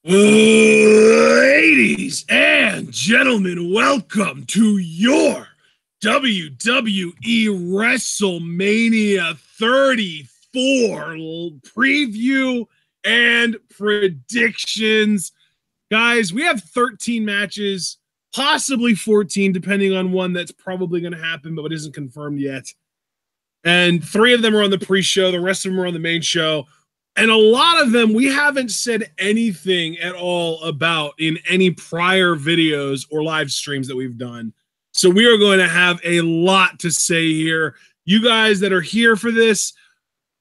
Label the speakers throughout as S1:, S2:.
S1: Ladies and gentlemen, welcome to your WWE WrestleMania 34 preview and predictions. Guys, we have 13 matches, possibly 14, depending on one that's probably going to happen, but it isn't confirmed yet. And 3 of them are on the pre-show. The rest of them are on the main show. And a lot of them we haven't said anything at all about in any prior videos or live streams that we've done. So we are going to have a lot to say here. You guys that are here for this,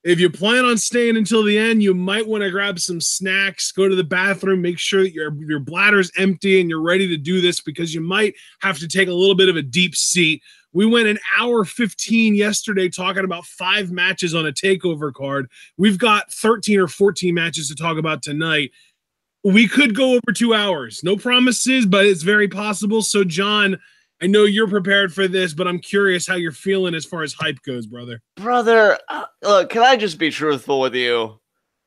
S1: if you plan on staying until the end, you might want to grab some snacks, go to the bathroom, make sure that your bladder's empty and you're ready to do this because you might have to take a little bit of a deep seat. We went an hour 15 yesterday talking about 5 matches on a takeover card. We've got 13 or 14 matches to talk about tonight. We could go over 2 hours. No promises, but it's very possible. So, John, I know you're prepared for this, but I'm curious how you're feeling as far as hype goes, brother.
S2: Brother, look, can I just be truthful with you?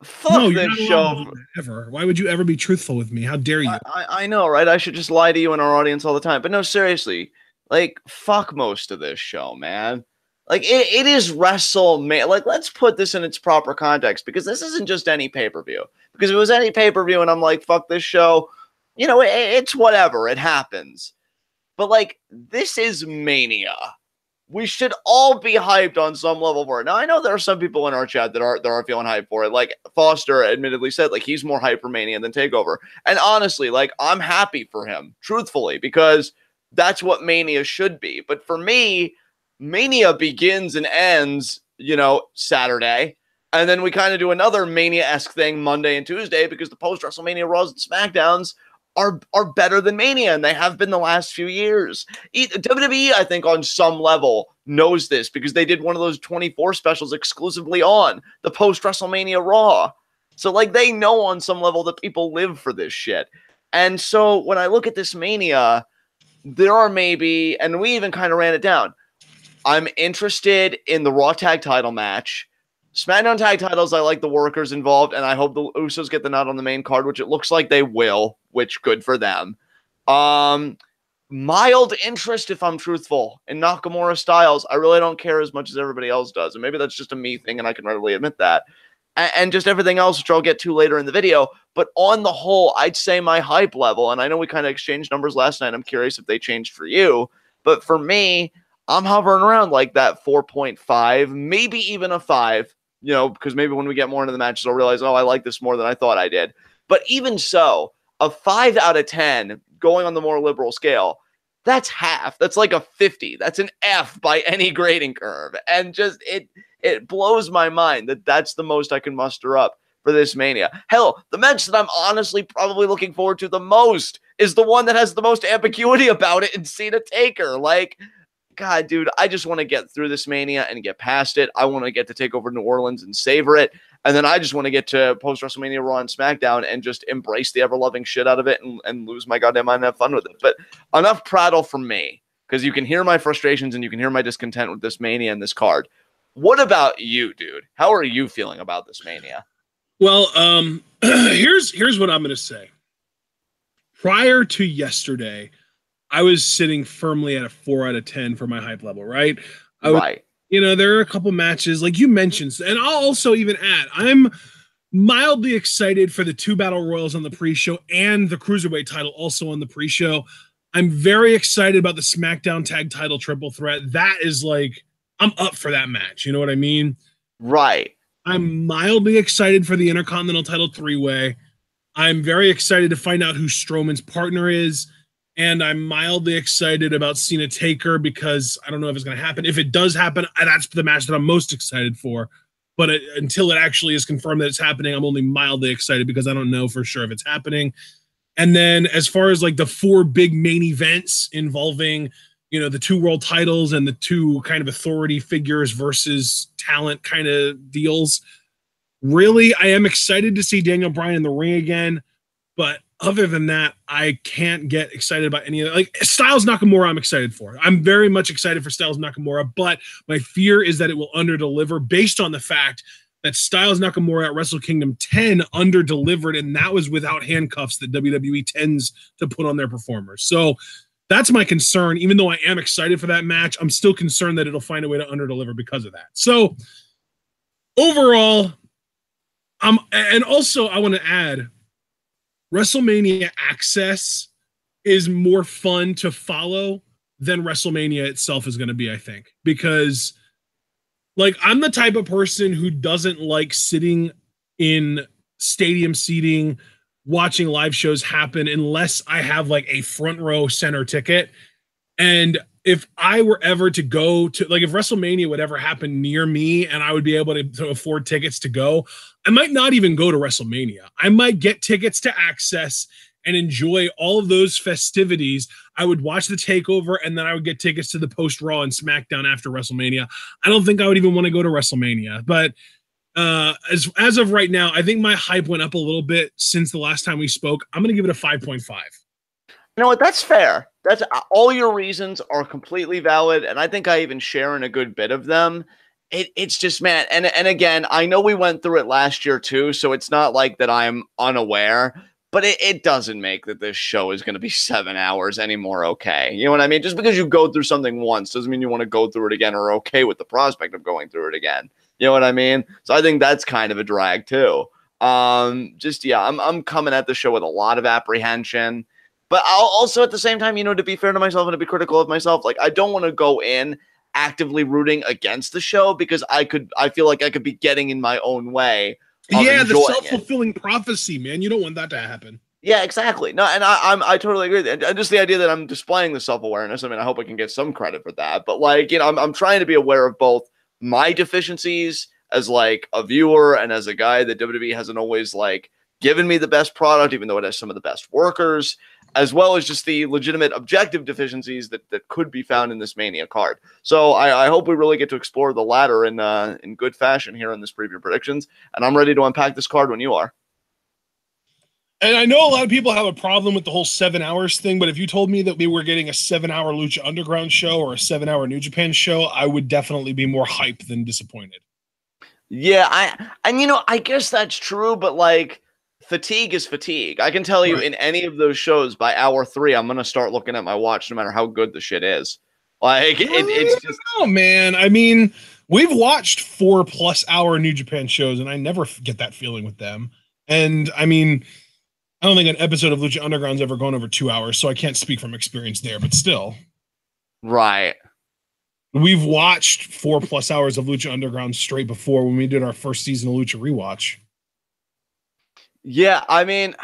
S2: Fuck this show.
S1: Ever. Why would you ever be truthful with me? How dare you?
S2: I know, right? I should just lie to you and our audience all the time. But no, seriously. Like, fuck most of this show, man. Like, it is WrestleMania. Like, let's put this in its proper context, because this isn't just any pay-per-view. Because if it was any pay-per-view and I'm like, fuck this show, you know, it's whatever. It happens. But, like, this is Mania. We should all be hyped on some level for it. Now, I know there are some people in our chat that are feeling hyped for it. Like, Foster admittedly said, like, he's more hyped for Mania than TakeOver. And honestly, like, I'm happy for him, truthfully, because that's what Mania should be. But for me, Mania begins and ends, you know, Saturday. And then we kind of do another Mania-esque thing Monday and Tuesday because the post-WrestleMania Raws and SmackDowns are better than Mania, and they have been the last few years. WWE, I think, on some level knows this because they did one of those 24 specials exclusively on the post-WrestleMania Raw. So, like, they know on some level that people live for this shit. And so when I look at this Mania, there are maybe, and we even kind of ran it down, I'm interested in the Raw Tag Title match. SmackDown Tag Titles, I like the workers involved, and I hope the Usos get the nod on the main card, which it looks like they will, which good for them. Mild interest, if I'm truthful, in Nakamura Styles. I really don't care as much as everybody else does, and maybe that's just a me thing, and I can readily admit that. And just everything else, which I'll get to later in the video. But on the whole, I'd say my hype level, and I know we kind of exchanged numbers last night. I'm curious if they changed for you. But for me, I'm hovering around like that 4.5, maybe even a 5, you know, because maybe when we get more into the matches, I'll realize, oh, I like this more than I thought I did. But even so, a 5 out of 10 going on the more liberal scale, that's half. That's like a 50. That's an F by any grading curve. And just it blows my mind that that's the most I can muster up for this Mania. Hell, the match that I'm honestly probably looking forward to the most is the one that has the most ambiguity about it in Cena Taker. Like, God, dude, I just want to get through this Mania and get past it. I want to get to take over New Orleans and savor it. And then I just want to get to post-WrestleMania Raw and SmackDown and just embrace the ever-loving shit out of it and lose my goddamn mind and have fun with it. But enough prattle from me, because you can hear my frustrations and you can hear my discontent with this Mania and this card. What about you, dude? How are you feeling about this Mania?
S1: Well, here's what I'm going to say. Prior to yesterday, I was sitting firmly at a 4 out of 10 for my hype level, right?
S2: Right.
S1: You know, there are a couple matches, like you mentioned, and I'll also even add, I'm mildly excited for the 2 Battle Royals on the pre-show and the Cruiserweight title also on the pre-show. I'm very excited about the SmackDown Tag Title Triple Threat. That is like, I'm up for that match. You know what I mean?
S2: Right.
S1: I'm mildly excited for the Intercontinental Title 3-Way. I'm very excited to find out who Strowman's partner is. And I'm mildly excited about Cena Taker because I don't know if it's going to happen. If it does happen, that's the match that I'm most excited for. But until it actually is confirmed that it's happening, I'm only mildly excited because I don't know for sure if it's happening. And then as far as like the 4 big main events involving, you know, the 2 world titles and the 2 kind of authority figures versus talent kind of deals, really, I am excited to see Daniel Bryan in the ring again. But other than that, I can't get excited about any of it. Like Styles Nakamura, I'm excited for. I'm very much excited for Styles Nakamura, but my fear is that it will underdeliver based on the fact that Styles Nakamura at Wrestle Kingdom 10 under-delivered, and that was without handcuffs that WWE tends to put on their performers. So that's my concern. Even though I am excited for that match, I'm still concerned that it'll find a way to under-deliver because of that. So overall, and also I want to add, WrestleMania Access is more fun to follow than WrestleMania itself is going to be, I think, because like I'm the type of person who doesn't like sitting in stadium seating, watching live shows happen unless I have like a front row center ticket. And if I were ever to go to, like, if WrestleMania would ever happen near me and I would be able to afford tickets to go, I might not even go to WrestleMania. I might get tickets to Access and enjoy all of those festivities. I would watch the takeover and then I would get tickets to the post Raw and SmackDown after WrestleMania. I don't think I would even want to go to WrestleMania, but as of right now, I think my hype went up a little bit since the last time we spoke. I'm going to give it a 5.5.
S2: You know what? That's fair. That's all your reasons are completely valid, and I think I even share in a good bit of them. It's just, man, and again, I know we went through it last year too, so it's not like that I'm unaware, but it doesn't make that this show is going to be 7 hours anymore okay. You know what I mean? Just because you go through something once doesn't mean you want to go through it again or are okay with the prospect of going through it again. You know what I mean? So I think that's kind of a drag too. I'm coming at the show with a lot of apprehension. But I'll also, at the same time, you know, to be fair to myself and to be critical of myself, like, I don't want to go in actively rooting against the show because I feel like I could be getting in my own way.
S1: Yeah, the self-fulfilling prophecy, man. You don't want that to happen.
S2: Yeah, exactly. No, and I totally agree. And just the idea that I'm displaying the self-awareness, I mean, I hope I can get some credit for that. But, like, you know, I'm trying to be aware of both my deficiencies as, like, a viewer and as a guy that WWE hasn't always, like, given me the best product, even though it has some of the best workers, as well as just the legitimate objective deficiencies that could be found in this Mania card. So I hope we really get to explore the latter in good fashion here in this preview predictions, and I'm ready to unpack this card when you are.
S1: And I know a lot of people have a problem with the whole 7 hours thing, but if you told me that we were getting a 7-hour Lucha Underground show or a 7-hour New Japan show, I would definitely be more hyped than disappointed.
S2: Yeah, I guess that's true, but like, fatigue is fatigue. I can tell you in any of those shows by hour 3, I'm going to start looking at my watch no matter how good the shit is. Like, it's just...
S1: Oh, man. I mean, we've watched 4+ hour New Japan shows, and I never get that feeling with them. And, I mean, I don't think an episode of Lucha Underground's ever gone over 2 hours, so I can't speak from experience there, but still.
S2: Right.
S1: We've watched 4+ hours of Lucha Underground straight before when we did our first season of Lucha Rewatch.
S2: Yeah, I mean,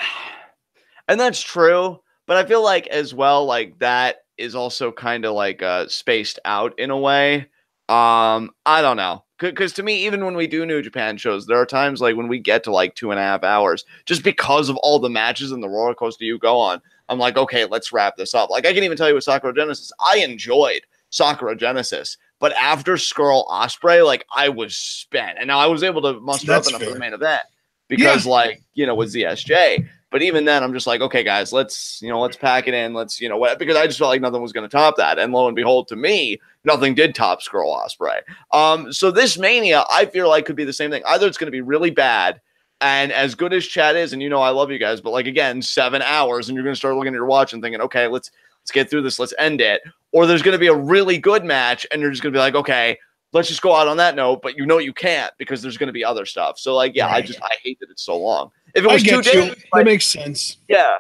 S2: and that's true, but I feel like as well, like, that is also kind of like spaced out in a way. I don't know, because to me, even when we do New Japan shows, there are times like when we get to like 2.5 hours, just because of all the matches and the roller coaster you go on, I'm like, okay, let's wrap this up. Like, I can even tell you with Sakura Genesis, I enjoyed Sakura Genesis, but after Skrull Ospreay, like, I was spent, and now I was able to muster up enough for the main event. Because, like, you know, with ZSJ. But even then, I'm just like, okay, guys, let's pack it in. Let's, you know, what? Because I just felt like nothing was going to top that. And lo and behold, to me, nothing did top Skrull Ospreay. So this Mania, I feel like could be the same thing. Either it's going to be really bad, and as good as chat is, and you know I love you guys, but, like, again, 7 hours, and you're going to start looking at your watch and thinking, okay, let's get through this. Let's end it. Or there's going to be a really good match, and you're just going to be like, okay, let's just go out on that note, but you know you can't because there's going to be other stuff. So, like, yeah, right. I hate that it's so long. If it was 2 days,
S1: that makes sense.
S2: Yeah.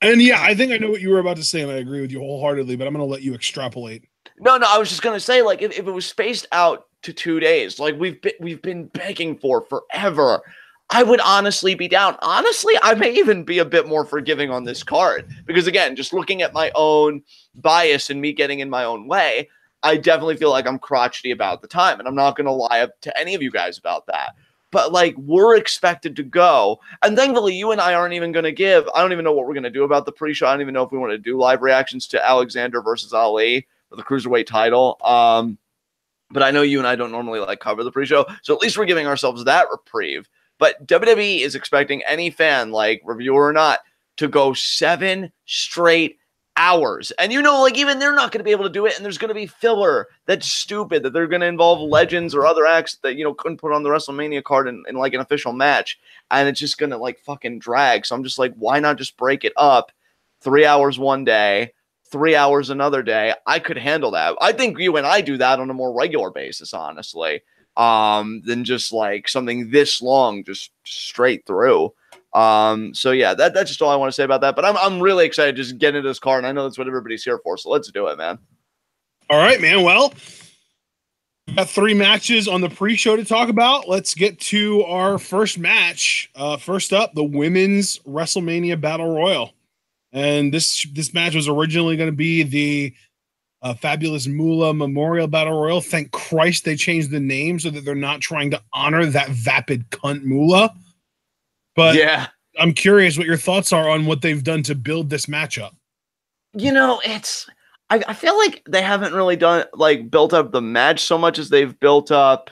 S1: And yeah, I think I know what you were about to say, and I agree with you wholeheartedly, but I'm going to let you extrapolate.
S2: No, I was just going to say, like, if it was spaced out to 2 days, like we've been begging for forever, I would honestly be down. Honestly, I may even be a bit more forgiving on this card because, again, just looking at my own bias and me getting in my own way, I definitely feel like I'm crotchety about the time, and I'm not going to lie to any of you guys about that. But, like, we're expected to go, and thankfully you and I aren't even going to give. I don't even know what we're going to do about the pre-show. I don't even know if we want to do live reactions to Alexander versus Ali for the Cruiserweight title. But I know you and I don't normally, like, cover the pre-show, so at least we're giving ourselves that reprieve. But WWE is expecting any fan, like, reviewer or not, to go 7 straight hours. And like even they're not going to be able to do it. And there's going to be filler that's stupid that they're going to involve legends or other acts that, couldn't put on the WrestleMania card in like an official match. And it's just going to like fucking drag. So I'm just like, why not just break it up 3 hours one day, 3 hours another day? I could handle that. I think you and I do that on a more regular basis, honestly, than just like something this long, just straight through. So yeah, that's just all I want to say about that. But I'm really excited to just get into this card, and I know that's what everybody's here for. So let's do it, man.
S1: All right, man. Well, we got 3 matches on the pre-show to talk about. Let's get to our first match. First up, the Women's WrestleMania Battle Royal, and this match was originally going to be the Fabulous Moolah Memorial Battle Royal. Thank Christ they changed the name so that they're not trying to honor that vapid cunt Moolah. But yeah, I'm curious what your thoughts are on what they've done to build this matchup.
S2: I feel like they haven't really built up the match so much as they've built up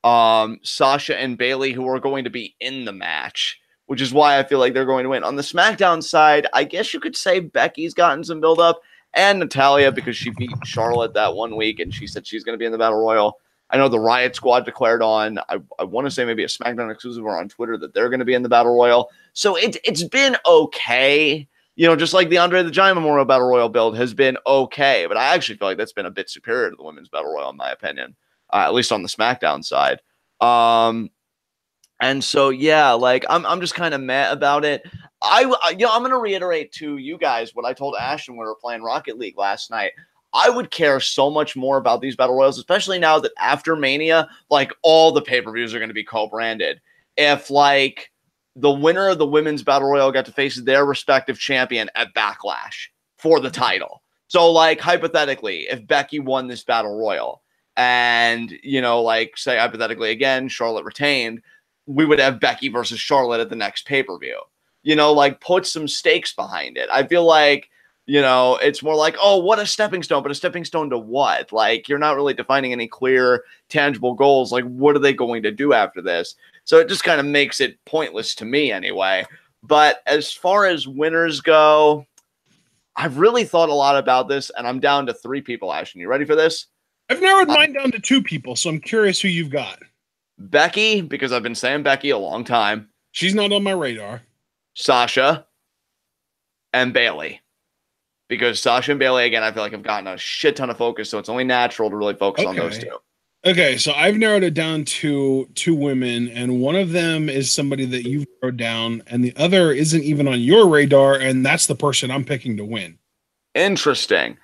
S2: Sasha and Bayley, who are going to be in the match, which is why I feel like they're going to win. On the SmackDown side, I guess you could say Becky's gotten some build up, and Natalya, because she beat Charlotte that one week and she said she's going to be in the Battle Royal. I know the Riot Squad declared on, I want to say maybe a SmackDown exclusive or on Twitter, that they're going to be in the Battle Royal. So it's been okay. Just like the Andre the Giant Memorial Battle Royal build has been okay. But I actually feel like that's been a bit superior to the Women's Battle Royal, in my opinion, at least on the SmackDown side. And so, yeah, like I'm just kind of mad about it. I'm going to reiterate to you guys what I told Ashton when we were playing Rocket League last night. I would care so much more about these battle royals, especially now that after Mania, like all the pay-per-views are going to be co-branded. If like the winner of the women's battle royal got to face their respective champion at Backlash for the title. So like hypothetically, if Becky won this battle royal and, like say hypothetically again, Charlotte retained, we would have Becky versus Charlotte at the next pay-per-view. Like put some stakes behind it. I feel like, it's more like, oh, what a stepping stone, but a stepping stone to what? Like, you're not really defining any clear, tangible goals. Like, what are they going to do after this? So it just kind of makes it pointless to me anyway. But as far as winners go, I've really thought a lot about this, and I'm down to 3 people, Ashton. You ready for this?
S1: I've narrowed mine down to 2 people, so I'm curious who you've got.
S2: Becky, because I've been saying Becky a long time.
S1: She's not on my radar.
S2: Sasha and Bayley. Because Sasha and Bayley, again, I feel like have gotten a shit ton of focus, so it's only natural to really focus on those 2.
S1: Okay, so I've narrowed it down to 2 women, and one of them is somebody that you've narrowed down, and the other isn't even on your radar, and that's the person I'm picking to win.
S2: Interesting.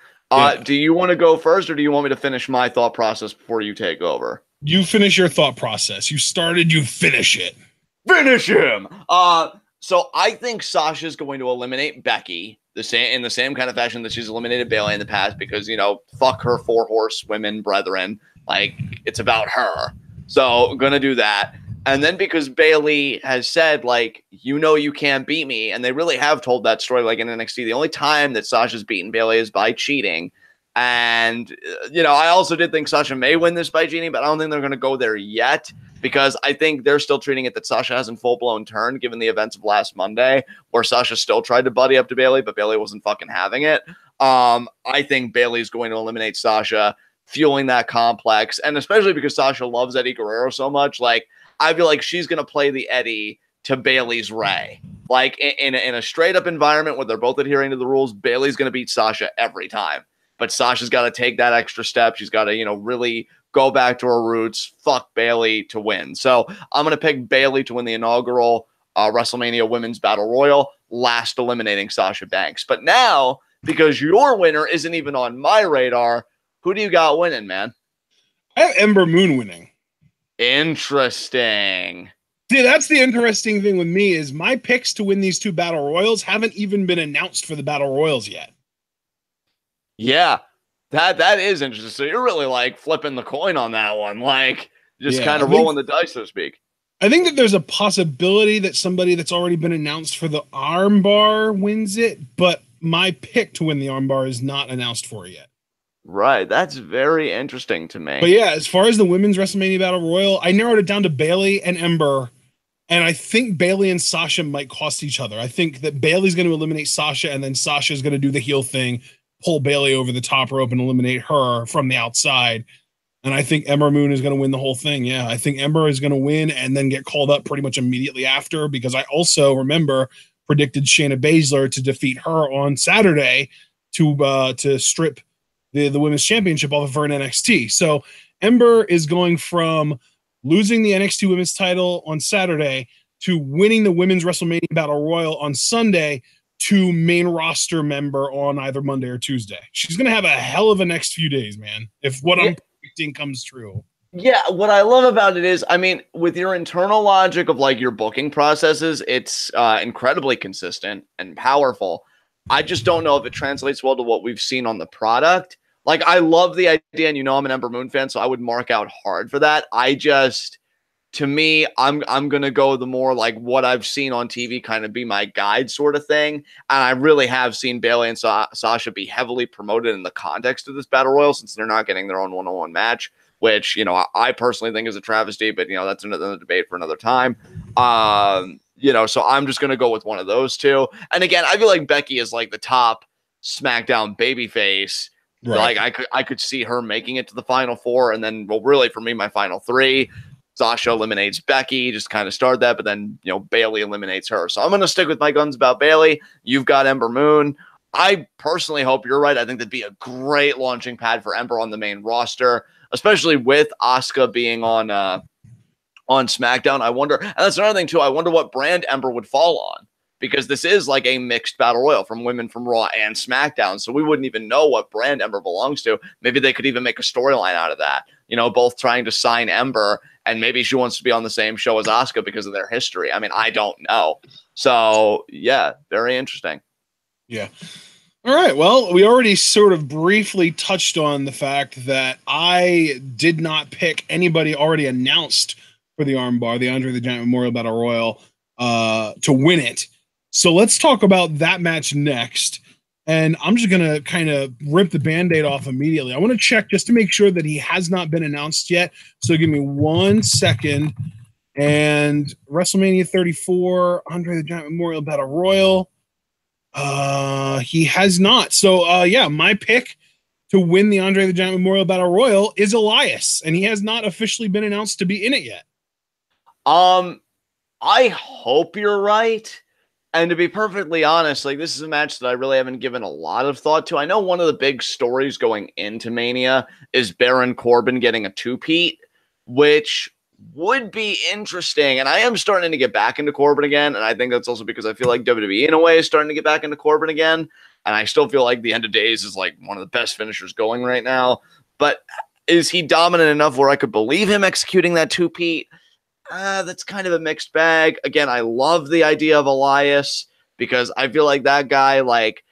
S2: Do you want to go first, or do you want me to finish my thought process before you take over?
S1: You finish your thought process. You started, you finish it.
S2: Finish him! So I think Sasha's going to eliminate Becky in the same kind of fashion that she's eliminated Bayley in the past, because, fuck her 4 horsewomen brethren. Like, it's about her. So I'm going to do that. And then because Bayley has said, like, you can't beat me. And they really have told that story, like in NXT. The only time that Sasha's beaten Bayley is by cheating. And, I also did think Sasha may win this by cheating, but I don't think they're going to go there yet, because I think they're still treating it that Sasha hasn't full-blown turned, given the events of last Monday, where Sasha still tried to buddy up to Bayley, but Bayley wasn't fucking having it. I think Bayley's going to eliminate Sasha, fueling that complex, and especially because Sasha loves Eddie Guerrero so much, like, I feel like she's going to play the Eddie to Bayley's Ray. Like, in a straight-up environment where they're both adhering to the rules, Bayley's going to beat Sasha every time. But Sasha's got to take that extra step. She's got to, really go back to her roots, fuck Bayley to win. So I'm going to pick Bayley to win the inaugural WrestleMania Women's Battle Royal, last eliminating Sasha Banks. But now, because your winner isn't even on my radar, who do you got winning, man?
S1: I have Ember Moon winning.
S2: Interesting.
S1: See, that's the interesting thing with me is my picks to win these 2 Battle Royals haven't even been announced for the Battle Royals yet.
S2: Yeah, that is interesting. So you're really like flipping the coin on that one, like just kind of rolling the dice, so to speak.
S1: I think that there's a possibility that somebody that's already been announced for the armbar wins it, but my pick to win the armbar is not announced for it yet.
S2: Right, that's very interesting to me.
S1: But yeah, as far as the women's WrestleMania Battle Royal, I narrowed it down to Bayley and Ember And I think Bayley and Sasha might cost each other. I think that Bayley's going to eliminate Sasha, and then Sasha's going to do the heel thing, pull Bayley over the top rope and eliminate her from the outside. And I think Ember Moon is going to win the whole thing. Yeah, I think Ember is going to win and then get called up pretty much immediately after, because I also remember predicted Shayna Baszler to defeat her on Saturday to strip the women's championship off of her in NXT. So Ember is going from losing the NXT women's title on Saturday to winning the women's WrestleMania Battle Royal on Sunday to main roster member on either Monday or Tuesday. She's going to have a hell of a next few days, man, if what I'm predicting comes true.
S2: Yeah, what I love about it is, I mean, with your internal logic of like your booking processes, it's incredibly consistent and powerful. I just don't know if it translates well to what we've seen on the product. Like, I love the idea, and I'm an Ember Moon fan, so I would mark out hard for that. To me, I'm gonna go the more like what I've seen on TV kind of be my guide sort of thing. And I really have seen Bayley and Sasha be heavily promoted in the context of this Battle Royal, since they're not getting their own one-on-one match, which, I personally think is a travesty, but that's another debate for another time. So I'm just gonna go with one of those two. And again, I feel like Becky is like the top SmackDown babyface. Right. Like I could see her making it to the final four, and then, well, really for me, my final three. Sasha eliminates Becky, just kind of start that, but then, Bayley eliminates her. So I'm going to stick with my guns about Bayley. You've got Ember Moon. I personally hope you're right. I think that'd be a great launching pad for Ember on the main roster, especially with Asuka being on SmackDown. I wonder, and that's another thing too, I wonder what brand Ember would fall on, because this is like a mixed battle royal from women from Raw and SmackDown. So we wouldn't even know what brand Ember belongs to. Maybe they could even make a storyline out of that, both trying to sign Ember, and maybe she wants to be on the same show as Asuka because of their history. I mean, I don't know. So, yeah, very interesting.
S1: Yeah. All right. Well, we already sort of briefly touched on the fact that I did not pick anybody already announced for the armbar, the Andre the Giant Memorial Battle Royal, to win it. So let's talk about that match next. And I'm just going to kind of rip the Band-Aid off immediately. I want to check just to make sure that he has not been announced yet. So give me 1 second. And WrestleMania 34, Andre the Giant Memorial Battle Royal. He has not. So, my pick to win the Andre the Giant Memorial Battle Royal is Elias. And he has not officially been announced to be in it yet.
S2: I hope you're right. And to be perfectly honest, like, this is a match that I really haven't given a lot of thought to. I know one of the big stories going into Mania is Baron Corbin getting a two-peat, which would be interesting. And I am starting to get back into Corbin again. And I think that's also because I feel like WWE in a way is starting to get back into Corbin again. And I still feel like the End of Days is like one of the best finishers going right now. But is he dominant enough where I could believe him executing that two-peat? That's kind of a mixed bag. Again, I love the idea of Elias, because I feel like that guy, like,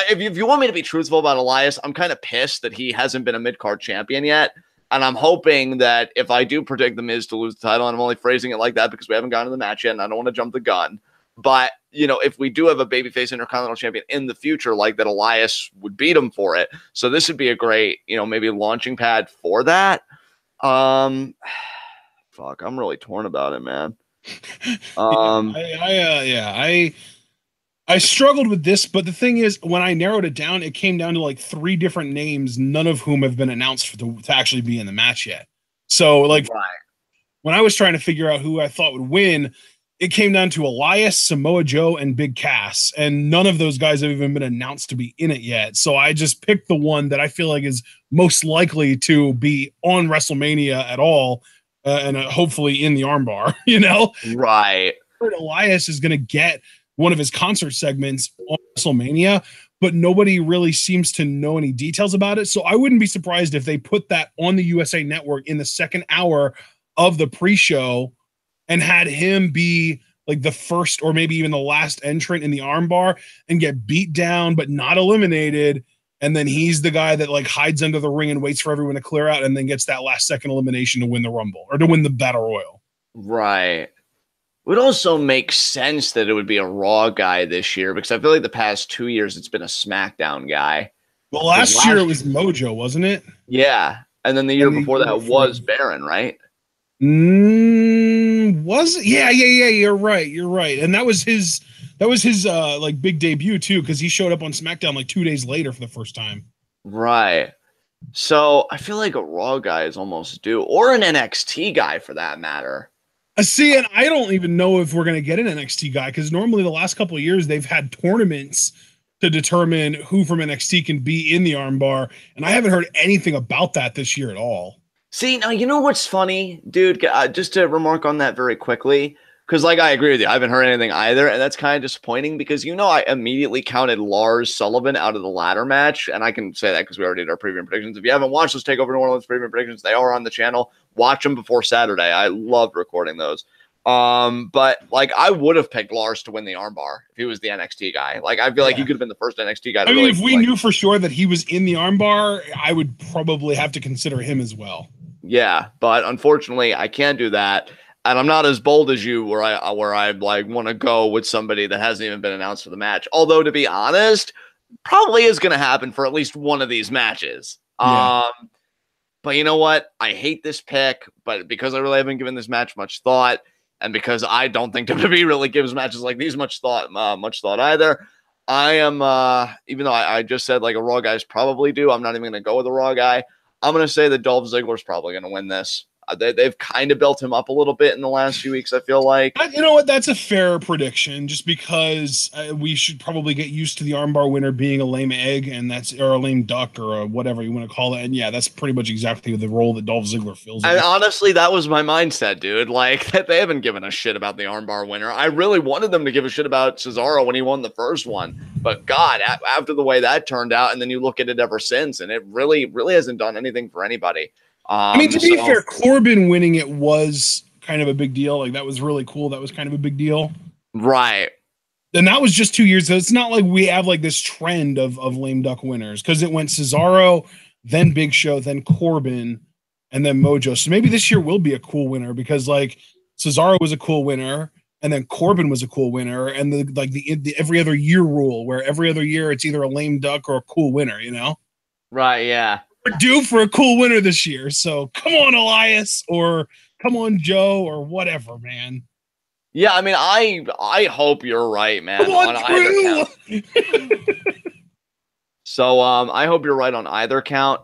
S2: if you want me to be truthful about Elias, I'm kind of pissed that he hasn't been a mid-card champion yet. And I'm hoping that if I do predict The Miz to lose the title, and I'm only phrasing it like that because we haven't gotten to the match yet, and I don't want to jump the gun. But, if we do have a babyface Intercontinental Champion in the future, like that, Elias would beat him for it. So this would be a great, maybe launching pad for that. Fuck, I'm really torn about it, man.
S1: I struggled with this, but the thing is, when I narrowed it down, it came down to like 3 different names, none of whom have been announced to actually be in the match yet. So, like, when I was trying to figure out who I thought would win, it came down to Elias, Samoa Joe, and Big Cass, and none of those guys have even been announced to be in it yet. So I just picked the one that I feel like is most likely to be on WrestleMania at all. And hopefully in the armbar,
S2: Right.
S1: Elias is going to get one of his concert segments on WrestleMania, but nobody really seems to know any details about it. So I wouldn't be surprised if they put that on the USA Network in the second hour of the pre-show and had him be like the first or maybe even the last entrant in the armbar and get beat down but not eliminated. And then he's the guy that like hides under the ring and waits for everyone to clear out and then gets that last second elimination to win the Rumble or to win the Battle Royal.
S2: Right. It would also make sense that it would be a Raw guy this year, because I feel like the past 2 years it's been a SmackDown guy.
S1: Well, last year it was Mojo, wasn't it?
S2: Yeah. And then the year before that was Baron, right?
S1: Was it? Yeah. You're right. And that was his like big debut too, because he showed up on SmackDown like 2 days later for the first time.
S2: Right. So I feel like a Raw guy is almost due, or an NXT guy for that matter.
S1: See, and I don't even know if we're going to get an NXT guy, because normally the last couple of years they've had tournaments to determine who from NXT can be in the armbar, and I haven't heard anything about that this year at all.
S2: See, now you know what's funny, dude? Just to remark on that very quickly, because like I agree with you, I haven't heard anything either, and that's kind of disappointing because I immediately counted Lars Sullivan out of the ladder match, and I can say that because we already did our preview predictions. If you haven't watched those Takeover New Orleans preview predictions, they are on the channel. Watch them before Saturday. I loved recording those. But like I would have picked Lars to win the armbar if he was the NXT guy. Like I feel like he could have been the first NXT guy.
S1: If we knew for sure that he was in the armbar, I would probably have to consider him as well.
S2: Yeah, but unfortunately, I can't do that, and I'm not as bold as you, where I like want to go with somebody that hasn't even been announced for the match. Although to be honest, probably is going to happen for at least one of these matches.
S1: Yeah.
S2: But you know what? I hate this pick, but because I really haven't given this match much thought, and because I don't think WWE really gives matches like these much thought either, I am even though I just said like a Raw guys probably do, I'm not even going to go with a Raw guy. I'm going to say that Dolph Ziggler's probably going to win this. They've kind of built him up a little bit in the last few weeks, I feel like.
S1: You know what? That's a fair prediction, just because we should probably get used to the armbar winner being a lame egg, or a lame duck, or whatever you want to call it. And yeah, that's pretty much exactly the role that Dolph Ziggler fills.
S2: And honestly, that was my mindset, dude. Like, they haven't given a shit about the armbar winner. I really wanted them to give a shit about Cesaro when he won the first one. But God, after the way that turned out, and then you look at it ever since, and it really, really hasn't done anything for anybody.
S1: I mean, to be fair, Corbin winning it was kind of a big deal. Like, that was really cool. That was kind of a big deal.
S2: Right.
S1: And that was just 2 years ago. It's not like we have like this trend of lame duck winners, because it went Cesaro, then Big Show, then Corbin, and then Mojo. So maybe this year will be a cool winner, because like Cesaro was a cool winner, and then Corbin was a cool winner, and the every other year rule, where every other year it's either a lame duck or a cool winner, you know?
S2: Right, yeah.
S1: We're due for a cool winner this year, so come on, Elias, or come on, Joe, or whatever, man.
S2: Yeah, I mean, I hope you're right, man.
S1: Come on
S2: either count. So I hope you're right on either count.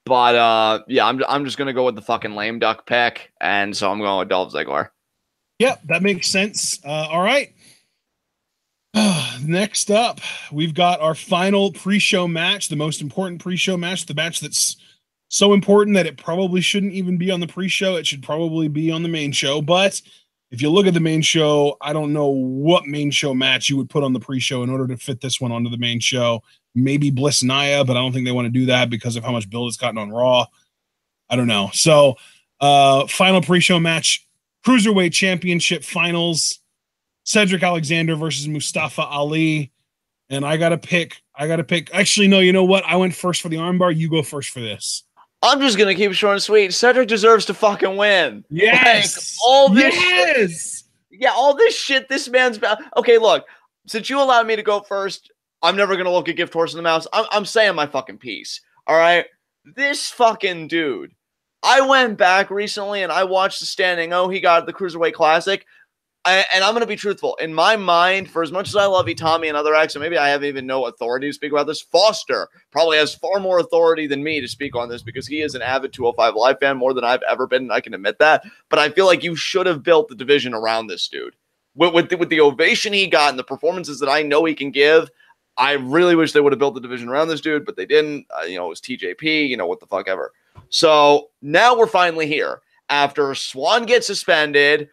S2: But yeah, I'm just gonna go with the fucking lame duck pick, and so I'm going with Dolph Ziggler.
S1: Yep, that makes sense. All right. Next up, we've got our final pre-show match, the most important pre-show match, the match that's so important that it probably shouldn't even be on the pre-show. It should probably be on the main show. But if you look at the main show, I don't know what main show match you would put on the pre-show in order to fit this one onto the main show. Maybe Bliss Nia, but I don't think they want to do that because of how much build it's gotten on Raw. I don't know. So, final pre-show match, Cruiserweight Championship Finals. Cedric Alexander versus Mustafa Ali. And I gotta pick. Actually, no, you know what? I went first for the armbar. You go first for this.
S2: I'm just gonna keep it short and sweet. Cedric deserves to fucking win.
S1: Yes.
S2: Like, all this shit. Yeah, all this shit this man's about. Okay, look, since you allowed me to go first, I'm never gonna look a gift horse in the mouth. I'm saying my fucking piece. All right. This fucking dude. I went back recently and I watched the standing O he got at the Cruiserweight Classic. And I'm going to be truthful. In my mind, for as much as I love Itami and other acts, and maybe I have even no authority to speak about this, Foster probably has far more authority than me to speak on this because he is an avid 205 Live fan more than I've ever been, and I can admit that. But I feel like you should have built the division around this dude. With the ovation he got and the performances that I know he can give, I really wish they would have built the division around this dude, but they didn't. It was TJP, what the fuck ever. So now we're finally here. After Swan gets suspended,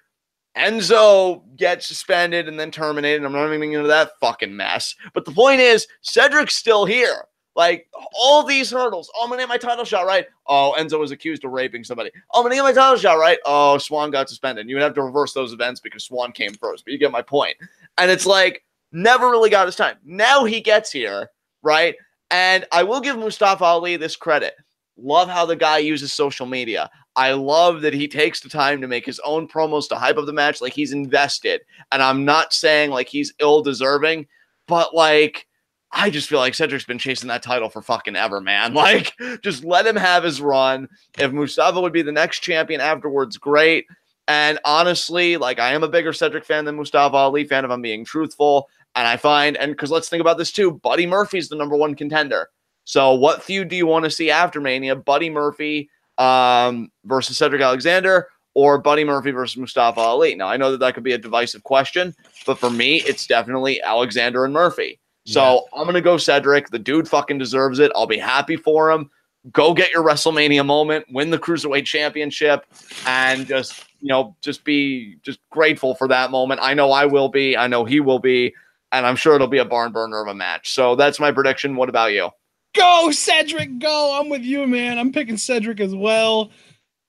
S2: Enzo gets suspended and then terminated. I'm not even getting into that fucking mess. But the point is, Cedric's still here. Like, all these hurdles. Oh, I'm going to get my title shot, right? Oh, Enzo was accused of raping somebody. Oh, I'm going to get my title shot, right? Oh, Swan got suspended. You would have to reverse those events because Swan came first. But you get my point. And it's like, never really got his time. Now he gets here, right? And I will give Mustafa Ali this credit. Love how the guy uses social media. I love that he takes the time to make his own promos to hype up the match like he's invested. And I'm not saying like he's ill-deserving, but like, I just feel like Cedric's been chasing that title for fucking ever, man. Like, just let him have his run. If Mustafa would be the next champion afterwards, great. And honestly, like, I am a bigger Cedric fan than Mustafa Ali fan, if I'm being truthful. And I find, and because let's think about this too, Buddy Murphy's the #1 contender. So what feud do you want to see after Mania? Buddy Murphy versus Cedric Alexander, or Buddy Murphy versus Mustafa Ali? Now, I know that could be a divisive question, but for me, it's definitely Alexander and Murphy. So I'm going to go Cedric. The dude fucking deserves it. I'll be happy for him. Go get your WrestleMania moment, win the Cruiserweight Championship, and just be grateful for that moment. I know I will be. I know he will be. And I'm sure it'll be a barn burner of a match. So that's my prediction. What about you?
S1: Go, Cedric, go. I'm with you, man. I'm picking Cedric as well.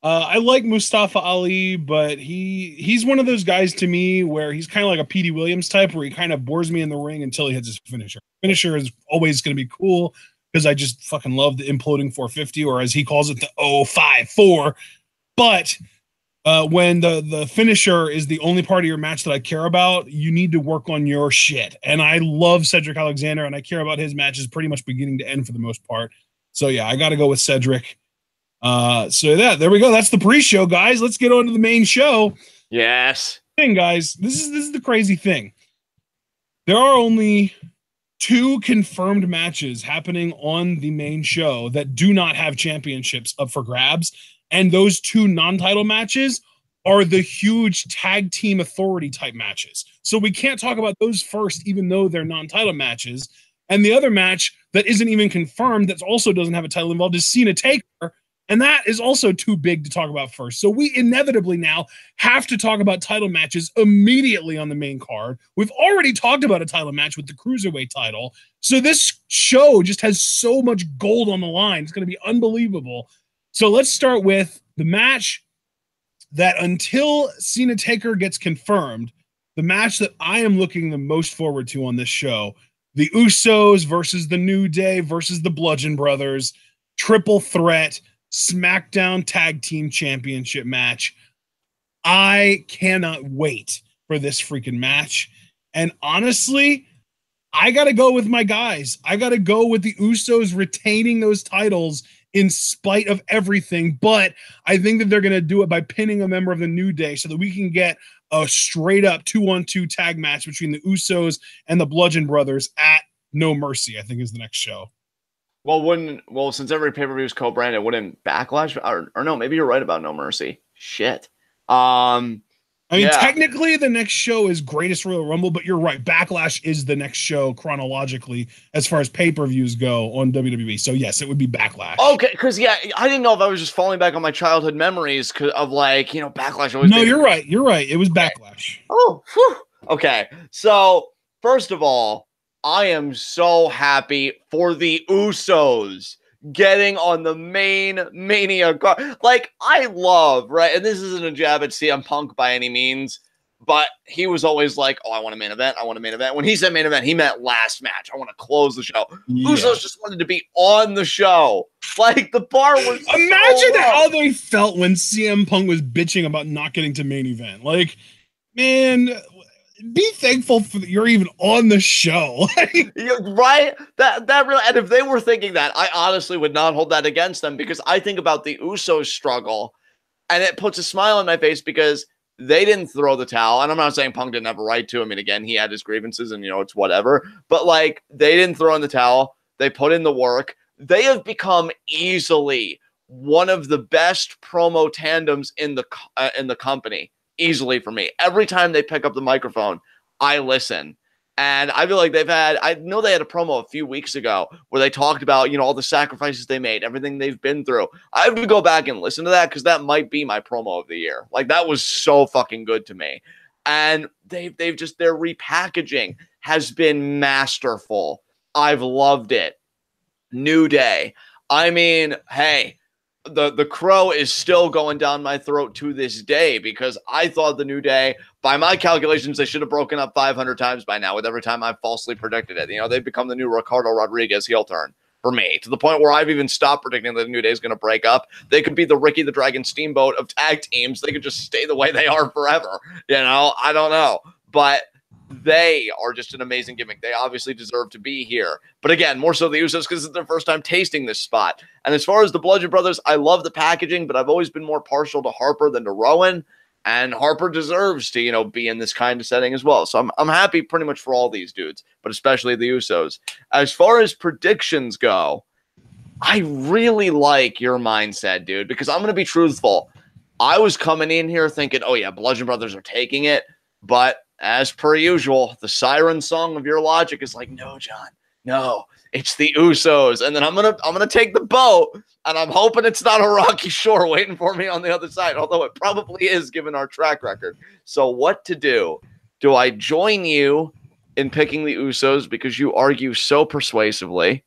S1: I like Mustafa Ali, but he's one of those guys to me where he's kind of like a Petey Williams type, where he kind of bores me in the ring until he hits his finisher. Finisher is always going to be cool because I just fucking love the imploding 450, or as he calls it, the 054. But when the finisher is the only part of your match that I care about, you need to work on your shit. And I love Cedric Alexander, and I care about his matches pretty much beginning to end for the most part. So yeah, I got to go with Cedric. There we go. That's the pre-show, guys. Let's get on to the main show.
S2: Yes.
S1: Guys, this is the crazy thing. There are only 2 confirmed matches happening on the main show that do not have championships up for grabs. And those 2 non-title matches are the huge tag team authority type matches. So we can't talk about those first, even though they're non-title matches. And the other match that isn't even confirmed, that also doesn't have a title involved, is Cena Taker. And that is also too big to talk about first. So we inevitably now have to talk about title matches immediately on the main card. We've already talked about a title match with the Cruiserweight title. So this show just has so much gold on the line. It's going to be unbelievable. So let's start with the match that, until Cena Taker gets confirmed, the match that I am looking the most forward to on this show, the Usos versus the New Day versus the Bludgeon Brothers, triple threat SmackDown Tag Team Championship match. I cannot wait for this freaking match. And honestly, I got to go with my guys. I got to go with the Usos retaining those titles in spite of everything. But I think that they're going to do it by pinning a member of the New Day so that we can get a straight up 2-on-2 tag match between the Usos and the Bludgeon Brothers at No Mercy, I think is the next show.
S2: Well, since every pay-per-view is co-branded, wouldn't Backlash, or no, maybe you're right about No Mercy. Shit.
S1: I mean, technically the next show is Greatest Royal Rumble, but you're right. Backlash is the next show chronologically as far as pay-per-views go on WWE. So yes, it would be Backlash.
S2: Okay, because I didn't know if I was just falling back on my childhood memories of Backlash. Always.
S1: No, you're right. You're right. It was Backlash.
S2: Oh, whew. Okay. So first of all, I am so happy for the Usos getting on the main Mania card. Like, I love, right? And this isn't a jab at CM Punk by any means, but he was always like, oh, I want a main event. I want a main event. When he said main event, he meant last match. I want to close the show. Yeah. Usos just wanted to be on the show. Like, the bar was
S1: Imagine how they felt when CM Punk was bitching about not getting to main event. Like, man, be thankful for that you're even on the show.
S2: Right? That really, and if they were thinking that, I honestly would not hold that against them, because I think about the Usos struggle and it puts a smile on my face because they didn't throw the towel. And I'm not saying Punk didn't have a right to. I mean, again, he had his grievances and, it's whatever. But, like, they didn't throw in the towel. They put in the work. They have become easily one of the best promo tandems in the company. Easily for me. Every time they pick up the microphone, I listen. And I feel like I know they had a promo a few weeks ago where they talked about, all the sacrifices they made, everything they've been through. I have to go back and listen to that because that might be my promo of the year. Like, that was so fucking good to me. And their repackaging has been masterful. I've loved it. New Day. I mean, hey, the crow is still going down my throat to this day, because I thought the New Day, by my calculations, they should have broken up 500 times by now with every time I falsely predicted it. They've become the new Ricardo Rodriguez heel turn for me, to the point where I've even stopped predicting that the New Day is going to break up. They could be the Ricky the Dragon Steamboat of tag teams. They could just stay the way they are forever. I don't know. But they are just an amazing gimmick. They obviously deserve to be here. But again, more so the Usos, because it's their first time tasting this spot. And as far as the Bludgeon Brothers, I love the packaging, but I've always been more partial to Harper than to Rowan. And Harper deserves to, you know, be in this kind of setting as well. So I'm happy pretty much for all these dudes, but especially the Usos. As far as predictions go, I really like your mindset, dude, because I'm going to be truthful. I was coming in here thinking, oh yeah, Bludgeon Brothers are taking it. But as per usual, the siren song of your logic is like, no, John, no, it's the Usos. And then I'm gonna take the boat, and I'm hoping it's not a rocky shore waiting for me on the other side, although it probably is given our track record. So what to do? Do I join you in picking the Usos because you argue so persuasively?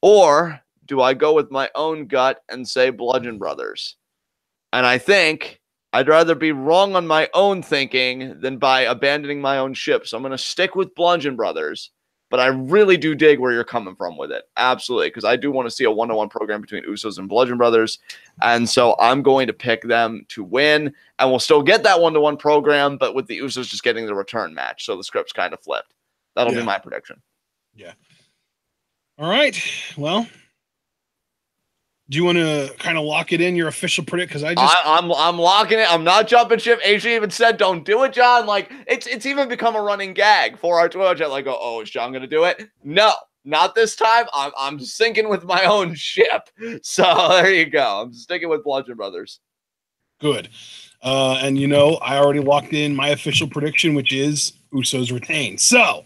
S2: Or do I go with my own gut and say Bludgeon Brothers? And I think I'd rather be wrong on my own thinking than by abandoning my own ship. So I'm going to stick with Bludgeon Brothers, but I really do dig where you're coming from with it. Absolutely, because I do want to see a one-on-one program between Usos and Bludgeon Brothers. And so I'm going to pick them to win, and we'll still get that one-to-one program, but with the Usos just getting the return match. So the script's kind of flipped. That'll be my prediction.
S1: Yeah. All right. Well, do you want to kind of lock it in, your official predict? Because
S2: I'm locking it. I'm not jumping ship. AJ even said, "Don't do it, John." Like it's even become a running gag for our Twitter chat. Like, oh, is John going to do it? No, not this time. I'm sinking with my own ship. So there you go. I'm sticking with Bludgeon Brothers.
S1: Good. And you know, I already locked in my official prediction, which is Usos retain. So.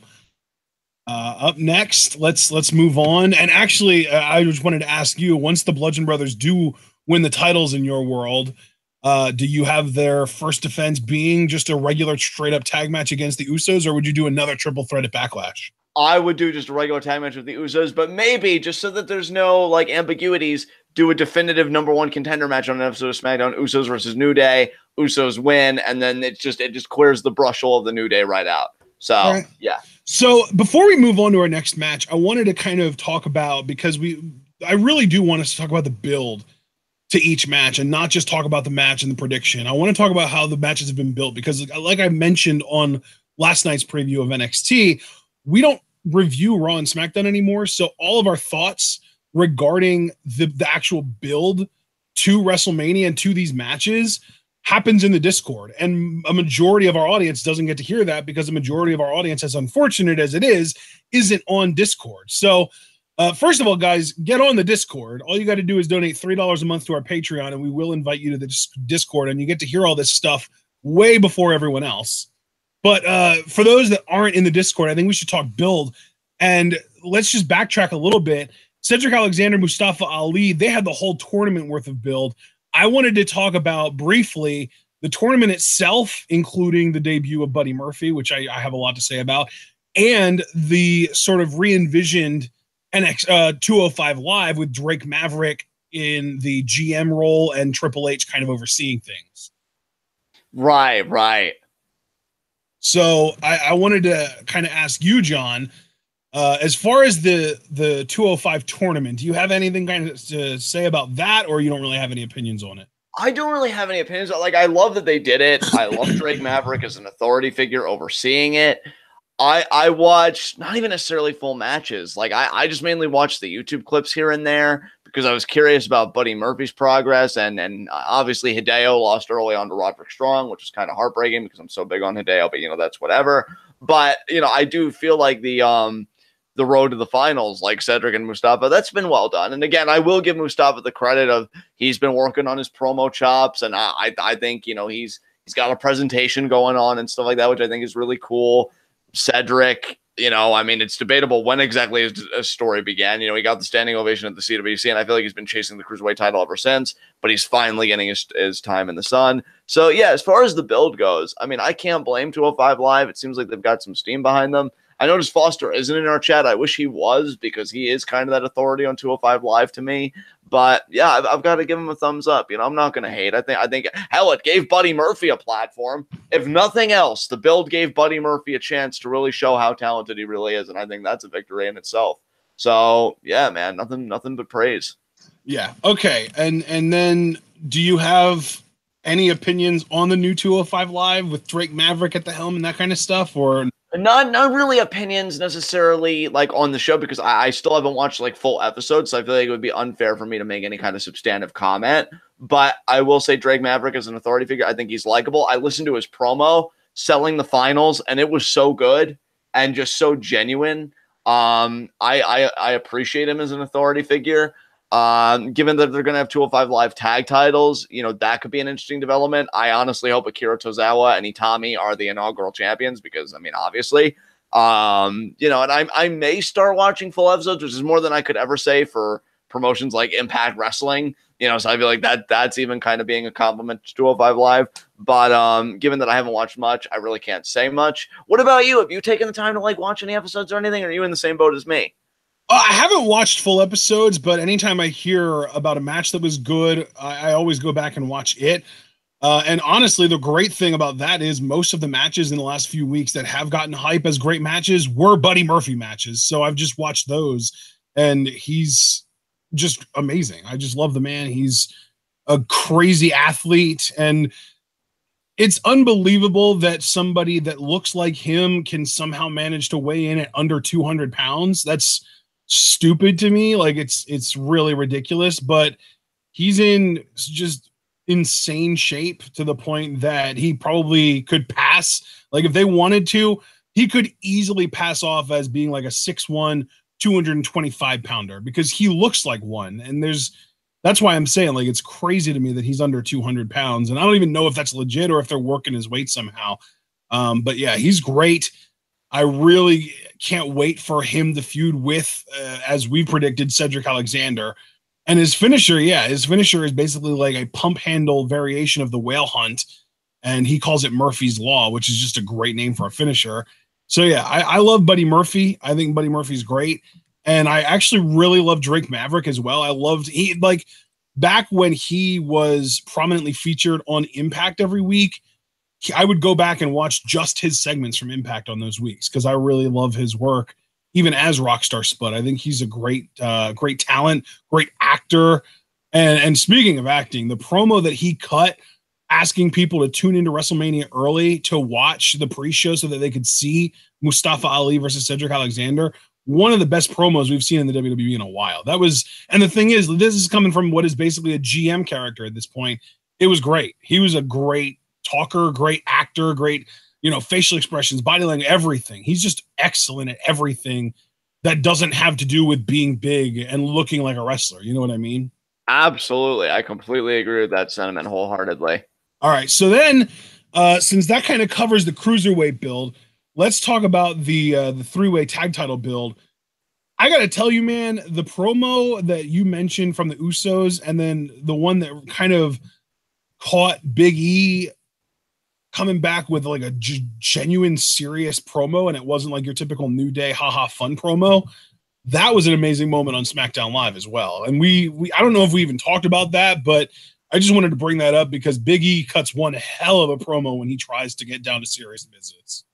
S1: Up next, let's move on. And actually, I just wanted to ask you: once the Bludgeon Brothers do win the titles in your world, do you have their first defense being just a regular straight-up tag match against the Usos, or would you do another triple threat at Backlash?
S2: I would do just a regular tag match with the Usos, but maybe just so that there's no like ambiguities, do a definitive number one contender match on an episode of SmackDown: Usos versus New Day. Usos win, and then it just clears the brushhole of the New Day right out. So right. Yeah.
S1: So before we move on to our next match, I wanted to kind of talk about, because I really do want us to talk about the build to each match and not just talk about the match and the prediction. I want to talk about how the matches have been built, because like I mentioned on last night's preview of NXT, we don't review Raw and SmackDown anymore. So all of our thoughts regarding the actual build to WrestleMania and to these matches happens in the Discord, and a majority of our audience doesn't get to hear that because the majority of our audience, as unfortunate as it is, isn't on Discord. So first of all, guys, get on the Discord. All you got to do is donate $3 a month to our Patreon, and we will invite you to the Discord, and you get to hear all this stuff way before everyone else. But for those that aren't in the Discord, I think we should talk build, and let's just backtrack a little bit. Cedric Alexander, Mustafa Ali, they had the whole tournament worth of build. I wanted to talk about briefly the tournament itself, including the debut of Buddy Murphy, which I have a lot to say about, and the sort of re-envisioned 205 Live with Drake Maverick in the GM role and Triple H kind of overseeing things.
S2: Right.
S1: So I wanted to kind of ask you, John, as far as the 205 tournament, do you have anything kind of to say about that, or you don't really have any opinions on it?
S2: I don't really have any opinions. Like, I love that they did it. I love Drake Maverick as an authority figure overseeing it. I watched not even necessarily full matches. Like, I just mainly watched the YouTube clips here and there because I was curious about Buddy Murphy's progress. And obviously Hideo lost early on to Roderick Strong, which was kind of heartbreaking because I'm so big on Hideo, but, you know, that's whatever. But, you know, I do feel like the road to the finals, like Cedric and Mustafa, that's been well done. And again, I will give Mustafa the credit of he's been working on his promo chops, and I think, you know, he's got a presentation going on and stuff like that, which I think is really cool. Cedric, you know, I mean, it's debatable when exactly his story began. You know, he got the standing ovation at the CWC, and I feel like he's been chasing the Cruiserweight title ever since, but he's finally getting his time in the sun. So yeah, as far as the build goes, I mean, I can't blame 205 Live. It seems like they've got some steam behind them. I noticed Foster isn't in our chat. I wish he was, because he is kind of that authority on 205 Live to me. But yeah, I've got to give him a thumbs up. You know, I'm not going to hate. I think hell, it gave Buddy Murphy a platform. If nothing else, the build gave Buddy Murphy a chance to really show how talented he really is, and I think that's a victory in itself. So yeah, man, nothing but praise.
S1: Yeah. Okay. And then, do you have any opinions on the new 205 Live with Drake Maverick at the helm and that kind of stuff, or?
S2: Not really opinions necessarily like on the show because I still haven't watched like full episodes, so I feel like it would be unfair for me to make any kind of substantive comment. But I will say Drake Maverick is an authority figure. I think he's likable. I listened to his promo selling the finals, and it was so good and just so genuine. I appreciate him as an authority figure. Given that they're going to have 205 Live tag titles, that could be an interesting development. I honestly hope Akira Tozawa and Itami are the inaugural champions because, I mean, obviously, and I may start watching full episodes, which is more than I could ever say for promotions like Impact Wrestling, so I feel like that's even kind of being a compliment to 205 Live. But given that I haven't watched much, I really can't say much. What about you? Have you taken the time to like watch any episodes or anything? Or are you in the same boat as me?
S1: I haven't watched full episodes, but anytime I hear about a match that was good, I always go back and watch it. And honestly, the great thing about that is most of the matches in the last few weeks that have gotten hype as great matches were Buddy Murphy matches. So I've just watched those, and he's just amazing. I just love the man. He's a crazy athlete, and it's unbelievable that somebody that looks like him can somehow manage to weigh in at under 200 pounds. That's stupid to me. Like it's really ridiculous, but he's in just insane shape to the point that he probably could pass. Like if they wanted to, he could easily pass off as being like a 6'1", 225 pounder because he looks like one. And that's why I'm saying like it's crazy to me that he's under 200 pounds. And I don't even know if that's legit or if they're working his weight somehow. But yeah, he's great. I really can't wait for him to feud with, as we predicted, Cedric Alexander. And his finisher is basically like a pump handle variation of the whale hunt. And he calls it Murphy's Law, which is just a great name for a finisher. So yeah, I love Buddy Murphy. I think Buddy Murphy's great. And I actually really love Drake Maverick as well. I loved back when he was prominently featured on Impact every week, I would go back and watch just his segments from Impact on those weeks because I really love his work, even as Rockstar Spud. I think he's a great talent, great actor. And speaking of acting, the promo that he cut asking people to tune into WrestleMania early to watch the pre-show so that they could see Mustafa Ali versus Cedric Alexander, one of the best promos we've seen in the WWE in a while. And the thing is, this is coming from what is basically a GM character at this point. It was great. He was a great talker, great actor, great, facial expressions, body language, everything. He's just excellent at everything that doesn't have to do with being big and looking like a wrestler. You know what I mean?
S2: Absolutely. I completely agree with that sentiment wholeheartedly.
S1: All right. So then, since that kind of covers the Cruiserweight build, let's talk about the three-way tag title build. I got to tell you, man, the promo that you mentioned from the Usos and then the one that kind of caught Big E coming back with like a genuine serious promo, and it wasn't like your typical New Day haha fun promo. That was an amazing moment on SmackDown Live as well. And we I don't know if we even talked about that, but I just wanted to bring that up because Big E cuts one hell of a promo when he tries to get down to serious business.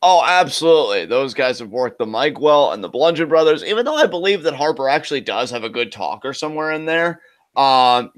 S2: Oh, absolutely. Those guys have worked the mic well, and the Bludgeon brothers, even though I believe that Harper actually does have a good talker somewhere in there,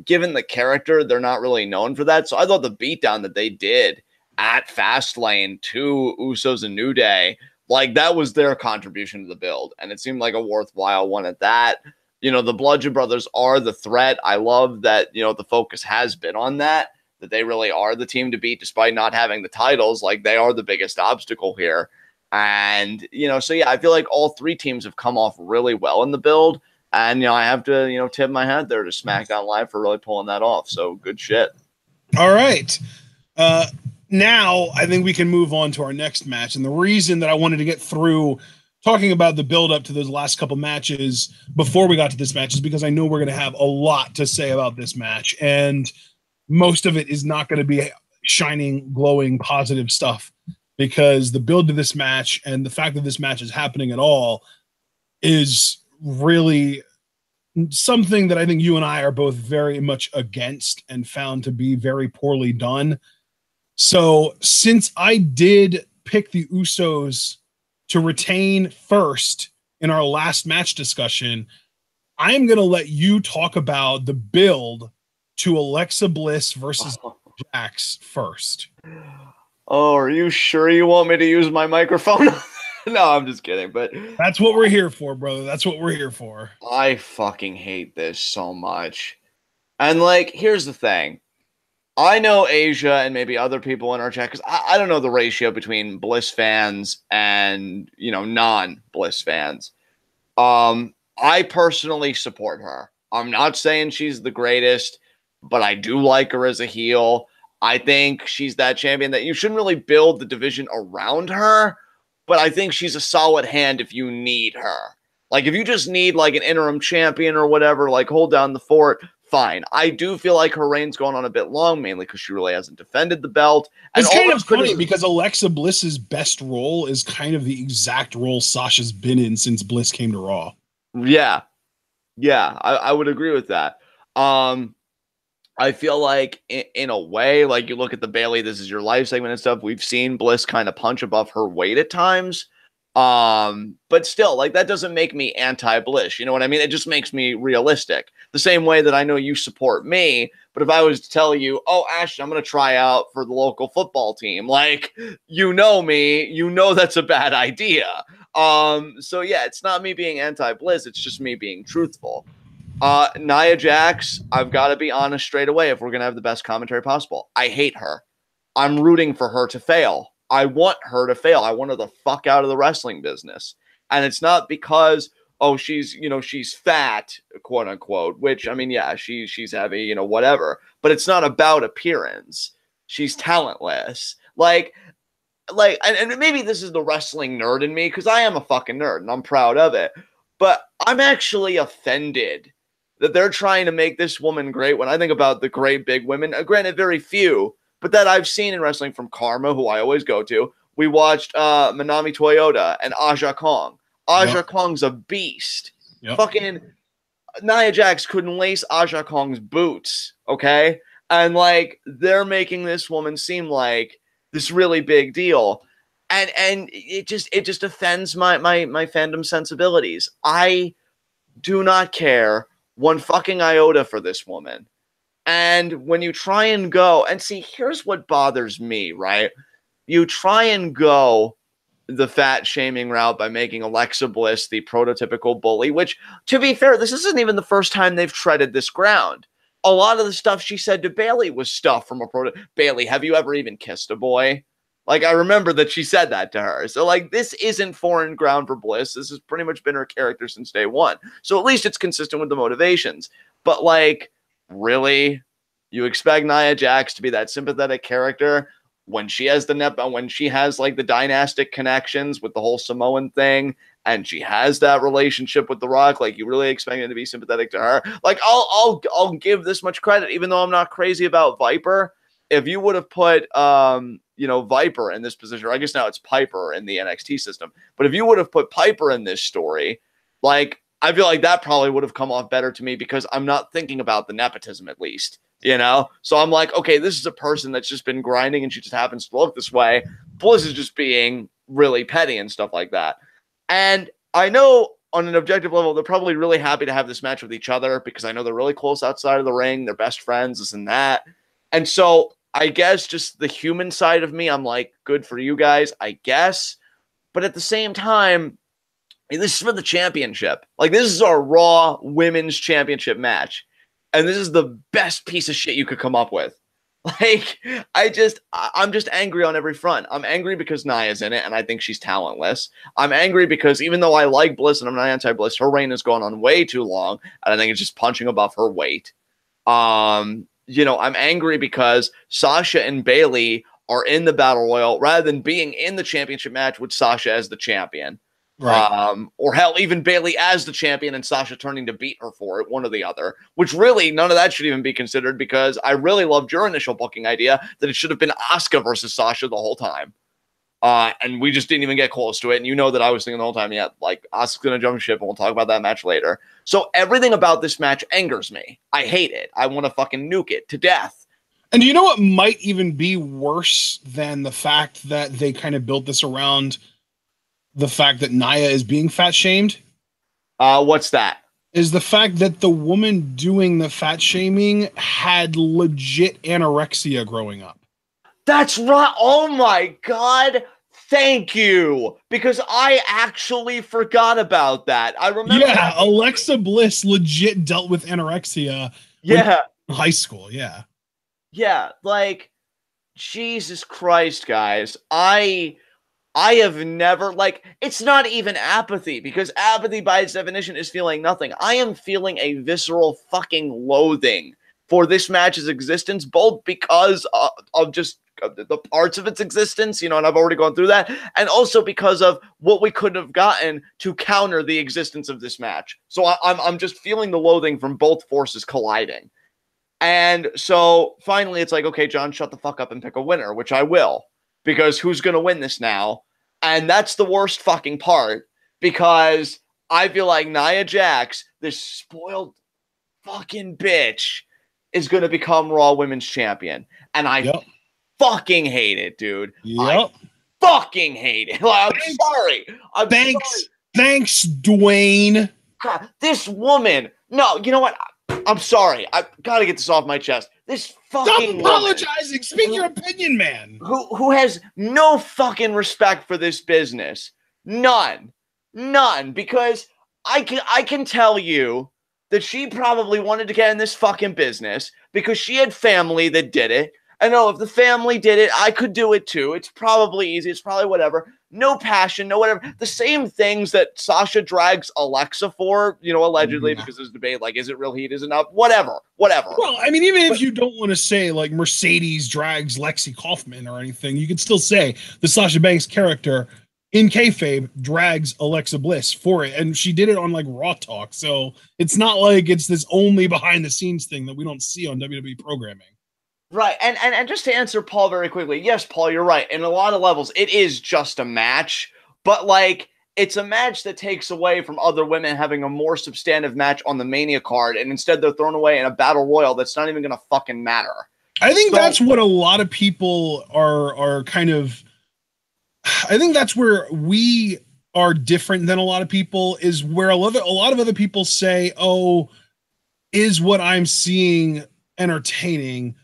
S2: given the character, they're not really known for that. So I thought the beatdown that they did at Fastlane to Usos and New Day, like that was their contribution to the build. And it seemed like a worthwhile one at that. The Bludgeon brothers are the threat. I love that, the focus has been on that they really are the team to beat despite not having the titles. Like they are the biggest obstacle here. And, so yeah, I feel like all three teams have come off really well in the build. And, I have to, tip my hat there to SmackDown Live for really pulling that off. So good shit.
S1: All right. Now I think we can move on to our next match. And the reason that I wanted to get through talking about the build up to those last couple matches before we got to this match is because I know we're going to have a lot to say about this match. And most of it is not going to be shining, glowing, positive stuff because the build to this match and the fact that this match is happening at all is really something that I think you and I are both very much against and found to be very poorly done. So since I did pick the Usos to retain first in our last match discussion, I'm going to let you talk about the build to Alexa Bliss versus Jax first.
S2: Oh, are you sure you want me to use my microphone? No, I'm just kidding. But
S1: that's what we're here for, brother. That's what we're here for.
S2: I fucking hate this so much. And like, here's the thing. I know Asia and maybe other people in our chat, because I don't know the ratio between Bliss fans and, you know, non-Bliss fans. I personally support her. I'm not saying she's the greatest, but I do like her as a heel. I think she's that champion that you shouldn't really build the division around her, but I think she's a solid hand if you need her. Like, if you just need, like, an interim champion or whatever, like, hold down the fort, fine. I do feel like her reign's going on a bit long, mainly because she really hasn't defended the belt.
S1: It's kind of funny because Alexa Bliss's best role is kind of the exact role Sasha's been in since Bliss came to Raw.
S2: Yeah. Yeah, I would agree with that. I feel like in a way, like you look at the Bailey, this is your life segment and stuff. We've seen Bliss kind of punch above her weight at times. But still, like, that doesn't make me anti-Bliss. You know what I mean? It just makes me realistic. The same way that I know you support me, but if I was to tell you, oh, Ashton, I'm going to try out for the local football team, like, you know me, you know that's a bad idea. So yeah, it's not me being anti-Bliss. It's just me being truthful. Nia Jax, I've got to be honest straight away if we're going to have the best commentary possible. I hate her. I'm rooting for her to fail. I want her to fail. I want her the fuck out of the wrestling business. And it's not because, oh, she's fat, quote unquote, which, I mean, yeah, she's heavy, you know, whatever. But it's not about appearance. She's talentless. And maybe this is the wrestling nerd in me, because I am a fucking nerd and I'm proud of it. But I'm actually offended that they're trying to make this woman great when I think about the great big women, granted very few, but that I've seen in wrestling, from Karma, who I always go to. We watched Manami Toyota and Aja Kong. Aja Kong's a beast. Fucking Nia Jax couldn't lace Aja Kong's boots, okay? And, like, they're making this woman seem like this really big deal. And it just offends my fandom sensibilities. I do not care one fucking iota for this woman. And when you try and go, and see, here's what bothers me, right? You try and go the fat shaming route by making Alexa Bliss the prototypical bully, which, to be fair, this isn't even the first time they've treaded this ground. A lot of the stuff she said to Bailey was stuff from a Bailey, have you ever even kissed a boy? Like, I remember that she said that to her. So, like, this isn't foreign ground for Bliss. This has pretty much been her character since day one. So at least it's consistent with the motivations. But, like, really? You expect Nia Jax to be that sympathetic character when she has when she has, like, the dynastic connections with the whole Samoan thing, and she has that relationship with The Rock? Like, you really expect him to be sympathetic to her? Like, I'll give this much credit, even though I'm not crazy about Viper. If you would have put Viper in this position, or I guess now it's Piper in the NXT system, but if you would have put Piper in this story, like, I feel like that probably would have come off better to me, because I'm not thinking about the nepotism, at least, you know? So I'm like, okay, this is a person that's just been grinding and she just happens to look this way. Bliss is just being really petty and stuff like that. And I know on an objective level, they're probably really happy to have this match with each other, because I know they're really close outside of the ring. They're best friends, this and that. And so I guess just the human side of me, I'm like, good for you guys, I guess. But at the same time, this is for the championship. Like, this is our Raw Women's Championship match. And this is the best piece of shit you could come up with. Like, I'm just angry on every front. I'm angry because Nia's in it, and I think she's talentless. I'm angry because even though I like Bliss and I'm not anti-Bliss, her reign has gone on way too long, and I think it's just punching above her weight. I'm angry because Sasha and Bailey are in the Battle Royal rather than being in the championship match with Sasha as the champion. Right. Or hell, even Bailey as the champion and Sasha turning to beat her for it, one or the other, which really none of that should even be considered, because I really loved your initial booking idea that it should have been Asuka versus Sasha the whole time. And we just didn't even get close to it. And you know that I was thinking the whole time, yeah, like, Asuka's going to jump ship, and we'll talk about that match later. So everything about this match angers me. I hate it. I want to fucking nuke it to death.
S1: And do you know what might even be worse than the fact that they kind of built this around the fact that Nia is being fat shamed?
S2: What's that?
S1: Is the fact that the woman doing the fat shaming had legit anorexia growing up.
S2: That's right. Oh my God. Thank you. Because I actually forgot about that. I remember.
S1: Yeah, Alexa Bliss legit dealt with anorexia when in high school. Yeah.
S2: Yeah, like, Jesus Christ, guys. I have never, like, it's not even apathy, because apathy by its definition is feeling nothing. I am feeling a visceral fucking loathing for this match's existence, both because of just the parts of its existence, you know, and I've already gone through that, and also because of what we could have gotten to counter the existence of this match. So I'm just feeling the loathing from both forces colliding. And so finally it's like, okay, John, shut the fuck up and pick a winner, which I will, because who's going to win this now? And that's the worst fucking part, because I feel like Nia Jax, this spoiled fucking bitch, is going to become Raw Women's Champion. And I fucking hate it, dude. I fucking hate it. Like, I'm sorry.
S1: Thanks, Dwayne.
S2: God, this woman. No, you know what? I'm sorry. I gotta get this off my chest. This fucking
S1: Stop apologizing. Woman, speak your opinion, man.
S2: Who has no fucking respect for this business. None. Because I can tell you that she probably wanted to get in this fucking business because she had family that did it. I know if the family did it, I could do it too. It's probably easy. It's probably whatever. No passion, no whatever. The same things that Sasha drags Alexa for, you know, allegedly, because there's debate, like, is it real heat? Is it not? Whatever.
S1: Well, I mean, even if you don't want to say, like, Mercedes drags Lexi Kaufman or anything, you can still say the Sasha Banks character in kayfabe drags Alexa Bliss for it. And she did it on, like, Raw Talk. So it's not like it's this only behind-the-scenes thing that we don't see on WWE programming.
S2: Right, and just to answer Paul very quickly, yes, Paul, you're right. In a lot of levels, it is just a match, but, like, it's a match that takes away from other women having a more substantive match on the Mania card, and instead they're thrown away in a battle royal that's not even going to fucking matter.
S1: I think that's what a lot of people are kind of. I think that's where we are different than a lot of people, is where a lot of other people say, "Oh, is what I'm seeing entertaining?"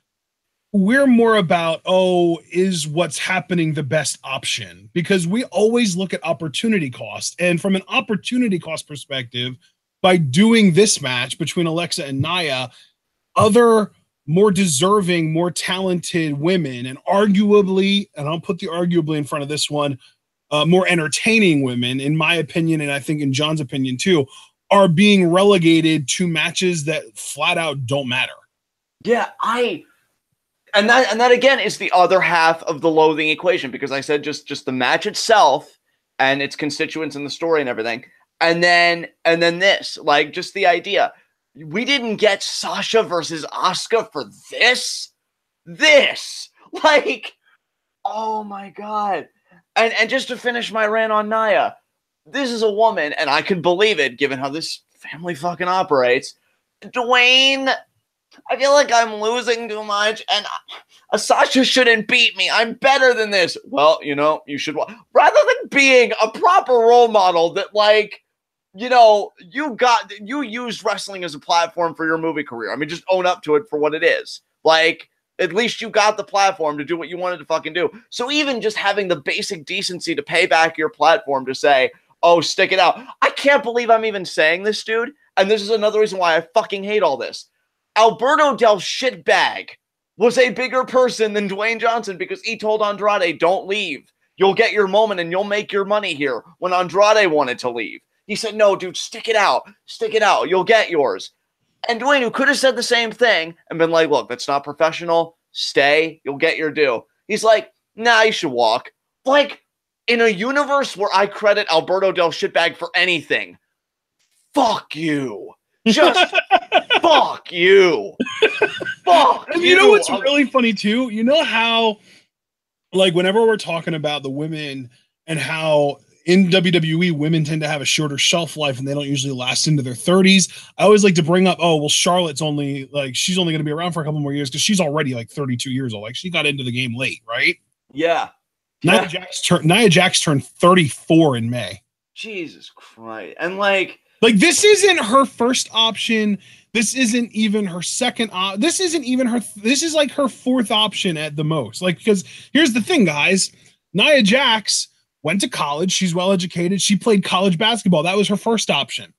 S1: We're more about, oh, is what's happening the best option? Because we always look at opportunity cost. And from an opportunity cost perspective, by doing this match between Alexa and Nia, other more deserving, more talented women, and arguably, and I'll put the arguably in front of this one, more entertaining women, in my opinion, and I think in John's opinion too, are being relegated to matches that flat out don't matter.
S2: Yeah, And that again is the other half of the loathing equation, because I said just the match itself and its constituents in the story and everything. And then this, like, just the idea. We didn't get Sasha versus Asuka for this. Like, oh my God. And just to finish my rant on Nia, this is a woman, and I can believe it given how this family fucking operates. Dwayne, I feel like I'm losing too much, and Sasha shouldn't beat me. I'm better than this. Well, you know, you should. Rather than being a proper role model that, like, you know, you used wrestling as a platform for your movie career. I mean, just own up to it for what it is. Like, at least you got the platform to do what you wanted to fucking do. So even just having the basic decency to pay back your platform to say, oh, stick it out. I can't believe I'm even saying this, dude. And this is another reason why I fucking hate all this. Alberto Del Shitbag was a bigger person than Dwayne Johnson, because he told Andrade, don't leave. You'll get your moment and you'll make your money here, when Andrade wanted to leave. He said, no, dude, stick it out. Stick it out. You'll get yours. And Dwayne, who could have said the same thing and been like, look, that's not professional. Stay. You'll get your due. He's like, nah, you should walk. Like, in a universe where I credit Alberto Del Shitbag for anything, fuck you. Just fuck you. Fuck you.
S1: You know what's really funny too? You know how, like, whenever we're talking about the women and how in WWE women tend to have a shorter shelf life and they don't usually last into their 30s, I always like to bring up, oh, well, Charlotte's only, like, she's only going to be around for a couple more years because she's already like 32 years old. Like, she got into the game late, right?
S2: Yeah.
S1: Nia Jax turned 34 in May.
S2: Jesus Christ. And like,
S1: this isn't her first option. This isn't even her second. This isn't even her. This is like her fourth option at the most. Like, because here's the thing, guys. Nia Jax went to college. She's well educated. She played college basketball. That was her first option.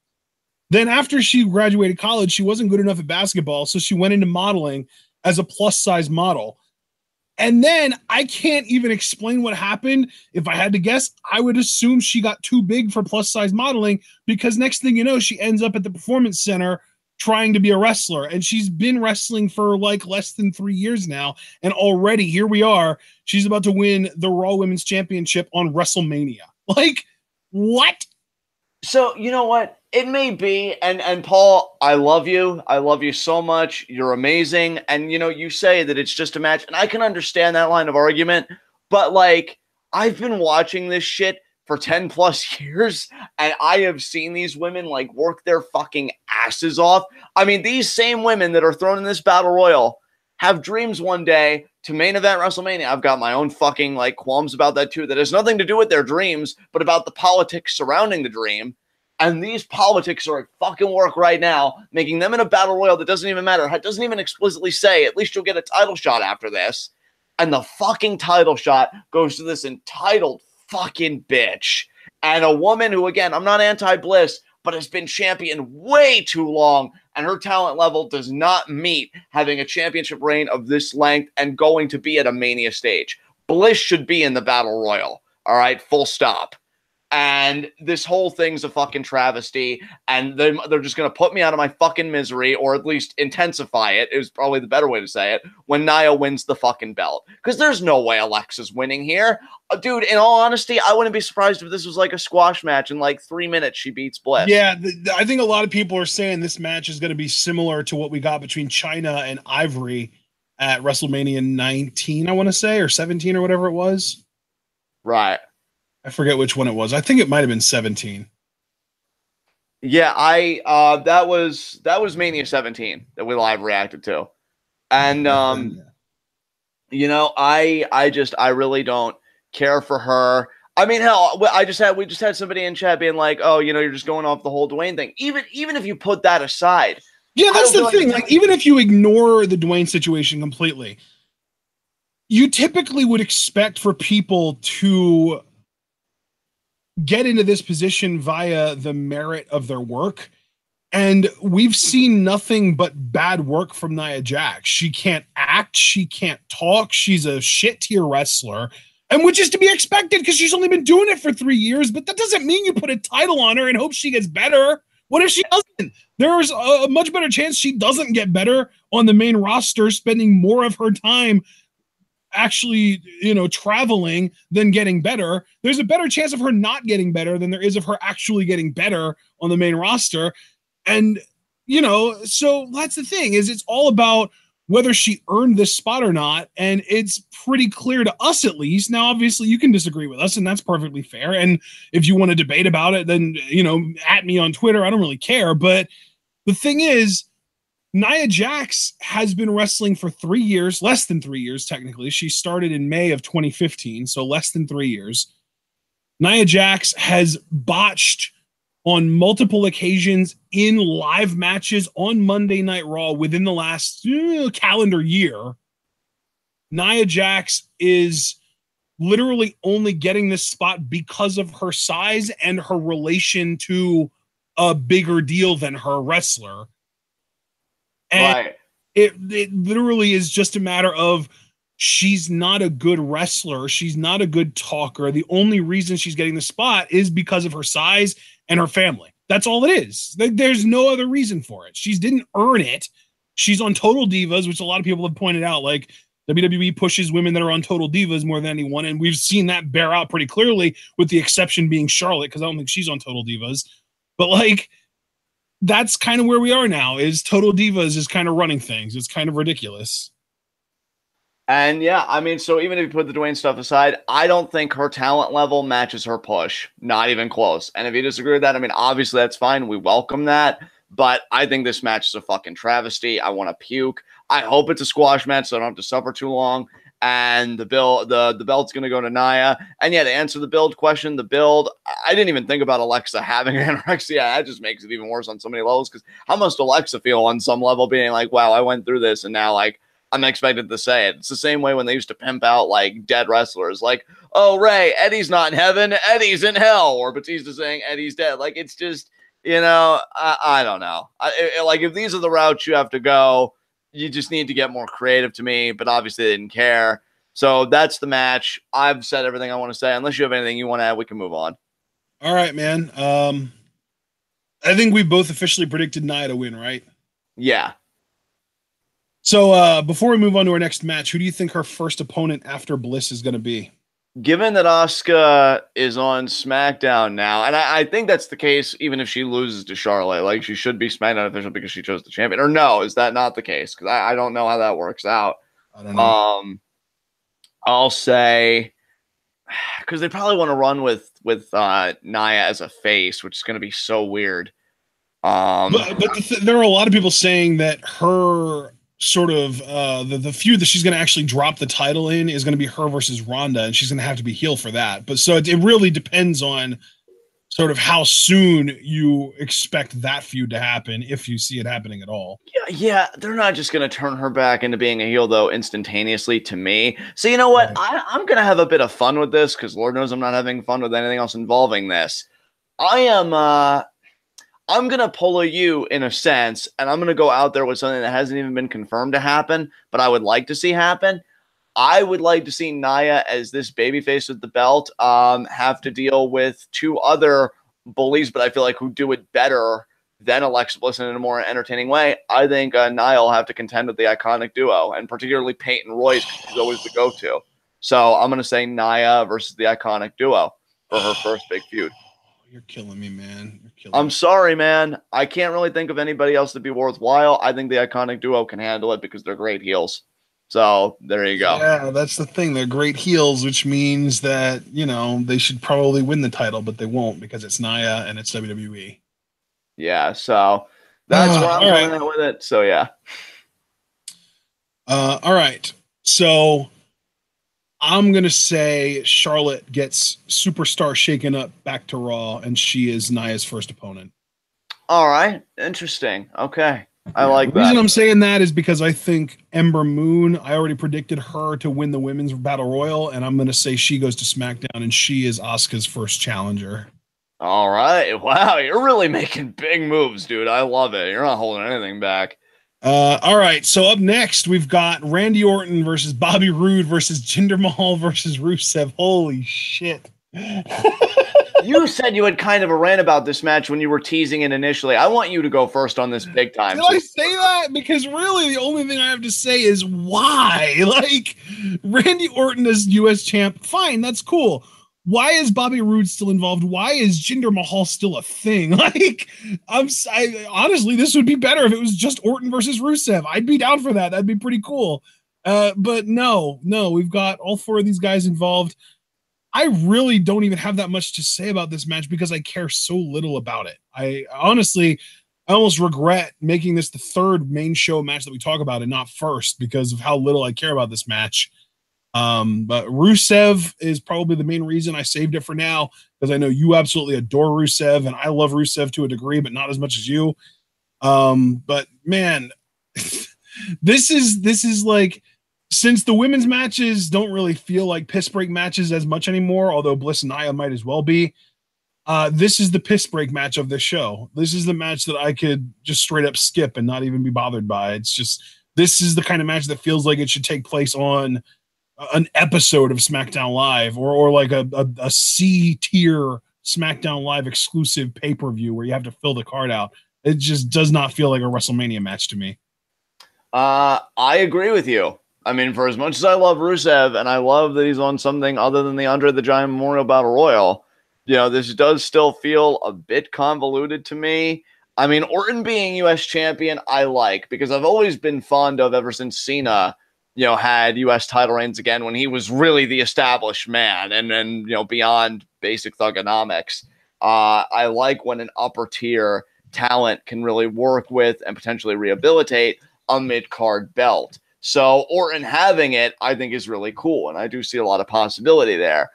S1: Then after she graduated college, she wasn't good enough at basketball, so she went into modeling as a plus size model. And then I can't even explain what happened. If I had to guess, I would assume she got too big for plus size modeling, because next thing you know, she ends up at the Performance Center trying to be a wrestler. And she's been wrestling for like less than 3 years now. And already here we are. She's about to win the Raw Women's Championship on WrestleMania. Like, what?
S2: So, you know what? It may be, and Paul, I love you. I love you so much. You're amazing. And, you know, you say that it's just a match, and I can understand that line of argument, but, like, I've been watching this shit for 10 plus years, and I have seen these women, like, work their fucking asses off. I mean, these same women that are thrown in this battle royal have dreams one day to main event WrestleMania. I've got my own fucking, like, qualms about that, too. That has nothing to do with their dreams, but about the politics surrounding the dream. And these politics are at fucking work right now, making them in a battle royal that doesn't even matter. It doesn't even explicitly say, at least you'll get a title shot after this. And the fucking title shot goes to this entitled fucking bitch. And a woman who, again, I'm not anti-Bliss, but has been champion way too long, and her talent level does not meet having a championship reign of this length and going to be at a Mania stage. Bliss should be in the battle royal. All right, full stop. And this whole thing's a fucking travesty, and they're just going to put me out of my fucking misery, or at least intensify it, is probably the better way to say it, when Nia wins the fucking belt. Because there's no way Alexa's winning here. Dude, in all honesty, I wouldn't be surprised if this was like a squash match. In like 3 minutes, she beats Bliss.
S1: Yeah, I think a lot of people are saying this match is going to be similar to what we got between Chyna and Ivory at WrestleMania 19, I want to say, or 17 or whatever it was.
S2: Right.
S1: I forget which one it was. I think it might have been 17.
S2: Yeah, that was Mania 17 that we live reacted to. And you know, I really don't care for her. I mean, hell, we just had somebody in chat being like, "Oh, you know, you're just going off the whole Dwayne thing." Even if you put that aside.
S1: Yeah, that's the thing. Like, even if you ignore the Dwayne situation completely, you typically would expect for people to get into this position via the merit of their work. And we've seen nothing but bad work from Nia Jax. She can't act. She can't talk. She's a shit tier wrestler. And which is to be expected because she's only been doing it for 3 years. But that doesn't mean you put a title on her and hope she gets better. What if she doesn't? There's a much better chance she doesn't get better on the main roster, spending more of her time actually, you know, traveling than getting better. There's a better chance of her not getting better than there is of her actually getting better on the main roster. And, you know, so that's the thing, is it's all about whether she earned this spot or not. And it's pretty clear to us, at least. Now, obviously you can disagree with us, and that's perfectly fair. And if you want to debate about it, then, you know, at me on Twitter, I don't really care. But the thing is, Nia Jax has been wrestling for 3 years, less than 3 years, technically. She started in May of 2015, so less than 3 years. Nia Jax has botched on multiple occasions in live matches on Monday Night Raw within the last calendar year. Nia Jax is literally only getting this spot because of her size and her relation to a bigger deal than her wrestler. And
S2: right.
S1: It literally is just a matter of she's not a good wrestler. She's not a good talker. The only reason she's getting the spot is because of her size and her family. That's all it is. There's no other reason for it. She didn't earn it. She's on Total Divas, which a lot of people have pointed out. Like, WWE pushes women that are on Total Divas more than anyone, and we've seen that bear out pretty clearly, with the exception being Charlotte, because I don't think she's on Total Divas. But, like, that's kind of where we are now, is Total Divas is kind of running things. It's kind of ridiculous.
S2: And yeah, I mean, so even if you put the Dwayne stuff aside, I don't think her talent level matches her push. Not even close. And if you disagree with that, I mean, obviously that's fine. We welcome that. But I think this match is a fucking travesty. I want to puke. I hope it's a squash match so I don't have to suffer too long. and the belt's going to go to Nia. And yeah, to answer the build question, I didn't even think about Alexa having anorexia. That just makes it even worse on so many levels, because how must Alexa feel on some level being like, wow, I went through this and now like I'm expected to say it. It's the same way when they used to pimp out like dead wrestlers, like, oh, Ray, Eddie's not in heaven, Eddie's in hell, or Batista saying Eddie's dead. Like, it's just, I don't know. Like, if these are the routes you have to go, you just need to get more creative to me, but obviously they didn't care. So that's the match. I've said everything I want to say. Unless you have anything you want to add, we can move on.
S1: All right, man. I think we both officially predicted Nia to win, right?
S2: Yeah.
S1: So before we move on to our next match, who do you think her first opponent after Bliss is going to be?
S2: Given that Asuka is on SmackDown now, and I think that's the case even if she loses to Charlotte, like she should be SmackDown official because she chose the champion. Or no, is that not the case? Because I don't know how that works out.
S1: I don't know.
S2: I'll say, because they probably want to run with Nia as a face, which is going to be so weird.
S1: But there are a lot of people saying that her sort of the feud that she's going to actually drop the title in is going to be her versus Ronda, and she's going to have to be heel for that. But so it really depends on sort of how soon you expect that feud to happen, if you see it happening at all.
S2: Yeah, they're not just going to turn her back into being a heel, though, instantaneously to me. So you know what? Right. I'm going to have a bit of fun with this, because Lord knows I'm not having fun with anything else involving this. I'm going to pull a U in a sense, and I'm going to go out there with something that hasn't even been confirmed to happen, but I would like to see happen. I would like to see Nia as this babyface with the belt have to deal with two other bullies, but I feel like who do it better than Alexa Bliss in a more entertaining way. I think Nia will have to contend with the Iconic Duo, and particularly Peyton Royce, because she's always the go-to. So I'm going to say Nia versus the Iconic Duo for her first big feud.
S1: You're killing me, man.
S2: I'm sorry, man. I can't really think of anybody else to be worthwhile. I think the Iconic Duo can handle it because they're great heels. So there you go.
S1: Yeah, that's the thing. They're great heels, which means that, they should probably win the title, but they won't because it's Nia and it's WWE.
S2: Yeah, so that's where I'm coming at with it. So, yeah.
S1: All right. So I'm going to say Charlotte gets Superstar shaken up back to Raw, and she is Nia's first opponent.
S2: All right. Interesting. Okay. I like that.
S1: The reason I'm saying that is because I think Ember Moon, I already predicted her to win the Women's Battle Royal, and I'm going to say she goes to SmackDown, and she is Asuka's first challenger.
S2: All right. Wow. You're really making big moves, dude. I love it. You're not holding anything back.
S1: All right, so up next, we've got Randy Orton versus Bobby Roode versus Jinder Mahal versus Rusev. Holy shit.
S2: You said you had kind of a rant about this match when you were teasing it initially. I want you to go first on this big time.
S1: Did I say that? Because really the only thing I have to say is why? Like, Randy Orton as U.S. champ, fine, that's cool. Why is Bobby Roode still involved? Why is Jinder Mahal still a thing? Like, honestly, this would be better if it was just Orton versus Rusev. I'd be down for that. That'd be pretty cool. But no, we've got all four of these guys involved. I really don't even have that much to say about this match because I care so little about it. I almost regret making this the third main show match that we talk about and not first because of how little I care about this match. But Rusev is probably the main reason I saved it for now, because I know you absolutely adore Rusev and I love Rusev to a degree, but not as much as you. But man, this is like, since the women's matches don't really feel like piss break matches as much anymore, although Bliss and Nia might as well be, this is the piss break match of this show. This is the match that I could just straight up skip and not even be bothered by. It's just, this is the kind of match that feels like it should take place on an episode of SmackDown Live or like a C tier SmackDown Live exclusive pay-per-view where you have to fill the card out. It just does not feel like a WrestleMania match to me.
S2: I agree with you. I mean, for as much as I love Rusev and I love that he's on something other than the Andre the Giant Memorial Battle Royal, this does still feel a bit convoluted to me. I mean, Orton being U.S. champion, I like, because I've always been fond of, ever since Cena had U.S. title reigns again when he was really the established man and beyond basic thugonomics. I like when an upper tier talent can really work with and potentially rehabilitate a mid-card belt. So Orton having it, I think, is really cool, and I do see a lot of possibility there.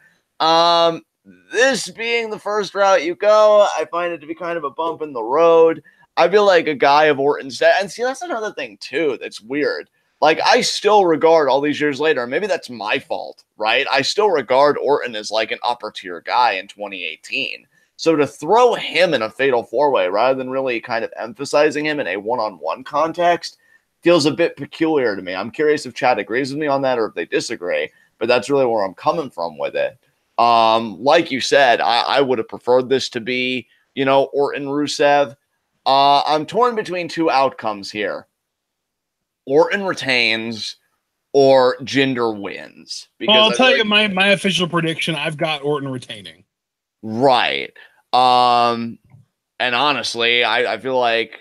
S2: This being the first route you go, I find it to be kind of a bump in the road. I feel like a guy of Orton's, and see, that's another thing too that's weird. Like, I still regard all these years later, maybe that's my fault, right? I still regard Orton as like an upper tier guy in 2018. So to throw him in a fatal four-way rather than really kind of emphasizing him in a one-on-one context feels a bit peculiar to me. I'm curious if Chad agrees with me on that or if they disagree, but that's really where I'm coming from with it. Like you said, I would have preferred this to be, Orton Rusev. I'm torn between two outcomes here. Orton retains or Jinder wins.
S1: Because I'll tell you my official prediction. I've got Orton retaining.
S2: Right. And honestly, I feel like,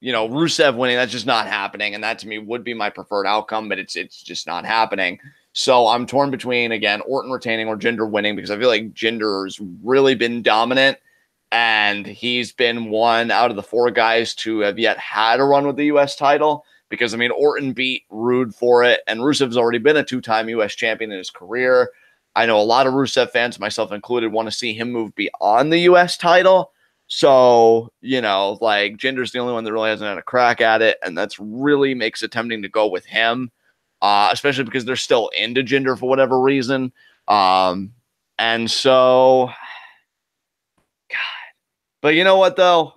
S2: Rusev winning, that's just not happening. And that to me would be my preferred outcome, but it's just not happening. So I'm torn between, again, Orton retaining or Jinder winning, because I feel like Jinder's really been dominant. And he's been one out of the four guys to have yet had a run with the U.S. title. Because, Orton beat Roode for it, and Rusev's already been a two-time U.S. champion in his career. I know a lot of Rusev fans, myself included, want to see him move beyond the U.S. title. So, Jinder's the only one that really hasn't had a crack at it, and that's really makes it tempting to go with him, especially because they're still into Jinder for whatever reason. And so, God. But you know what, though?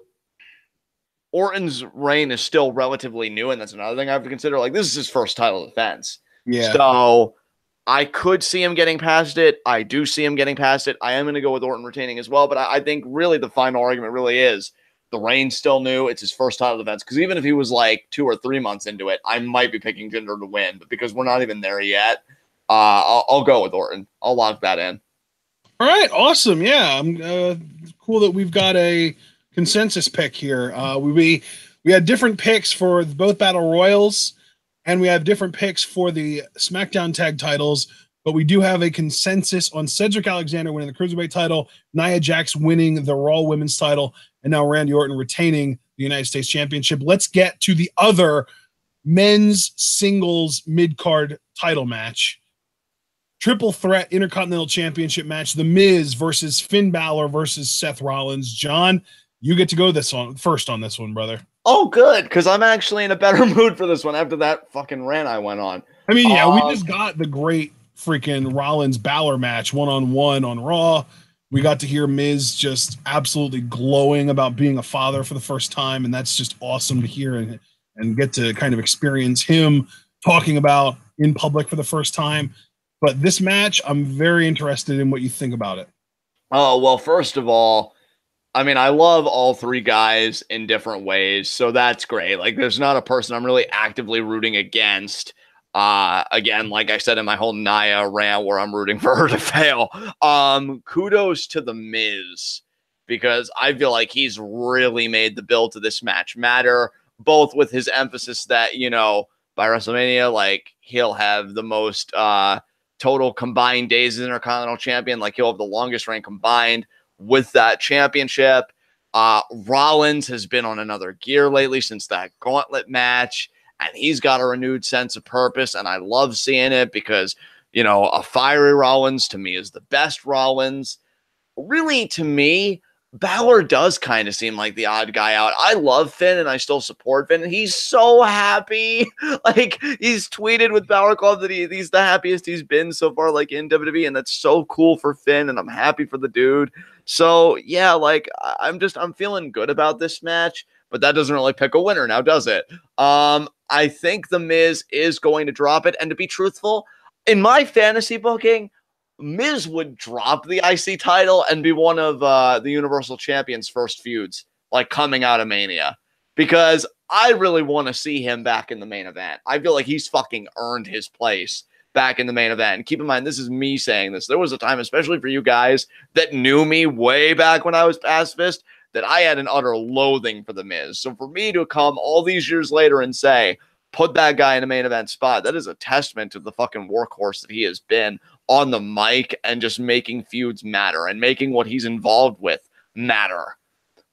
S2: Orton's reign is still relatively new, and that's another thing I have to consider. Like, this is his first title defense.
S1: Yeah.
S2: So I could see him getting past it. I do see him getting past it. I am going to go with Orton retaining as well, but I think really the final argument really is the reign's still new. It's his first title defense, because even if he was like 2 or 3 months into it, I might be picking Jinder to win, but because we're not even there yet, I'll go with Orton. I'll lock that in.
S1: All right, awesome. Yeah, I'm cool that we've got a consensus pick here. We had different picks for both battle royals, and we have different picks for the SmackDown tag titles, but we do have a consensus on Cedric Alexander winning the Cruiserweight title, Nia Jax winning the Raw Women's title, and now Randy Orton retaining the United States Championship. Let's get to the other men's singles mid-card title match. Triple threat Intercontinental Championship match, The Miz versus Finn Balor versus Seth Rollins. John, you get to go first on this one, brother.
S2: Oh, good, because I'm actually in a better mood for this one after that fucking rant I went on.
S1: We just got the great freaking Rollins-Balor match one-on-one on Raw. We got to hear Miz just absolutely glowing about being a father for the first time, and that's just awesome to hear and get to kind of experience him talking about in public for the first time. But this match, I'm very interested in what you think about it.
S2: Oh, well, first of all, I love all three guys in different ways, so that's great. Like, there's not a person I'm really actively rooting against. Again, like I said in my whole Nia rant where I'm rooting for her to fail. Kudos to The Miz, because I feel like he's really made the build to this match matter, both with his emphasis that, by WrestleMania, like, he'll have the most total combined days as Intercontinental Champion. Like, he'll have the longest reign combined with that championship. Rollins has been on another gear lately since that gauntlet match, and he's got a renewed sense of purpose, and I love seeing it because, a fiery Rollins to me is the best Rollins. Really, to me, Balor does kind of seem like the odd guy out. I love Finn, and I still support Finn. He's so happy. Like, he's tweeted with Balor Club that he's the happiest he's been so far, like, in WWE, and that's so cool for Finn, and I'm happy for the dude. So, yeah, like, I'm feeling good about this match, but that doesn't really pick a winner now, does it? I think The Miz is going to drop it, and to be truthful, in my fantasy booking, Miz would drop the IC title and be one of the Universal Champion's first feuds, like, coming out of Mania, because I really want to see him back in the main event. I feel like he's fucking earned his place back in the main event. And keep in mind, this is me saying this. There was a time, especially for you guys that knew me way back when I was pacifist, that I had an utter loathing for The Miz. So for me to come all these years later and say, put that guy in a main event spot, that is a testament to the fucking workhorse that he has been on the mic and just making feuds matter and making what he's involved with matter.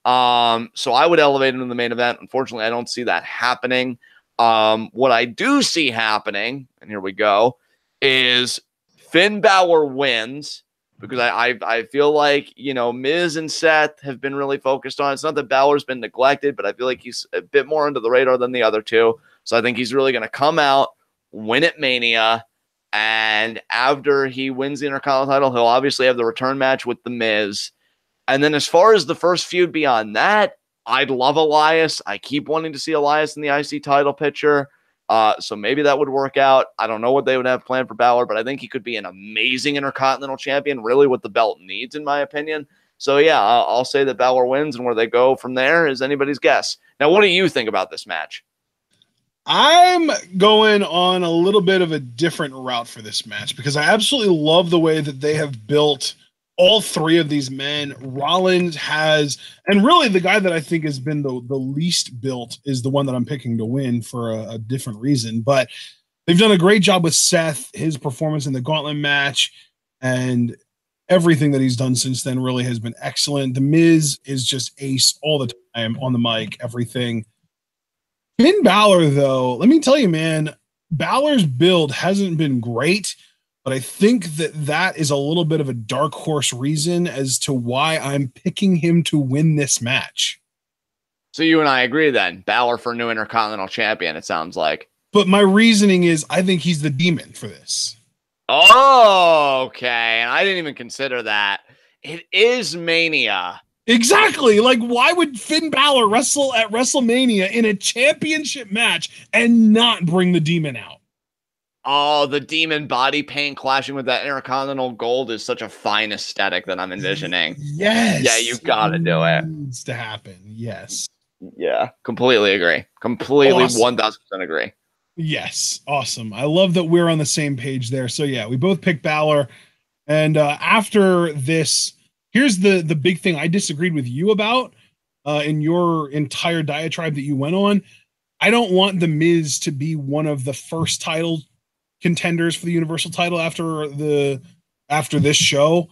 S2: So I would elevate him to the main event. Unfortunately, I don't see that happening. What I do see happening, and here we go, is Finn Balor wins because I feel like, you know, Miz and Seth have been really focused on it. It's not that Balor's been neglected, but I feel like he's a bit more under the radar than the other two. So I think he's really going to come out, win at Mania, and after he wins the Intercontinental title, he'll obviously have the return match with The Miz. And then as far as the first feud beyond that, I'd love Elias. I keep wanting to see Elias in the IC title picture. So maybe that would work out. I don't know what they would have planned for Balor, but I think he could be an amazing Intercontinental champion, really what the belt needs, in my opinion. So yeah, I'll say that Balor wins, and where they go from there is anybody's guess. Now, what do you think about this match?
S1: I'm going on a little bit of a different route for this match because I absolutely love the way that they have built all three of these men. Rollins has, and really the guy that I think has been the least built is the one that I'm picking to win for a different reason. But they've done a great job with Seth, his performance in the Gauntlet match, and everything that he's done since then really has been excellent. The Miz is just ace all the time on the mic, everything. Finn Balor, though, let me tell you, man, Balor's build hasn't been great, but I think that is a little bit of a dark horse reason as to why I'm picking him to win this match.
S2: So you and I agree then. Balor for new Intercontinental champion, it sounds like.
S1: But my reasoning is I think he's the demon for this.
S2: Oh, okay. And I didn't even consider that. It is Mania.
S1: Exactly. Like, why would Finn Balor wrestle at WrestleMania in a championship match and not bring the demon out?
S2: Oh, the demon body paint clashing with that Intercontinental gold is such a fine aesthetic that I'm envisioning.
S1: Yes.
S2: Yeah, you've got to do it.
S1: Needs to happen. Yes.
S2: Yeah, completely agree. Completely
S1: awesome.
S2: 1000% agree.
S1: Yes. Awesome. I love that we're on the same page there. So yeah, we both picked Balor. And after this, here's the big thing I disagreed with you about in your entire diatribe that you went on. I don't want The Miz to be one of the first title contenders for the Universal title after this show.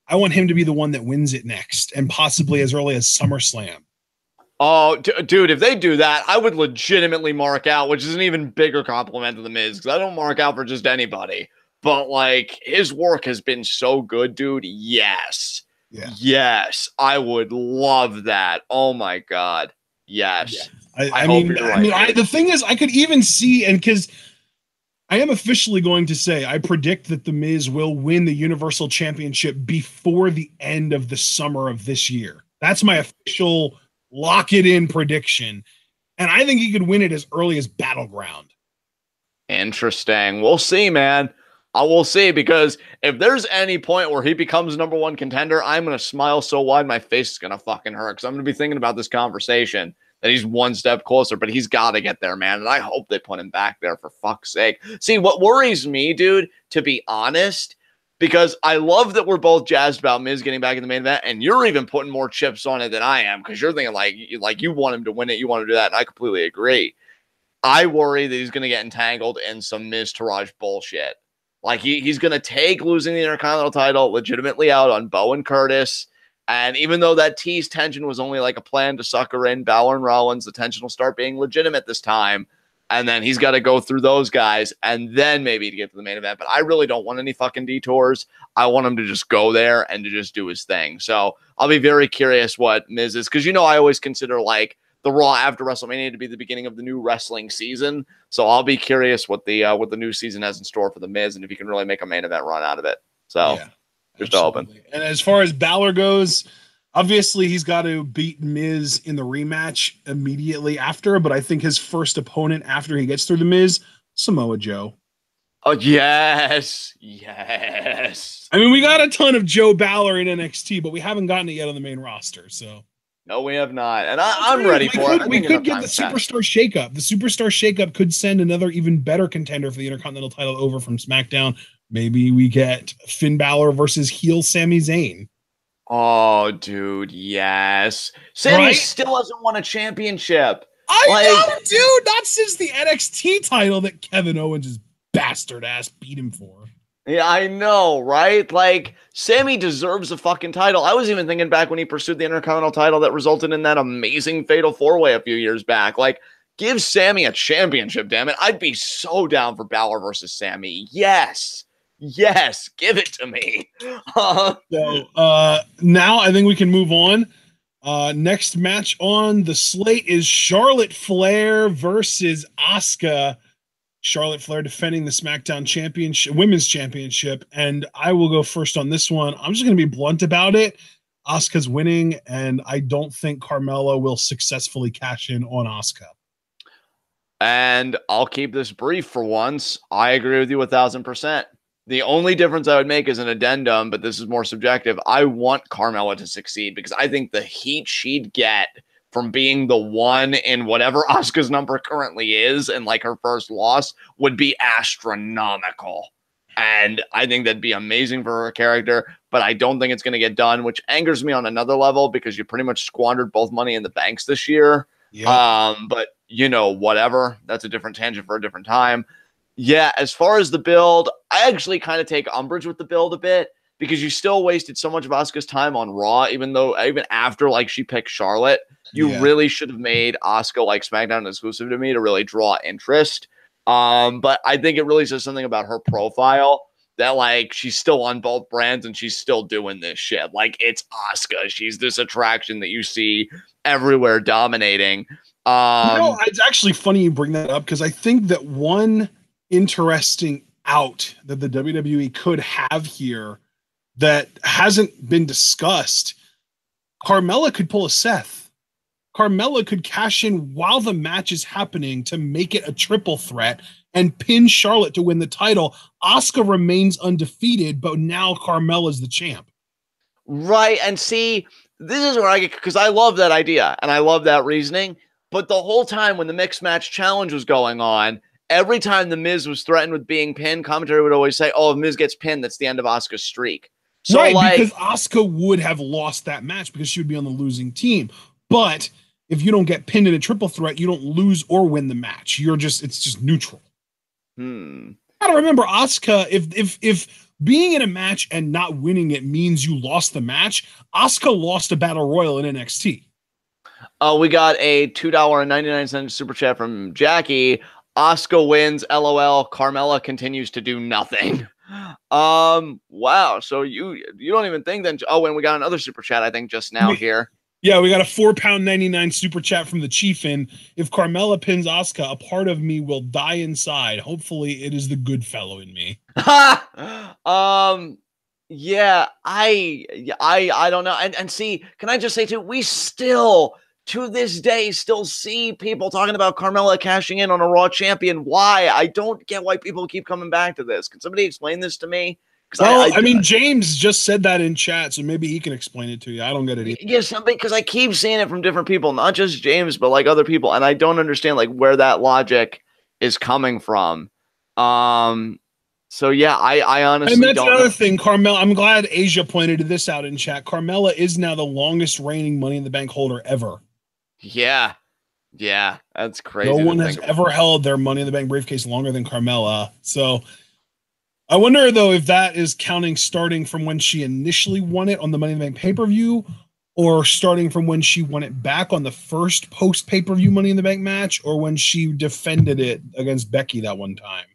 S1: I want him to be the one that wins it next, and possibly as early as SummerSlam.
S2: Oh, dude, if they do that, I would legitimately mark out, which is an even bigger compliment to The Miz, because I don't mark out for just anybody. But, like, his work has been so good, dude. Yes. Yeah. Yes. I would love that. Oh, my God. Yes.
S1: Yeah. I mean, the thing is, I could even see, and because I am officially going to say, I predict that The Miz will win the Universal Championship before the end of the summer of this year. That's my official lock it in prediction. And I think he could win it as early as Battleground.
S2: Interesting. We'll see, man. I will see, because if there's any point where he becomes number one contender, I'm going to smile so wide my face is going to fucking hurt, because I'm going to be thinking about this conversation that he's one step closer, but he's got to get there, man. And I hope they put him back there, for fuck's sake. See, what worries me, dude, to be honest, because I love that we're both jazzed about Miz getting back in the main event, and you're even putting more chips on it than I am, because you're thinking like you want him to win it, you want to do that, and I completely agree. I worry that he's going to get entangled in some Miz Taraj bullshit. Like, he's going to take losing the Intercontinental title legitimately out on Bo and Curtis. And even though that tease tension was only like a plan to sucker in Balor and Rollins, the tension will start being legitimate this time. And then he's got to go through those guys and then maybe to get to the main event. But I really don't want any fucking detours. I want him to just go there and to just do his thing. So I'll be very curious what Miz is, because, you know, I always consider like the Raw after WrestleMania to be the beginning of the new wrestling season. So I'll be curious what the new season has in store for the Miz, and if he can really make a main event run out of it. So
S1: yeah,
S2: just open.
S1: And as far as Balor goes, obviously he's got to beat Miz in the rematch immediately after, but I think his first opponent after he gets through the Miz, Samoa Joe.
S2: Oh, yes. Yes.
S1: I mean, we got a ton of Joe Balor in NXT, but we haven't gotten it yet on the main roster, so.
S2: No, we have not. And I'm ready for it.
S1: We could get the Superstar Shakeup. The Superstar Shakeup could send another even better contender for the Intercontinental title over from SmackDown. Maybe we get Finn Balor versus heel Sami Zayn.
S2: Oh, dude, yes. Sami still hasn't won a championship.
S1: I know, dude. Not since the NXT title that Kevin Owens' bastard ass beat him for.
S2: Yeah, I know, right? Like, Sami deserves a fucking title. I was even thinking back when he pursued the Intercontinental title that resulted in that amazing Fatal 4-Way a few years back. Like, Give Sami a championship, damn it. I'd be so down for Balor versus Sami. Yes. Yes. Give it to me.
S1: So now I think we can move on. Next match on the slate is Charlotte Flair versus Asuka. Charlotte Flair defending the SmackDown Championship, Women's Championship, and I will go first on this one. I'm just going to be blunt about it. Asuka's winning, and I don't think Carmella will successfully cash in on Asuka.
S2: And I'll keep this brief for once. I agree with you 1,000%. The only difference I would make is an addendum, but this is more subjective. I want Carmella to succeed because I think the heat she'd get from being the one in whatever Asuka's number currently is and like her first loss would be astronomical. And I think that'd be amazing for her character, but I don't think it's going to get done, which angers me on another level because you pretty much squandered both Money in the Banks this year. Yeah. But you know, whatever. That's a different tangent for a different time. Yeah, as far as the build, I actually kind of take umbrage with the build a bit because you still wasted so much of Asuka's time on Raw, even after like she picked Charlotte, you really should have made Asuka like SmackDown exclusive to me to really draw interest. But I think it really says something about her profile that like she's still on both brands and she's still doing this shit. Like it's Asuka. She's this attraction that you see everywhere dominating.
S1: It's actually funny you bring that up because I think that one interesting out that the WWE could have here that hasn't been discussed, Carmella could pull a Seth. Carmella could cash in while the match is happening to make it a triple threat and pin Charlotte to win the title. Asuka remains undefeated, but now Carmella's the champ.
S2: Right, and see, this is where I get, because I love that idea and I love that reasoning, but the whole time when the mixed match challenge was going on, every time the Miz was threatened with being pinned, commentary would always say, oh, if Miz gets pinned, that's the end of Asuka's streak. So,
S1: right,
S2: like,
S1: because Asuka would have lost that match because she would be on the losing team. But if you don't get pinned in a triple threat, you don't lose or win the match. It's just neutral. Gotta remember, Asuka, if being in a match and not winning it means you lost the match, Asuka lost a battle royal in NXT.
S2: We got a $2.99 super chat from Jackie. Asuka wins, LOL. Carmella continues to do nothing. Wow. So you don't even think then? Oh, and we got another super chat, I think, just now here.
S1: Yeah, we got a £4.99 super chat from the Chiefin. If Carmella pins Asuka, a part of me will die inside. Hopefully, it is the good fellow in me.
S2: Yeah, I don't know. And see, can I just say too, we still to this day still see people talking about Carmella cashing in on a Raw champion. Why? I don't get why people keep coming back to this. Can somebody explain this to me?
S1: Well, I mean, James just said that in chat, so maybe he can explain it to you. I don't get it either.
S2: Yeah, something, because I keep seeing it from different people, not just James, but like other people, and I don't understand like where that logic is coming from. So yeah, I honestly don't.
S1: And that's another thing, Carmella. I'm glad Asia pointed this out in chat. Carmella is now the longest reigning Money in the Bank holder ever.
S2: Yeah, that's crazy.
S1: No one has ever held their Money in the Bank briefcase longer than Carmella. So I wonder, though, if that is counting starting from when she initially won it on the Money in the Bank pay-per-view or starting from when she won it back on the first post-pay-per-view Money in the Bank match or when she defended it against Becky that one time.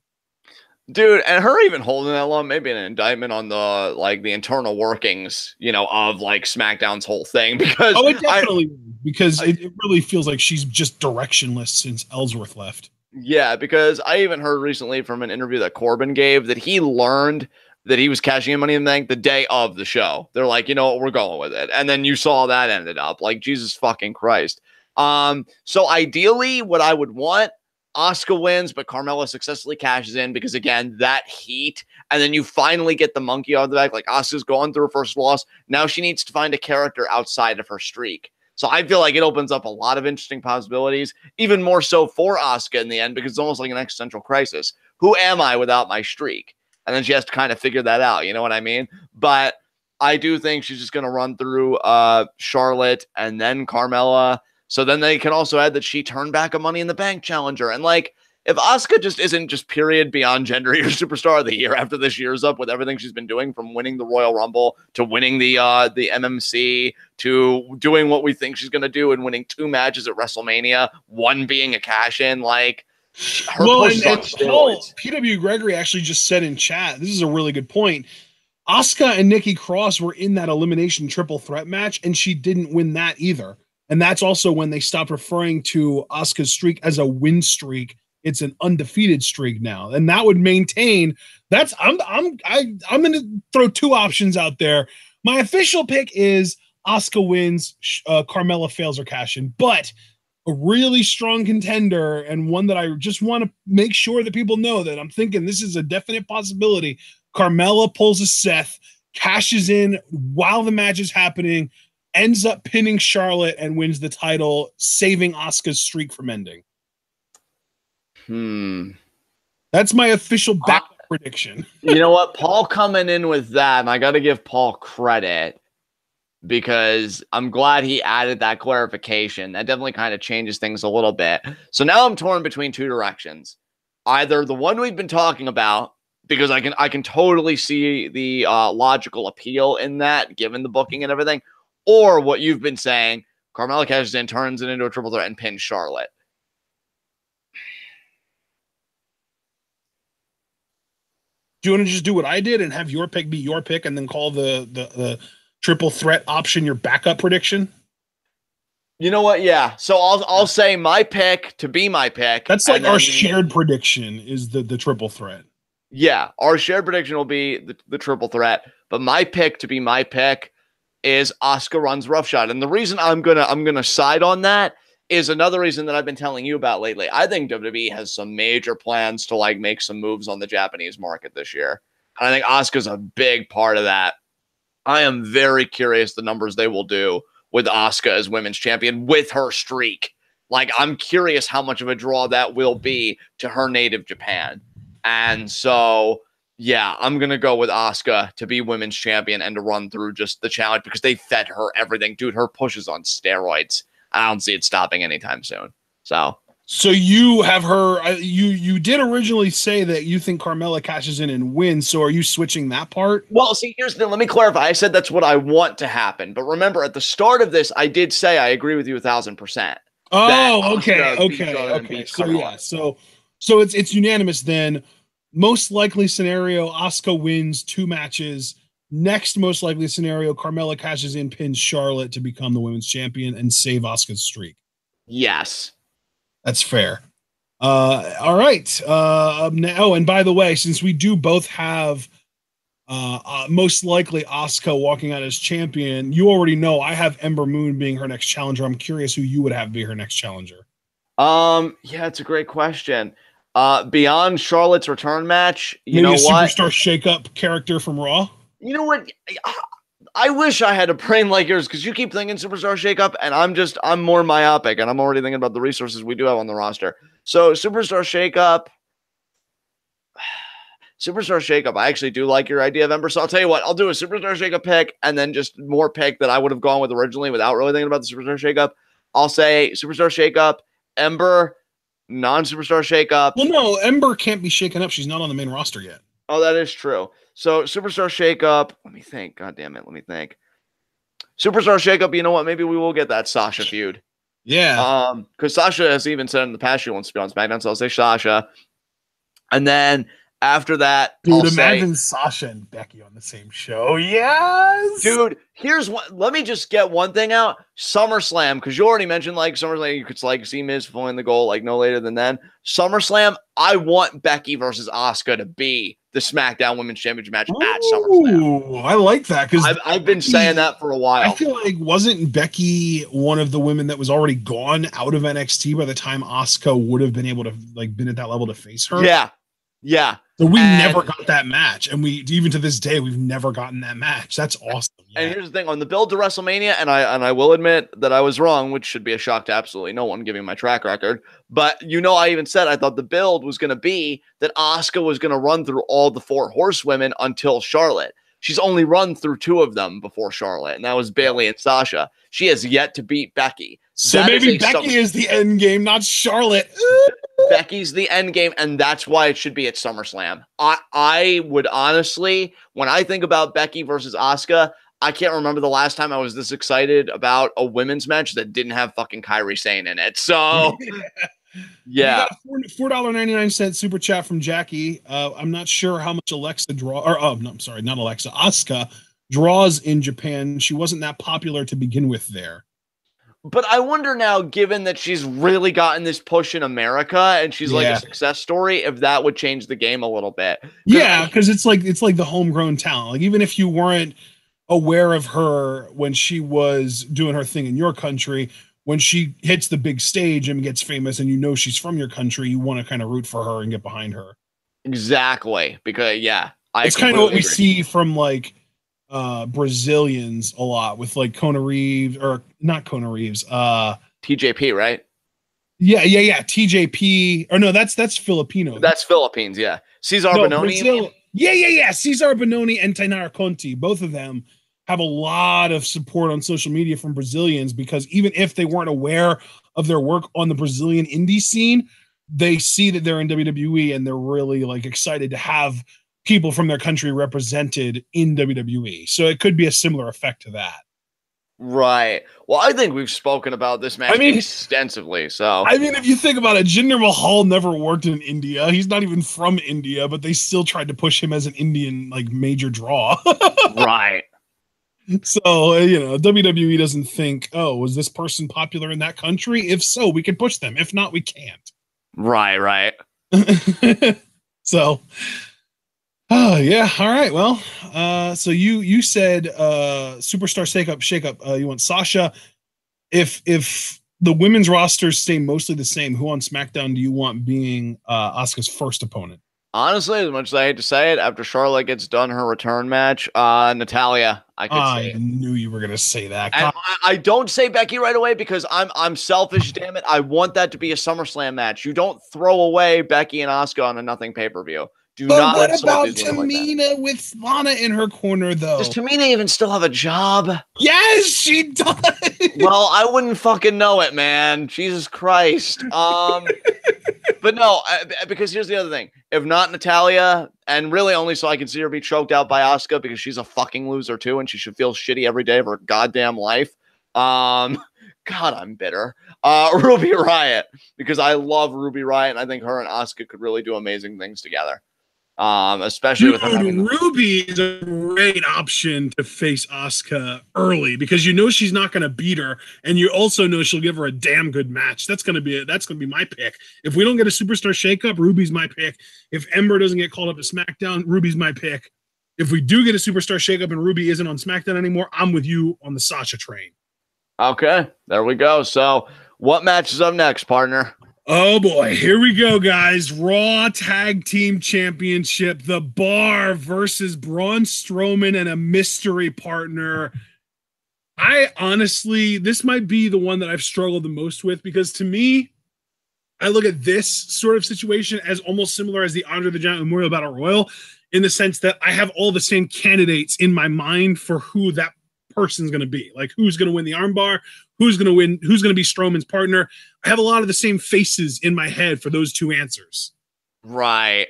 S2: Dude, and her even holding that long, maybe an indictment on the internal workings, of like SmackDown's whole thing. Because
S1: it definitely because it really feels like she's just directionless since Ellsworth left.
S2: Yeah, because I even heard recently from an interview that Corbin gave that he learned that he was cashing in Money in the Bank the day of the show. They're like, you know what, we're going with it. And then you saw that ended up like Jesus fucking Christ. So ideally what I would want, Asuka wins, but Carmella successfully cashes in because again, that heat, and then you finally get the monkey out of the back. Like Asuka's going through her first loss. Now she needs to find a character outside of her streak. So I feel like it opens up a lot of interesting possibilities, even more so for Asuka in the end, because it's almost like an existential crisis. Who am I without my streak? And then she has to kind of figure that out. You know what I mean? But I do think she's just going to run through Charlotte and then Carmella. So then they can also add that she turned back a Money in the Bank challenger. And like, if Asuka just isn't just period beyond gender your superstar of the year after this year's up with everything she's been doing, from winning the Royal Rumble to winning the MMC to doing what we think she's going to do and winning 2 matches at WrestleMania, one being a cash-in, like her push is on steroids.
S1: PW Gregory actually just said in chat, this is a really good point. Asuka and Nikki Cross were in that elimination triple threat match, and she didn't win that either. And that's also when they stopped referring to Asuka's streak as a win streak. It's an undefeated streak now, and that would maintain. That's I'm going to throw 2 options out there. My official pick is Asuka wins, Carmella fails or cash in, but a really strong contender and one that I just want to make sure that people know that I'm thinking this is a definite possibility. Carmella pulls a Seth, cashes in while the match is happening, ends up pinning Charlotte and wins the title, saving Asuka's streak from ending. That's my official backup prediction.
S2: You know what? Paul coming in with that, and I got to give Paul credit because I'm glad he added that clarification. That definitely kind of changes things a little bit. So now I'm torn between 2 directions. Either the one we've been talking about, because I can totally see the logical appeal in that, given the booking and everything, or what you've been saying, Carmella cashes in, turns it into a triple threat, and pins Charlotte.
S1: Do you want to just do what I did and have your pick be your pick and then call the triple threat option your backup prediction?
S2: You know what? Yeah. So I'll say my pick to be my pick.
S1: That's like our shared prediction is the triple threat.
S2: Yeah, our shared prediction will be the triple threat, but my pick to be my pick is Asuka runs roughshod. And the reason I'm gonna side on that is another reason that I've been telling you about lately. I think WWE has some major plans to like make some moves on the Japanese market this year. And I think Asuka's a big part of that. I am very curious the numbers they will do with Asuka as women's champion with her streak. Like, I'm curious how much of a draw that will be to her native Japan. And so, yeah, I'm going to go with Asuka to be women's champion and to run through just the challenge because they fed her everything. Dude, her push is on steroids. I don't see it stopping anytime soon. So
S1: you have her, you did originally say that you think Carmella cashes in and wins. So are you switching that part?
S2: Well, see, let me clarify. I said that's what I want to happen. But remember, at the start of this, I did say I agree with you 1,000%.
S1: Oh, okay. So yeah, so it's unanimous then. Most likely scenario, Asuka wins 2 matches. Next most likely scenario, Carmella cashes in, pins Charlotte to become the women's champion and save Asuka's streak.
S2: Yes.
S1: That's fair. All right. Now, and by the way, since we do both have most likely Asuka walking out as champion, you already know I have Ember Moon being her next challenger. I'm curious who you would have be her next challenger.
S2: Yeah, it's a great question. Beyond Charlotte's return match, you know
S1: what? Superstar shakeup character from Raw.
S2: You know what? I wish I had a brain like yours because you keep thinking superstar shakeup, and I'm more myopic, and I'm already thinking about the resources we do have on the roster. So superstar shakeup. I actually do like your idea of Ember. So I'll tell you what, I'll do a superstar shakeup pick and then just more pick that I would have gone with originally without really thinking about the superstar shakeup. I'll say superstar shakeup, Ember, non-superstar shakeup.
S1: Well, no, Ember can't be shaken up. She's not on the main roster yet.
S2: Oh, that is true. So superstar shakeup. Let me think. God damn it. Let me think. Superstar shakeup. You know what? Maybe we will get that Sasha feud.
S1: Yeah.
S2: Because Sasha has even said in the past she wants to be on SmackDown. So I'll say Sasha. And then after that,
S1: dude, imagine Sasha and Becky on the same show. Yes,
S2: dude. Here's what. Let me just get one thing out. SummerSlam, because you already mentioned like SummerSlam. You could like see Miz fulfilling the goal like no later than then. SummerSlam. I want Becky versus Asuka to be the SmackDown Women's Championship match at SummerSlam.
S1: I like that because
S2: I've been saying that for a while.
S1: I feel like wasn't Becky one of the women that was already gone out of NXT by the time Asuka would have been able to like been at that level to face her?
S2: Yeah.
S1: So we never got that match, and we even to this day we've never gotten that match. That's awesome. Yeah.
S2: And here's the thing on the build to WrestleMania, and I will admit that I was wrong, which should be a shock to absolutely no one given my track record. But I even said I thought the build was going to be that Asuka was going to run through all the 4 horsewomen until Charlotte. She's only run through 2 of them before Charlotte, and that was Bayley and Sasha. She has yet to beat Becky.
S1: So maybe Becky is the end game, not Charlotte.
S2: Becky's the end game, and that's why it should be at SummerSlam. I would honestly, when I think about Becky versus Asuka, I can't remember the last time I was this excited about a women's match that didn't have fucking Kairi Sane in it. So, yeah.
S1: We got a $4.99 super chat from Jackie. I'm not sure how much Alexa Asuka draws in Japan. She wasn't that popular to begin with there.
S2: But I wonder now, given that she's really gotten this push in America and she's like a success story, if that would change the game a little bit.
S1: Yeah, because it's like the homegrown talent. Like, even if you weren't aware of her when she was doing her thing in your country, when she hits the big stage and gets famous and you know she's from your country, you want to kind of root for her and get behind her.
S2: Exactly. Because
S1: it's kind of what we see from like Brazilians a lot with like TJP,
S2: right?
S1: Yeah. TJP. Or no, that's Filipino.
S2: That's Philippines, yeah. Cesar Bononi.
S1: Yeah. Cesar Bononi and Tainara Conti, both of them have a lot of support on social media from Brazilians, because even if they weren't aware of their work on the Brazilian indie scene, they see that they're in WWE and they're really like excited to have people from their country represented in WWE. So it could be a similar effect to that.
S2: Right. Well, I think we've spoken about this match extensively. So,
S1: if you think about it, Jinder Mahal never worked in India. He's not even from India, but they still tried to push him as an Indian, like, major draw.
S2: Right.
S1: So, WWE doesn't think, oh, was this person popular in that country? If so, we can push them. If not, we can't.
S2: Right.
S1: So, yeah. All right. Well, so you said superstar shakeup. You want Sasha. If the women's rosters stay mostly the same, who on SmackDown do you want being Asuka's first opponent?
S2: Honestly, as much as I hate to say it, after Charlotte gets done her return match, Natalya,
S1: I knew you were gonna say that.
S2: And I don't say Becky right away because I'm selfish. Damn it! I want that to be a SummerSlam match. You don't throw away Becky and Asuka on a nothing pay-per-view.
S1: But what about Tamina with Lana in her corner, though?
S2: Does Tamina even still have a job?
S1: Yes, she does.
S2: Well, I wouldn't fucking know it, man. Jesus Christ. But no, because here's the other thing. If not Natalya, and really only so I can see her be choked out by Asuka because she's a fucking loser too, and she should feel shitty every day of her goddamn life. God, I'm bitter. Ruby Riott, because I love Ruby Riott, and I think her and Asuka could really do amazing things together. Especially with
S1: Ruby is a great option to face Asuka early, because she's not going to beat her, and you also know she'll give her a damn good match. That's going to be my pick. If we don't get a superstar shakeup, Ruby's my pick. If Ember doesn't get called up to SmackDown, Ruby's my pick. If we do get a superstar shakeup and Ruby isn't on SmackDown anymore, I'm with you on the Sasha train.
S2: Okay, there we go. So, what match is up next, partner?
S1: Oh boy, here we go, guys. Raw Tag Team Championship. The Bar versus Braun Strowman and a mystery partner. This might be the one that I've struggled the most with, because to me, I look at this sort of situation as almost similar as the Andre the Giant Memorial Battle Royal, in the sense that I have all the same candidates in my mind for who that person's going to be. Like, who's going to win the armbar, who's going to win, who's going to be Strowman's partner. I have a lot of the same faces in my head for those two answers.
S2: Right.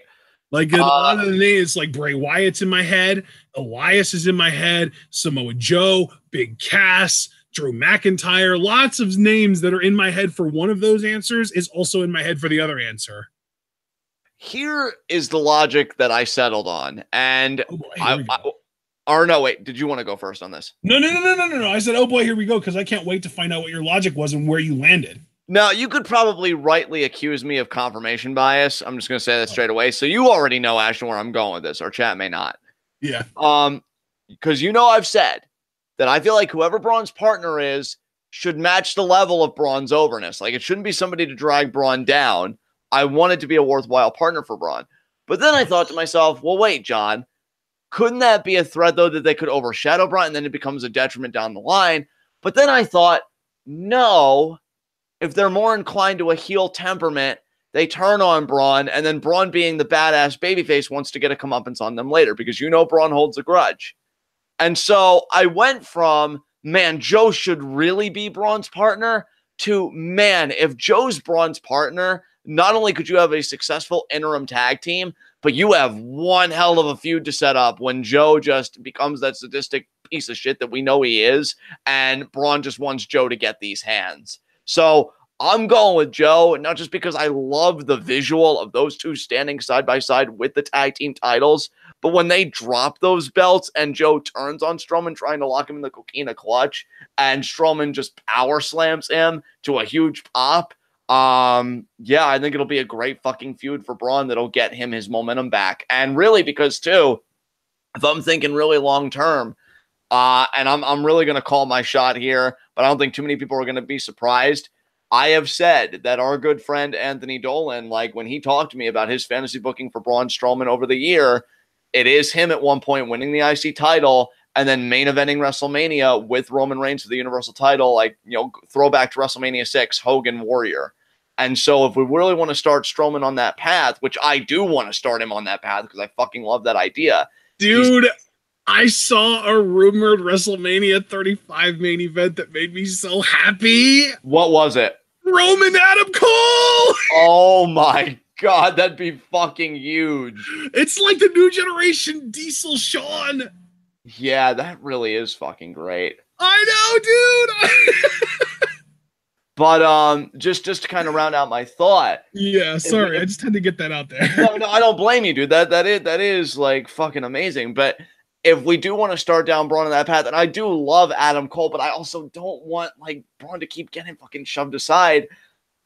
S1: Like, a lot of the names, like Bray Wyatt's in my head, Elias is in my head, Samoa Joe, Big Cass, Drew McIntyre. Lots of names that are in my head for one of those answers is also in my head for the other answer.
S2: Here is the logic that I settled on. And no, wait. Did you want to go first on this?
S1: No. I said, oh boy, here we go, because I can't wait to find out what your logic was and where you landed.
S2: Now, you could probably rightly accuse me of confirmation bias. I'm just going to say that straight away. So you already know, Ashton, where I'm going with this. Our chat may not.
S1: Yeah.
S2: Because I've said that I feel like whoever Braun's partner is should match the level of Braun's overness. Like, it shouldn't be somebody to drag Braun down. I want it to be a worthwhile partner for Braun. But then I thought to myself, well, wait, John. Couldn't that be a threat, though, that they could overshadow Braun and then it becomes a detriment down the line? But then I thought, no, if they're more inclined to a heel temperament, they turn on Braun, and then Braun, being the badass babyface, wants to get a comeuppance on them later, because Braun holds a grudge. And so I went from, man, Joe should really be Braun's partner, to, man, if Joe's Braun's partner, not only could you have a successful interim tag team, but you have one hell of a feud to set up when Joe just becomes that sadistic piece of shit that we know he is, and Braun just wants Joe to get these hands. So I'm going with Joe, not just because I love the visual of those two standing side by side with the tag team titles, but when they drop those belts and Joe turns on Strowman trying to lock him in the coquina clutch, and Strowman just power slams him to a huge pop. Yeah, I think it'll be a great fucking feud for Braun that'll get him his momentum back. And really, because too, if I'm thinking really long term, and I'm really going to call my shot here, but I don't think too many people are going to be surprised. I have said that our good friend Anthony Dolan, like when he talked to me about his fantasy booking for Braun Strowman over the year, it is him at one point winning the IC title and then main eventing WrestleMania with Roman Reigns for the Universal title, like, you know, throwback to WrestleMania 6, Hogan Warrior. And so if we really want to start Strowman on that path, which I do want to start him on that path because I fucking love that idea.
S1: Dude, I saw a rumored WrestleMania 35 main event that made me so happy.
S2: What was it?
S1: Roman Adam Cole!
S2: Oh my God, that'd be fucking huge.
S1: It's like the new generation Diesel Shawn.
S2: Yeah, that really is fucking great.
S1: I know, dude.
S2: But just to kind of round out my thought.
S1: Yeah, sorry, I just had to get that out there.
S2: No, I don't blame you, dude. That is like fucking amazing. But if we do want to start down Braun on that path, and I do love Adam Cole, but I also don't want like Braun to keep getting fucking shoved aside.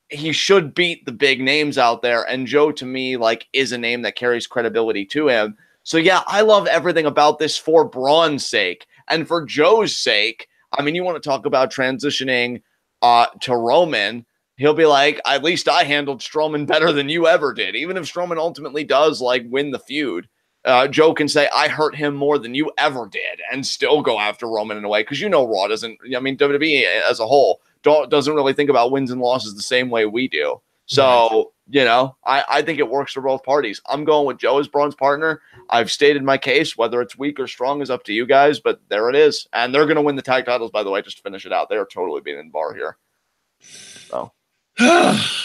S2: He should beat the big names out there, and Joe to me like is a name that carries credibility to him. So yeah, I love everything about this for Braun's sake and for Joe's sake. I mean, you want to talk about transitioning to Roman, he'll be like, at least I handled Strowman better than you ever did. Even if Strowman ultimately does like win the feud, Joe can say, I hurt him more than you ever did and still go after Roman in a way. Because you know Raw doesn't, I mean, WWE as a whole doesn't really think about wins and losses the same way we do. So, you know, I think it works for both parties. I'm going with Joe as Braun's partner. I've stated my case. Whether it's weak or strong is up to you guys, but there it is. And they're going to win the tag titles, by the way, just to finish it out. They're totally beating the bar here. So.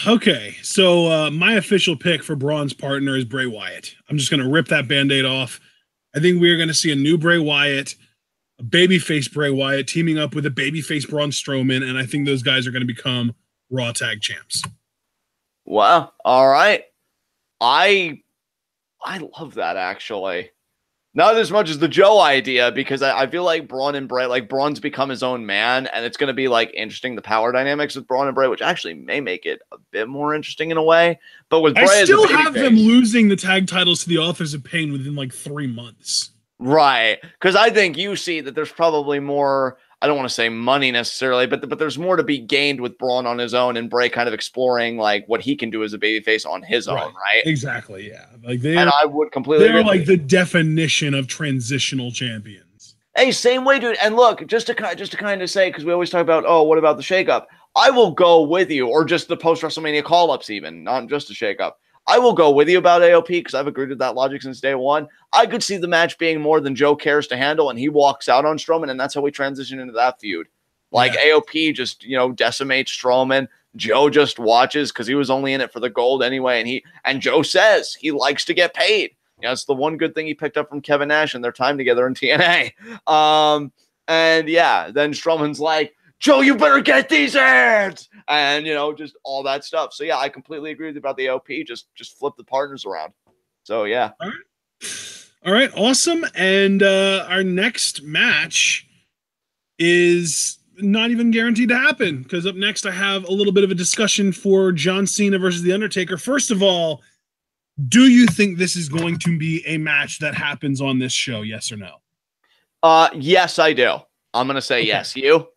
S1: Okay, so my official pick for Braun's partner is Bray Wyatt. I'm just going to rip that Band-Aid off. I think we are going to see a new Bray Wyatt, a babyface Bray Wyatt teaming up with a babyface Braun Strowman, and I think those guys are going to become Raw Tag Champs.
S2: Wow. All right. I love that, actually. Not as much as the Joe idea, because I feel like Braun and Bray, like Braun's become his own man, and it's going to be like interesting, the power dynamics with Braun and Bray, which actually may make it a bit more interesting in a way. But with Bray,
S1: I still have them losing the tag titles to the Authors of Pain within like 3 months.
S2: Right. Because I think you see that there's probably more, I don't want to say money necessarily, but there's more to be gained with Braun on his own and Bray kind of exploring like what he can do as a babyface on his own, right?
S1: Exactly, yeah. Like
S2: I would completely
S1: they're like the definition of transitional champions.
S2: Hey, same way, dude. And look, just to kind of say, because we always talk about, oh, what about the shakeup? I will go with you, or just the post WrestleMania call-ups, even not just a shakeup. I will go with you about AOP because I've agreed with that logic since day one. I could see the match being more than Joe cares to handle, and he walks out on Strowman, and that's how we transition into that feud. Like AOP just, you know, decimates Strowman. Joe just watches because he was only in it for the gold anyway, and Joe says he likes to get paid. You know, it's the one good thing he picked up from Kevin Nash and their time together in TNA. And yeah, then Strowman's like, Joe, you better get these hands, and you know, just all that stuff. So yeah, I completely agree with you about the AOP. Just flip the partners around. So yeah.
S1: All right, awesome. And our next match is not even guaranteed to happen because up next I have a little bit of a discussion for John Cena versus The Undertaker. First of all, do you think this is going to be a match that happens on this show? Yes or no?
S2: Yes, I do. I'm gonna say yes. You?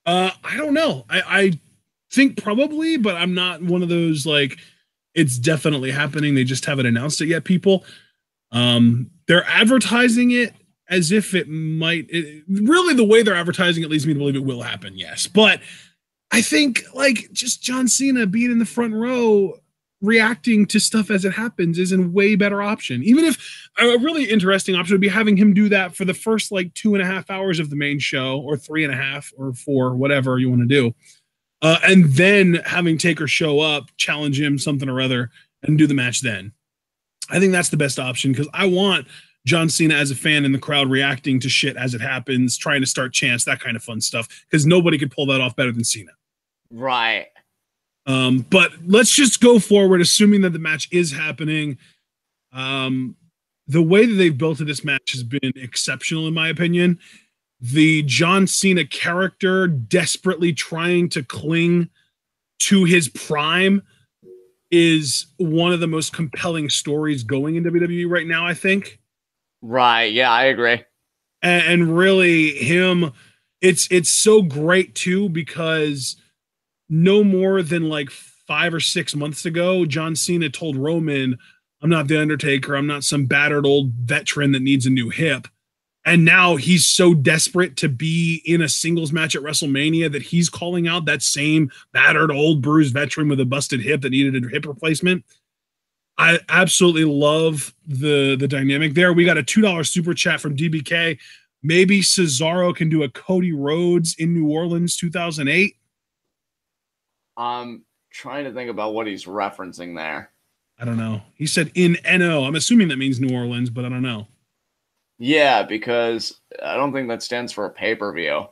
S1: I don't know. I think probably, but I'm not one of those like it's definitely happening. They just haven't announced it yet. People, they're advertising it as if it might. Really, the way they're advertising it leads me to believe it will happen. Yes, but I think like just John Cena being in the front row, reacting to stuff as it happens is a way better option. Even if a really interesting option would be having him do that for the first like 2.5 hours of the main show, or 3.5 or 4, whatever you want to do. and then having Taker show up, challenge him something or other, and do the match then. I think that's the best option because I want John Cena as a fan in the crowd reacting to shit as it happens, trying to start chants, that kind of fun stuff, because nobody could pull that off better than Cena.
S2: Right.
S1: But let's just go forward, assuming that the match is happening. The way that they've built this match has been exceptional, in my opinion. The John Cena character desperately trying to cling to his prime is one of the most compelling stories going in WWE right now, I think.
S2: Right. Yeah, I agree.
S1: And really him, it's so great too, because no more than like 5 or 6 months ago, John Cena told Roman, I'm not the Undertaker. I'm not some battered old veteran that needs a new hip. And now he's so desperate to be in a singles match at WrestleMania that he's calling out that same battered old bruised veteran with a busted hip that needed a hip replacement. I absolutely love the dynamic there. We got a $2 super chat from DBK. Maybe Cesaro can do a Cody Rhodes in New Orleans 2008.
S2: I'm trying to think about what he's referencing there.
S1: I don't know. He said in NO. I'm assuming that means New Orleans, but I don't know.
S2: Yeah, because I don't think that stands for a pay-per-view.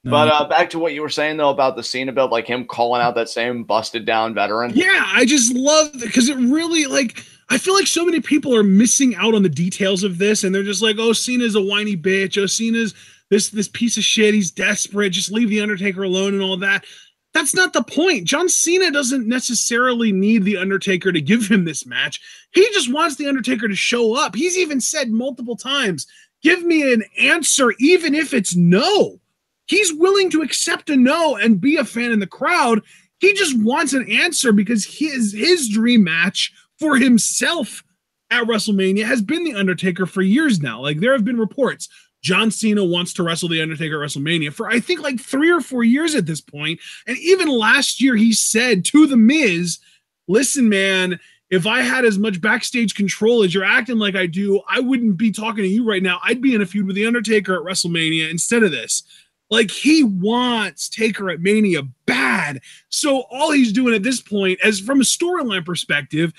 S1: No.
S2: But back to what you were saying, though, about the Cena build, like him calling out that same busted down veteran.
S1: Yeah, I just love it because it really, like, I feel like so many people are missing out on the details of this, and they're just like, oh, Cena's a whiny bitch. Oh, Cena's this piece of shit. He's desperate. Just leave the Undertaker alone and all that. That's not the point. John Cena doesn't necessarily need the Undertaker to give him this match. He just wants the Undertaker to show up. He's even said multiple times, give me an answer, even if it's no. He's willing to accept a no and be a fan in the crowd. He just wants an answer because his dream match for himself at WrestleMania has been the Undertaker for years now. Like, there have been reports John Cena wants to wrestle the Undertaker at WrestleMania for, I think, like 3 or 4 years at this point. And even last year, he said to The Miz, listen, man, if I had as much backstage control as you're acting like I do, I wouldn't be talking to you right now. I'd be in a feud with the Undertaker at WrestleMania instead of this. Like, he wants Taker at Mania bad. So all he's doing at this point, as from a storyline perspective,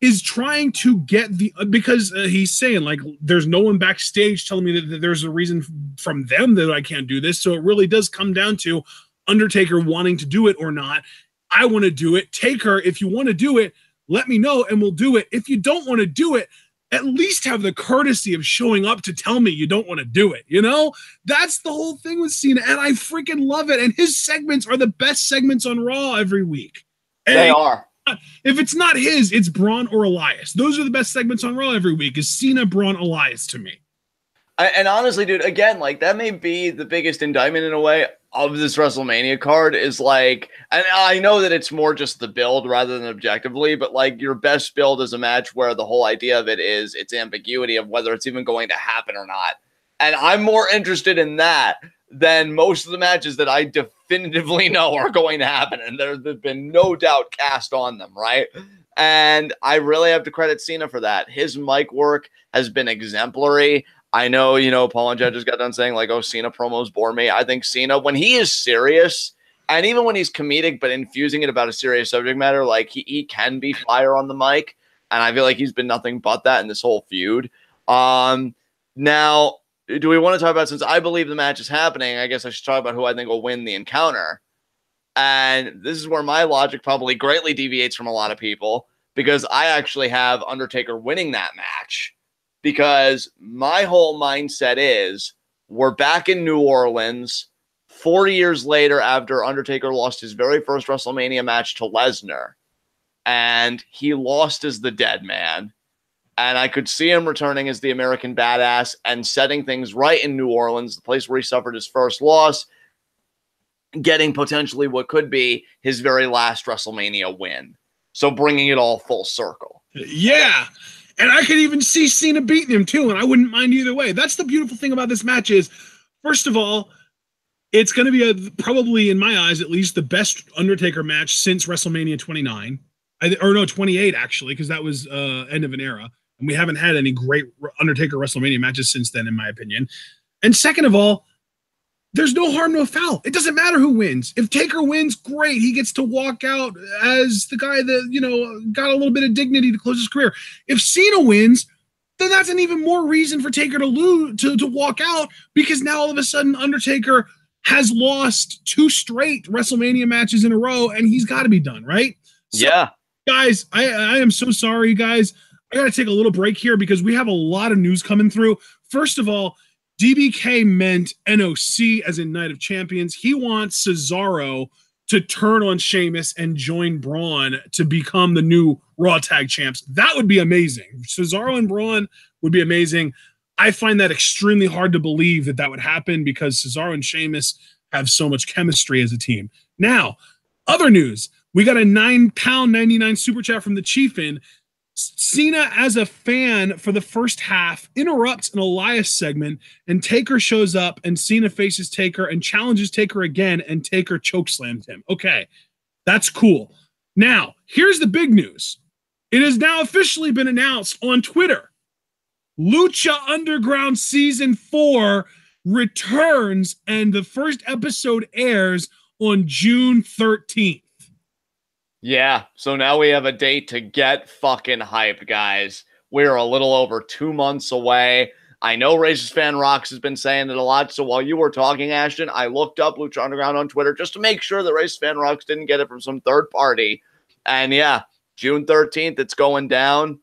S1: is trying to get because he's saying, like, there's no one backstage telling me that there's a reason from them that I can't do this. So it really does come down to Undertaker wanting to do it or not. I want to do it. Taker, if you want to do it, let me know and we'll do it. If you don't want to do it, at least have the courtesy of showing up to tell me you don't want to do it. You know, that's the whole thing with Cena. And I freaking love it. And his segments are the best segments on Raw every week. And
S2: they are.
S1: If it's not his, it's Braun or Elias. Those are the best segments on Raw every week, is Cena, Braun, Elias to me.
S2: And honestly, dude, again, like, that may be the biggest indictment in a way of this WrestleMania card is, like, and I know that it's more just the build rather than objectively, but, like, your best build is a match where the whole idea of it is its ambiguity of whether it's even going to happen or not. And I'm more interested in that than most of the matches that I definitively know are going to happen. And there's been no doubt cast on them, right? And I really have to credit Cena for that. His mic work has been exemplary. I know, you know, Paul and Jed just got done saying, like, oh, Cena promos bore me. I think Cena, when he is serious, and even when he's comedic but infusing it about a serious subject matter, like, he can be fire on the mic. And I feel like he's been nothing but that in this whole feud. Now, do we want to talk about, since I believe the match is happening, I guess I should talk about who I think will win the encounter. And this is where my logic probably greatly deviates from a lot of people, because I actually have Undertaker winning that match. Because my whole mindset is, we're back in New Orleans 40 years later after Undertaker lost his very first WrestleMania match to Lesnar. And he lost as the dead man. And I could see him returning as the American Badass and setting things right in New Orleans, the place where he suffered his first loss, getting potentially what could be his very last WrestleMania win. So bringing it all full circle.
S1: Yeah. And I could even see Cena beating him too, and I wouldn't mind either way. That's the beautiful thing about this match is, first of all, it's going to be probably, in my eyes, at least the best Undertaker match since WrestleMania 29. Or no, 28, actually, because that was end of an era. And we haven't had any great Undertaker WrestleMania matches since then, in my opinion. And second of all, there's no harm, no foul. It doesn't matter who wins. If Taker wins, great. He gets to walk out as the guy that, got a little bit of dignity to close his career. If Cena wins, then that's an even more reason for Taker to lose, to walk out, because now all of a sudden Undertaker has lost 2 straight WrestleMania matches in a row, and he's got to be done, right? So,
S2: yeah.
S1: Guys, I am so sorry, guys. I got to take a little break here because we have a lot of news coming through. First of all, DBK meant NOC as in Night of Champions. He wants Cesaro to turn on Sheamus and join Braun to become the new Raw Tag Champs. That would be amazing. Cesaro and Braun would be amazing. I find that extremely hard to believe that would happen because Cesaro and Sheamus have so much chemistry as a team. Now, other news. We got a £9.99 super chat from the Chiefin. Cena, as a fan for the first half, interrupts an Elias segment, and Taker shows up, and Cena faces Taker and challenges Taker again, and Taker chokeslams him. Okay, that's cool. Now, here's the big news. It has now officially been announced on Twitter. Lucha Underground Season 4 returns, and the first episode airs on June 13th.
S2: Yeah, so now we have a date to get fucking hyped, guys. We're a little over 2 months away. I know Racist Fan Rocks has been saying it a lot, so while you were talking, Ashton, I looked up Lucha Underground on Twitter just to make sure that Racist Fan Rocks didn't get it from some third party. And yeah, June 13th, it's going down.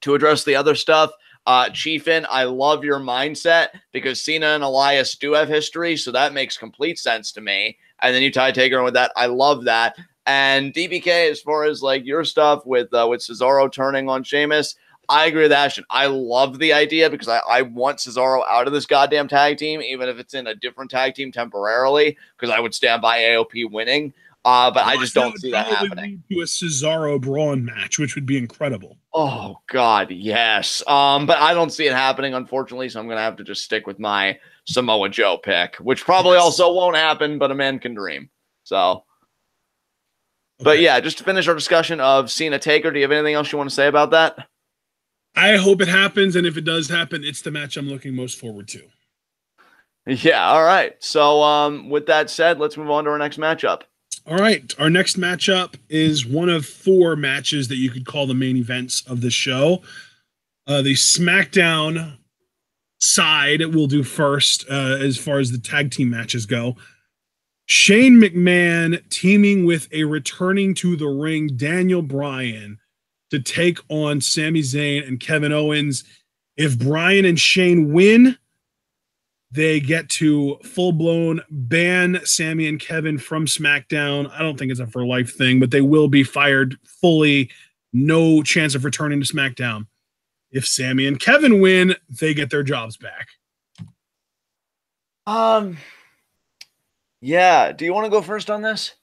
S2: To address the other stuff, Chiefin, I love your mindset because Cena and Elias do have history, so that makes complete sense to me. And then you tie Taker with that. I love that. And DBK, as far as like your stuff with Cesaro turning on Sheamus, I agree with Ashton. I love the idea because I want Cesaro out of this goddamn tag team, even if it's in a different tag team temporarily, because I would stand by AOP winning. But I just don't see that happening.
S1: Lead to a Cesaro Braun match, which would be incredible.
S2: Oh God, yes. But I don't see it happening, unfortunately. So I'm gonna have to just stick with my Samoa Joe pick, which probably also won't happen, but a man can dream. So. But yeah, just to finish our discussion of Cena Taker, do you have anything else you want to say about that?
S1: I hope it happens, and if it does happen, it's the match I'm looking most forward to.
S2: Yeah, all right. So with that said, let's move on to our next matchup.
S1: All right, our next matchup is one of 4 matches that you could call the main events of the show. The SmackDown side will do first as far as the tag team matches go. Shane McMahon teaming with a returning to the ring Daniel Bryan to take on Sami Zayn and Kevin Owens. If Bryan and Shane win, they get to full-blown ban Sami and Kevin from SmackDown. I don't think it's a for-life thing, but they will be fired fully. No chance of returning to SmackDown. If Sami and Kevin win, they get their jobs back.
S2: Yeah. Do you want to go first on this?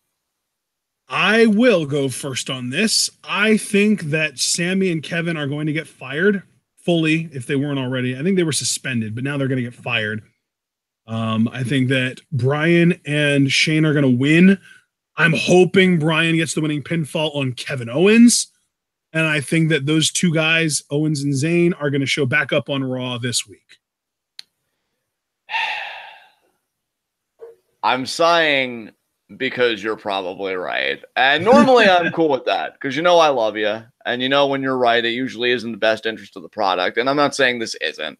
S1: I will go first on this. I think that Sami and Kevin are going to get fired fully if they weren't already. I think they were suspended, but now they're going to get fired. I think that Bryan and Shane are going to win. I'm hoping Bryan gets the winning pinfall on Kevin Owens. And I think that those 2 guys, Owens and Zayn, are going to show back up on Raw this week.
S2: I'm sighing because you're probably right. And normally I'm cool with that because I love you. And when you're right, it usually is in the best interest of the product. And I'm not saying this isn't,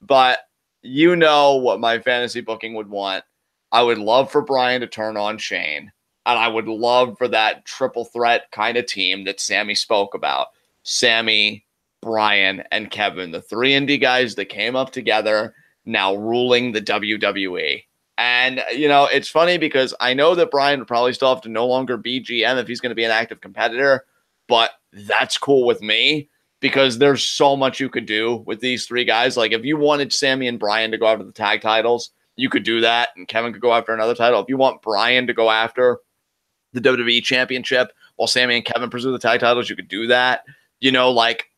S2: but what my fantasy booking would want. I would love for Bryan to turn on Shane. And I would love for that triple threat kind of team that Sami spoke about. Sami, Bryan, and Kevin, the 3 indie guys that came up together, now ruling the WWE. And, it's funny because I know that Bryan would probably still have to no longer be GM if he's going to be an active competitor, but that's cool with me because there's so much you could do with these 3 guys. Like, if you wanted Sami and Bryan to go after the tag titles, you could do that, and Kevin could go after another title. If you want Bryan to go after the WWE Championship while Sami and Kevin pursue the tag titles, you could do that.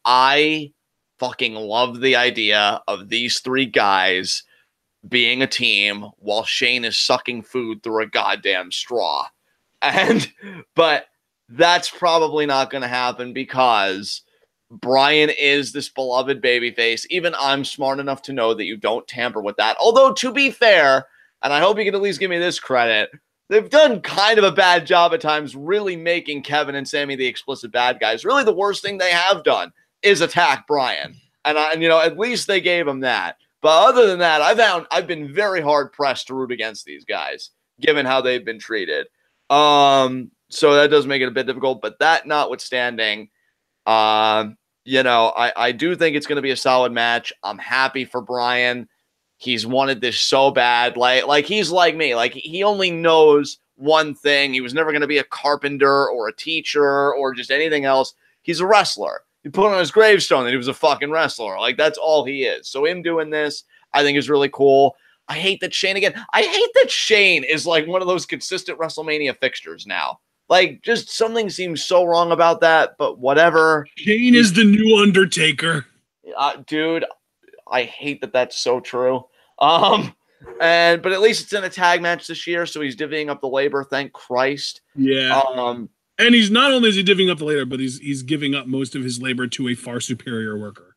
S2: I fucking love the idea of these 3 guys being a team while Shane is sucking food through a goddamn straw. But that's probably not going to happen because Bryan is this beloved babyface. Even I'm smart enough to know that you don't tamper with that. Although, to be fair, and I hope you can at least give me this credit, they've done kind of a bad job at times really making Kevin and Sami the explicit bad guys. Really, the worst thing they have done is attack Bryan. And at least they gave him that. But other than that, I've been very hard pressed to root against these guys, given how they've been treated. So that does make it a bit difficult. But that notwithstanding, I do think it's going to be a solid match. I'm happy for Bryan. He's wanted this so bad. Like he's like me. Like he only knows one thing. He was never going to be a carpenter or a teacher or just anything else. He's a wrestler. He put on his gravestone that he was a fucking wrestler. Like, that's all he is. So him doing this, I think, is really cool. I hate that Shane is like one of those consistent WrestleMania fixtures now. Like, just something seems so wrong about that, but whatever.
S1: Shane is the new Undertaker.
S2: Dude, I hate that that's so true. But at least it's in a tag match this year, so he's divvying up the labor, thank Christ.
S1: Yeah. And he's not only is he divvying up the labor, but he's giving up most of his labor to a far superior worker.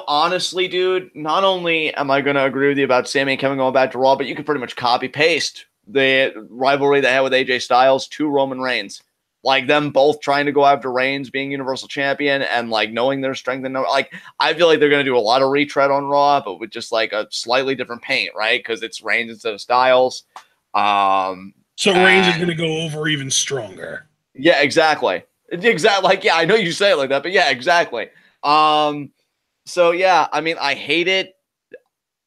S2: Honestly, dude, not only am I going to agree with you about Sami and Kevin going back to Raw, but you could pretty much copy-paste the rivalry they had with AJ Styles to Roman Reigns. Like, them both trying to go after Reigns being Universal Champion and, like, knowing their strength. And, like, I feel like they're going to do a lot of retread on Raw, but with just, like, a slightly different paint, right? Because it's Reigns instead of Styles.
S1: So Reigns is going to go over even stronger.
S2: Yeah, exactly. Like, yeah, I know you say it like that, but yeah, exactly. So yeah, I mean, I hate it,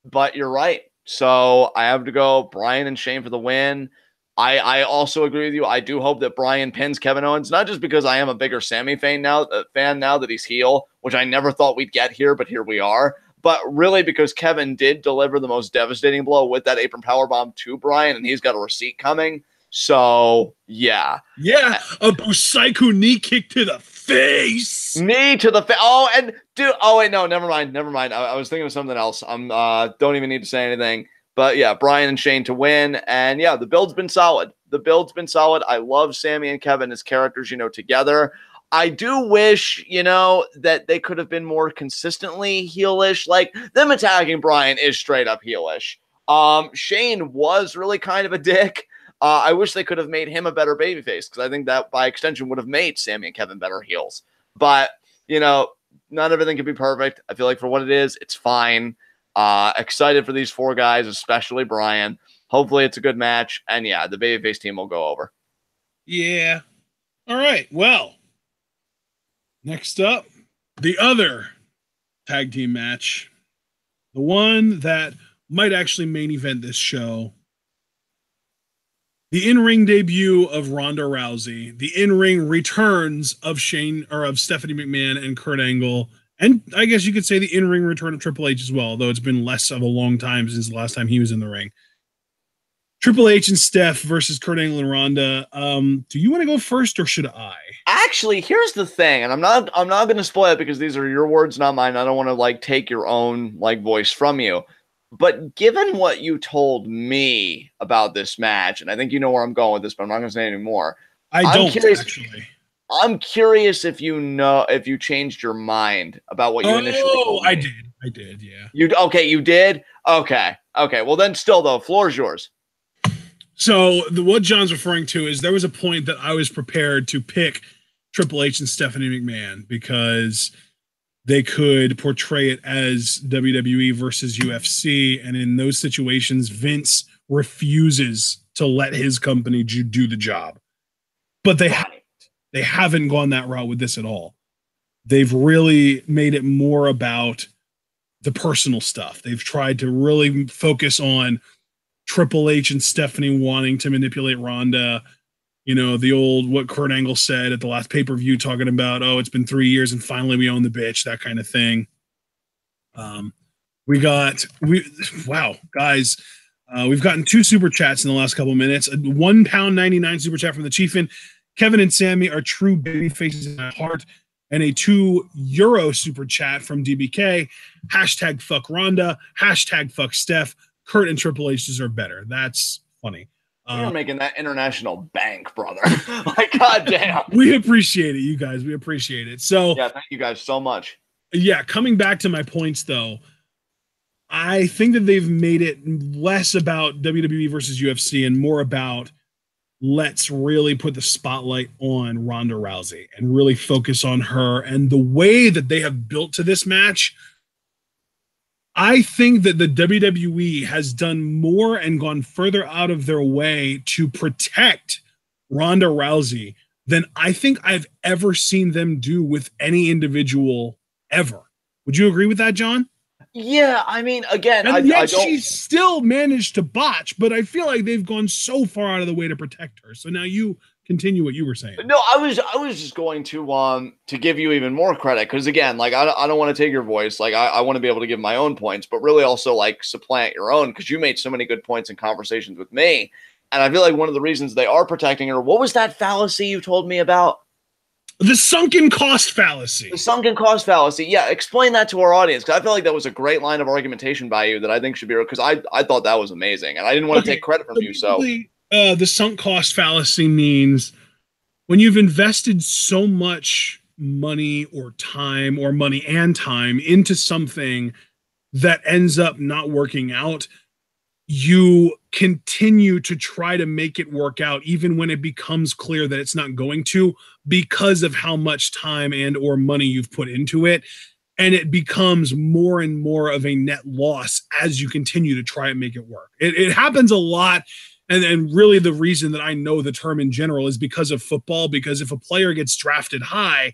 S2: but you're right. So I have to go Bryan and Shane for the win. I also agree with you. I do hope that Bryan pins Kevin Owens, not just because I am a bigger Sami fan now that he's heel, which I never thought we'd get here, but here we are. But really because Kevin did deliver the most devastating blow with that apron powerbomb to Bryan, and he's got a receipt coming. So, yeah.
S1: Yeah, a Busaiku knee kick to the face.
S2: Knee to the face. Oh, and dude, oh, wait, no, never mind. I was thinking of something else. Don't even need to say anything. But yeah, Bryan and Shane to win. And yeah, the build's been solid. I love Sami and Kevin as characters, together. I do wish, that they could have been more consistently heelish. Like, them attacking Bryan is straight up heelish. Shane was really kind of a dick. I wish they could have made him a better babyface, because I think that, by extension, would have made Sami and Kevin better heels. But, not everything can be perfect. I feel like for what it is, it's fine. Excited for these four guys, especially Bryan. Hopefully it's a good match. And, yeah, the babyface team will go over.
S1: Yeah. All right. Well, next up, the other tag team match, the one that might actually main event this show. The in-ring debut of Ronda Rousey, the in-ring returns of Stephanie McMahon and Kurt Angle, and I guess you could say the in-ring return of Triple H as well, though it's been less of a long time since the last time he was in the ring. Triple H and Steph versus Kurt Angle and Ronda. Do you want to go first, or should I?
S2: Actually, here's the thing, and I'm not going to spoil it because these are your words, not mine. I don't want to take your own voice from you. But given what you told me about this match, and I think you know where I'm going with this, but I'm not going to say any more. I'm curious if you changed your mind about what you initially told me.
S1: I did, yeah.
S2: You did? Okay. Well, then still, though, floor is yours.
S1: So what John's referring to is there was a point that I was prepared to pick Triple H and Stephanie McMahon because they could portray it as WWE versus UFC. And in those situations, Vince refuses to let his company do the job. But they haven't gone that route with this at all. They've really made it more about the personal stuff. They've tried to really focus on Triple H and Stephanie wanting to manipulate Ronda. The old, what Kurt Angle said at the last pay-per-view, talking about, oh, it's been 3 years and finally we own the bitch, that kind of thing. Wow, guys, we've gotten 2 super chats in the last couple of minutes. A £1.99 super chat from the Chiefin. Kevin and Sami are true baby faces in my heart. And a €2 super chat from DBK. Hashtag fuck Ronda. Hashtag fuck Steph. Kurt and Triple H deserve better. That's funny.
S2: You're making that international bank, brother. Goddamn.
S1: We appreciate it, you guys. We appreciate it. So
S2: yeah, thank you guys so much.
S1: Yeah, coming back to my points, though, I think that they've made it less about WWE versus UFC and more about let's really put the spotlight on Ronda Rousey and really focus on her. And the way that they have built to this match, I think that the WWE has done more and gone further out of their way to protect Ronda Rousey than I think I've ever seen them do with any individual ever. Would you agree with that, John?
S2: Yeah, I mean, again,
S1: and
S2: I
S1: yet
S2: don't.
S1: she still managed to botch, but I feel like they've gone so far out of the way to protect her. So now you continue what you were saying.
S2: No, I was just going to give you even more credit because again, like I don't want to take your voice. Like I want to be able to give my own points, but really also like supplant your own because you made so many good points in conversations with me, and I feel like one of the reasons they are protecting her. What was that fallacy you told me about?
S1: The sunken cost fallacy.
S2: The sunken cost fallacy. Yeah, explain that to our audience because I feel like that was a great line of argumentation by you that I think should be because I thought that was amazing and I didn't want to take credit from you. So
S1: the sunk cost fallacy means when you've invested so much money or time or money and time into something that ends up not working out, you continue to try to make it work out even when it becomes clear that it's not going to because of how much time and or money you've put into it, and it becomes more and more of a net loss as you continue to try and make it work. It happens a lot, and really the reason that I know the term in general is because of football, because if a player gets drafted high,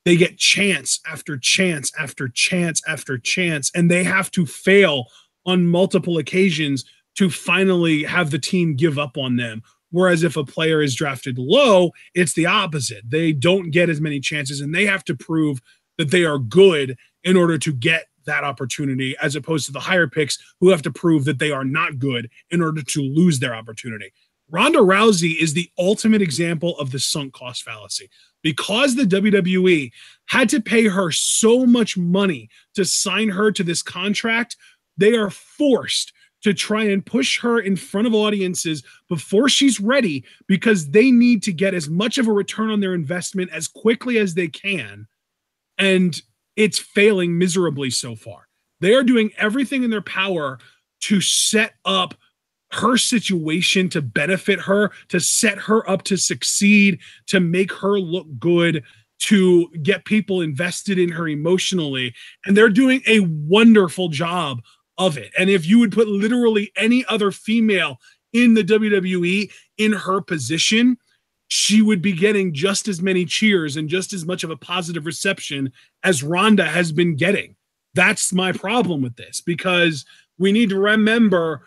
S1: they get chance after chance after chance after chance, and they have to fail on multiple occasions to finally have the team give up on them. Whereas if a player is drafted low, it's the opposite. They don't get as many chances and they have to prove that they are good in order to get that opportunity, as opposed to the higher picks who have to prove that they are not good in order to lose their opportunity. Ronda Rousey is the ultimate example of the sunk cost fallacy. Because the WWE had to pay her so much money to sign her to this contract, they are forced to try and push her in front of audiences before she's ready because they need to get as much of a return on their investment as quickly as they can. And it's failing miserably so far. They are doing everything in their power to set up her situation to benefit her, to set her up to succeed, to make her look good, to get people invested in her emotionally. And they're doing a wonderful job of it. And if you would put literally any other female in the WWE in her position, she would be getting just as many cheers and just as much of a positive reception as Ronda has been getting. That's my problem with this, because we need to remember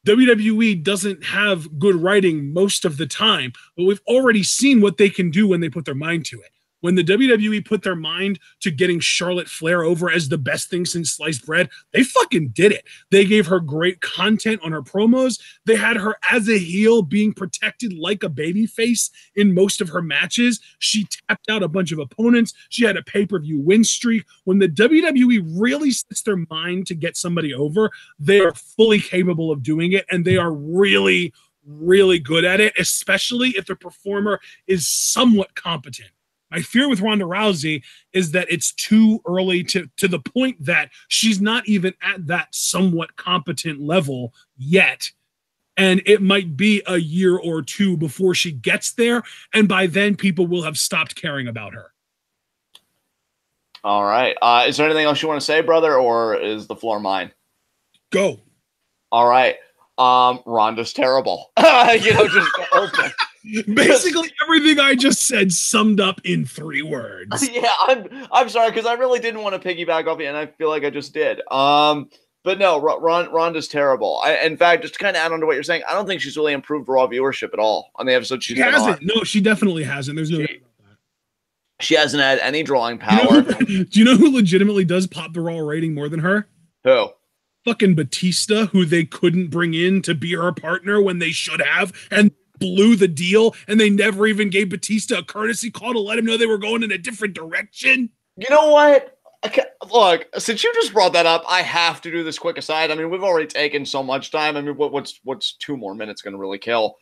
S1: WWE doesn't have good writing most of the time, but we've already seen what they can do when they put their mind to it. When the WWE put their mind to getting Charlotte Flair over as the best thing since sliced bread, they fucking did it. They gave her great content on her promos. They had her as a heel being protected like a babyface in most of her matches. She tapped out a bunch of opponents. She had a pay-per-view win streak. When the WWE really sets their mind to get somebody over, they are fully capable of doing it, and they are really, really good at it, especially if the performer is somewhat competent. My fear with Ronda Rousey is that it's too early to the point that she's not even at that somewhat competent level yet. And it might be a year or two before she gets there. And by then, people will have stopped caring about her.
S2: All right. Is there anything else you want to say, brother, or is the floor mine?
S1: Go.
S2: All right. Ronda's terrible. Just open.
S1: Basically everything I just said summed up in 3 words.
S2: Yeah, I'm sorry because I really didn't want to piggyback off you, and I feel like I just did. But no, Ronda's terrible. In fact, just to kind of add on to what you're saying, I don't think she's really improved Raw viewership at all on the episode she's been on.
S1: No, she definitely hasn't. There's no doubt about that.
S2: She hasn't had any drawing power.
S1: Do you know who legitimately does pop the Raw rating more than her?
S2: Who?
S1: Fucking Batista, who they couldn't bring in to be her partner when they should have, and blew the deal, and they never even gave Batista a courtesy call to let him know they were going in a different direction.
S2: You know what? Look, since you just brought that up, I have to do this quick aside. I mean, we've already taken so much time. I mean, what's 2 more minutes going to really kill?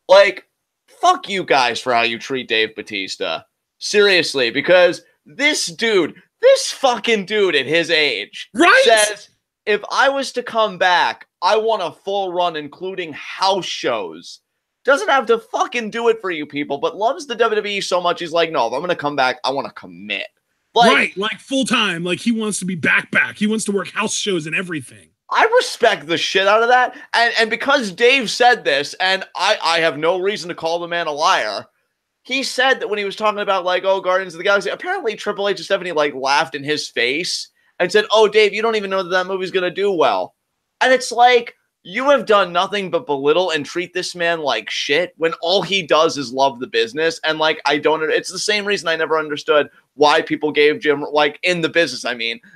S2: Like, fuck you guys for how you treat Dave Batista. Seriously, because this fucking dude at his age
S1: right?
S2: says if I was to come back, I want a full run, including house shows. Doesn't have to fucking do it for you people, but loves the WWE so much. He's like, no, if I'm going to come back, I want to commit.
S1: Right, like full time. Like he wants to be back. He wants to work house shows and everything.
S2: I respect the shit out of that. And because Dave said this, and I have no reason to call the man a liar, he said that when he was talking about, like, oh, Guardians of the Galaxy, apparently Triple H and Stephanie, like, laughed in his face and said, oh, Dave, you don't even know that movie's going to do well. And it's like, you have done nothing but belittle and treat this man like shit when all he does is love the business. And, like, it's the same reason I never understood why people gave Jim, like, in the business,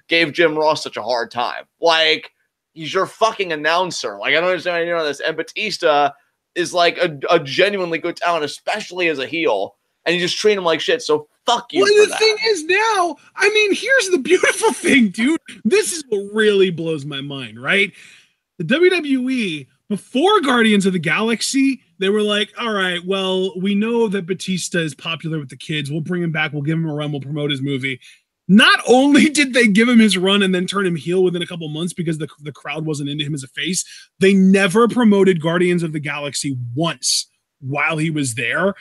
S2: gave Jim Ross such a hard time. Like, he's your fucking announcer. Like, I don't understand how you know this. And Batista is like a genuinely good talent, especially as a heel, and you just treat him like shit. So fuck you.
S1: Well, the thing is now, here's the beautiful thing, dude. This is what really blows my mind, right? The WWE, before Guardians of the Galaxy, they were like, all right, well, we know that Batista is popular with the kids. We'll bring him back. We'll give him a run. We'll promote his movie. Not only did they give him his run and then turn him heel within a couple months because the crowd wasn't into him as a face, they never promoted Guardians of the Galaxy once while he was there.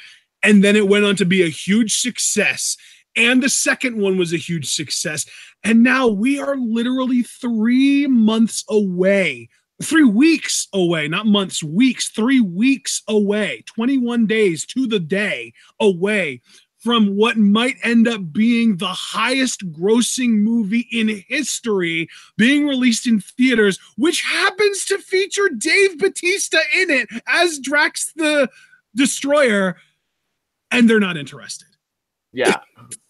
S1: And then it went on to be a huge success. And the second one was a huge success. And now we are literally 3 months away. 3 weeks away, not months, weeks, 3 weeks away, 21 days to the day away from what might end up being the highest grossing movie in history being released in theaters, which happens to feature Dave Batista in it as Drax the Destroyer, and they're not interested.
S2: Yeah.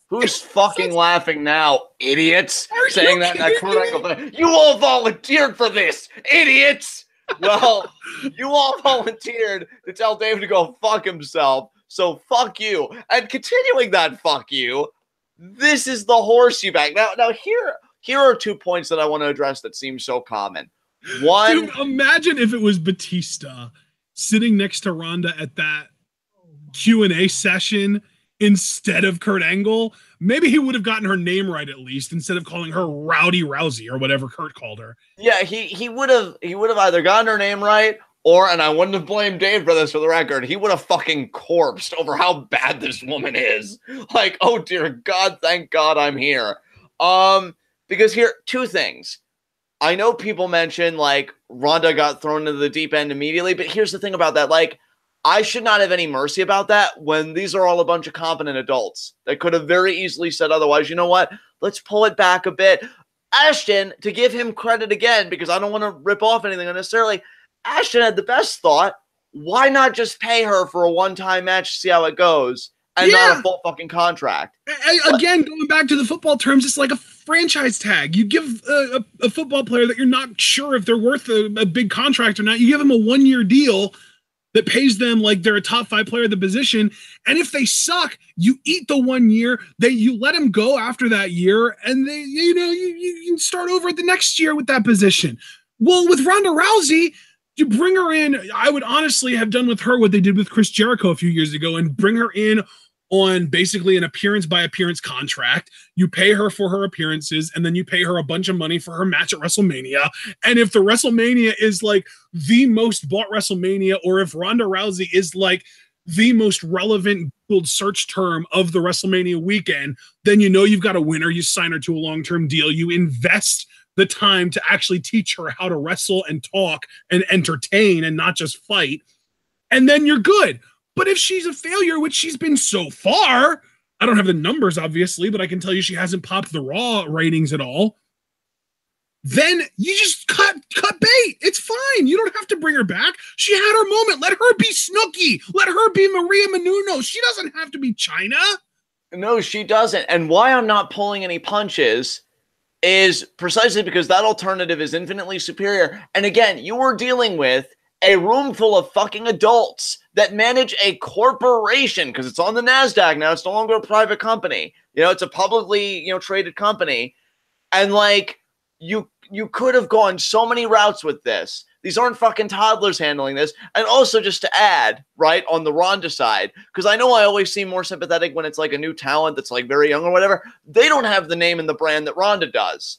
S2: Who's fucking laughing now, idiots? Saying that in that critical thing. You all volunteered for this, idiots! Well, you all volunteered to tell Dave to go fuck himself. So fuck you. And continuing that fuck you, this is the horse you back. Now here are 2 points that I want to address that seem so common. One,
S1: dude, imagine if it was Batista sitting next to Ronda at that Q&A session instead of Kurt Angle. Maybe he would have gotten her name right at least, instead of calling her Rowdy Rousey or whatever Kurt called her.
S2: Yeah, he would have either gotten her name right, or, and I wouldn't have blamed Dave for this for the record, he would have fucking corpsed over how bad this woman is. Like, oh dear God, thank God I'm here. Because here, 2 things. I know people mention, like, Ronda got thrown into the deep end immediately, but here's the thing about that. Like, I should not have any mercy about that when these are all a bunch of competent adults that could have very easily said otherwise. You know what? Let's pull it back a bit. Ashton, to give him credit again, because I don't want to rip off anything unnecessarily, Ashton had the best thought. Why not just pay her for a one-time match to see how it goes and not a full fucking contract?
S1: Again, going back to the football terms, it's like a franchise tag. You give a football player that you're not sure if they're worth a big contract or not, you give them a 1-year deal that pays them like they're a top 5 player of the position. And if they suck, you eat the 1 year, you let them go after that year, and you can start over the next year with that position. Well, with Ronda Rousey, you bring her in. I would honestly have done with her what they did with Chris Jericho a few years ago and bring her in on basically an appearance by appearance contract. You pay her for her appearances, and then you pay her a bunch of money for her match at WrestleMania. And if the WrestleMania is like the most bought WrestleMania, or if Ronda Rousey is like the most relevant Googled search term of the WrestleMania weekend, then you've got a winner. You sign her to a long-term deal. You invest the time to actually teach her how to wrestle and talk and entertain and not just fight. And then you're good. But if she's a failure, which she's been so far, I don't have the numbers, obviously, but I can tell you she hasn't popped the Raw ratings at all. Then you just cut bait. It's fine. You don't have to bring her back. She had her moment. Let her be Snooki. Let her be Maria Menounos. She doesn't have to be China.
S2: No, she doesn't. And why I'm not pulling any punches is precisely because that alternative is infinitely superior. And again, you were dealing with a room full of fucking adults that manage a corporation, because it's on the NASDAQ now. It's no longer a private company. It's a publicly, traded company. And like, you could have gone so many routes with this. These aren't fucking toddlers handling this. And also, just to add, right, on the Ronda side, because I know I always seem more sympathetic when it's like a new talent that's like very young or whatever. They don't have the name and the brand that Ronda does.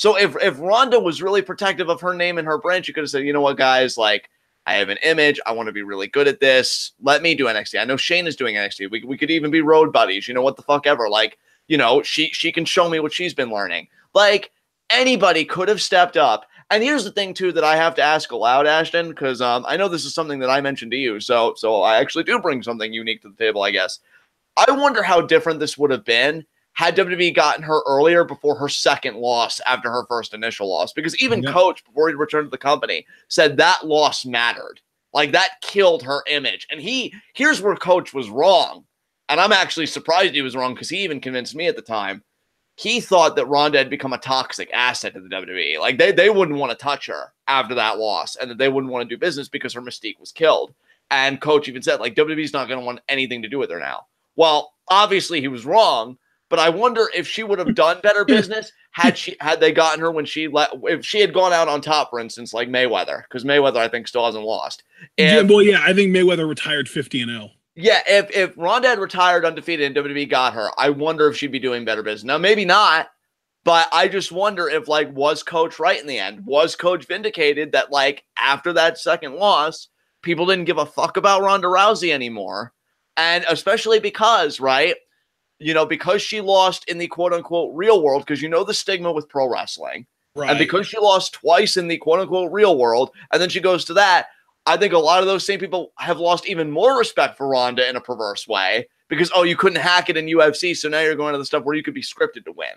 S2: So if Ronda was really protective of her name and her brand, she could have said, you know what, guys, like, I have an image. I want to be really good at this. Let me do NXT. I know Shane is doing NXT. We could even be road buddies. You know, what the fuck ever. Like, you know, she can show me what she's been learning. Like, anybody could have stepped up. And here's the thing, too, that I have to ask aloud, Ashton, because I know this is something that I mentioned to you. So I actually do bring something unique to the table, I guess. I wonder how different this would have been had WWE gotten her earlier before her second loss after her first initial loss. Because even Coach, before he returned to the company, said that loss mattered. Like, that killed her image. And here's where Coach was wrong. And I'm actually surprised he was wrong, because he even convinced me at the time. He thought that Ronda had become a toxic asset to the WWE. Like, they wouldn't want to touch her after that loss, and that they wouldn't want to do business because her mystique was killed. And Coach even said, like, WWE's not going to want anything to do with her now. Well, obviously he was wrong, but I wonder if she would have done better business had they gotten her when if she had gone out on top, for instance, like Mayweather, because Mayweather, I think, still hasn't lost.
S1: I think Mayweather retired 50-0.
S2: Yeah, if Ronda had retired undefeated and WWE got her, I wonder if she'd be doing better business. Now, maybe not, but I just wonder if, like, was Coach right in the end? Was Coach vindicated that, like, after that second loss, people didn't give a fuck about Ronda Rousey anymore? And especially because, right, you know, because she lost in the quote-unquote real world, because you know the stigma with pro wrestling, right? And because she lost twice in the quote-unquote real world, and then she goes to that, I think a lot of those same people have lost even more respect for Ronda in a perverse way because, oh, you couldn't hack it in UFC, so now you're going to the stuff where you could be scripted to win.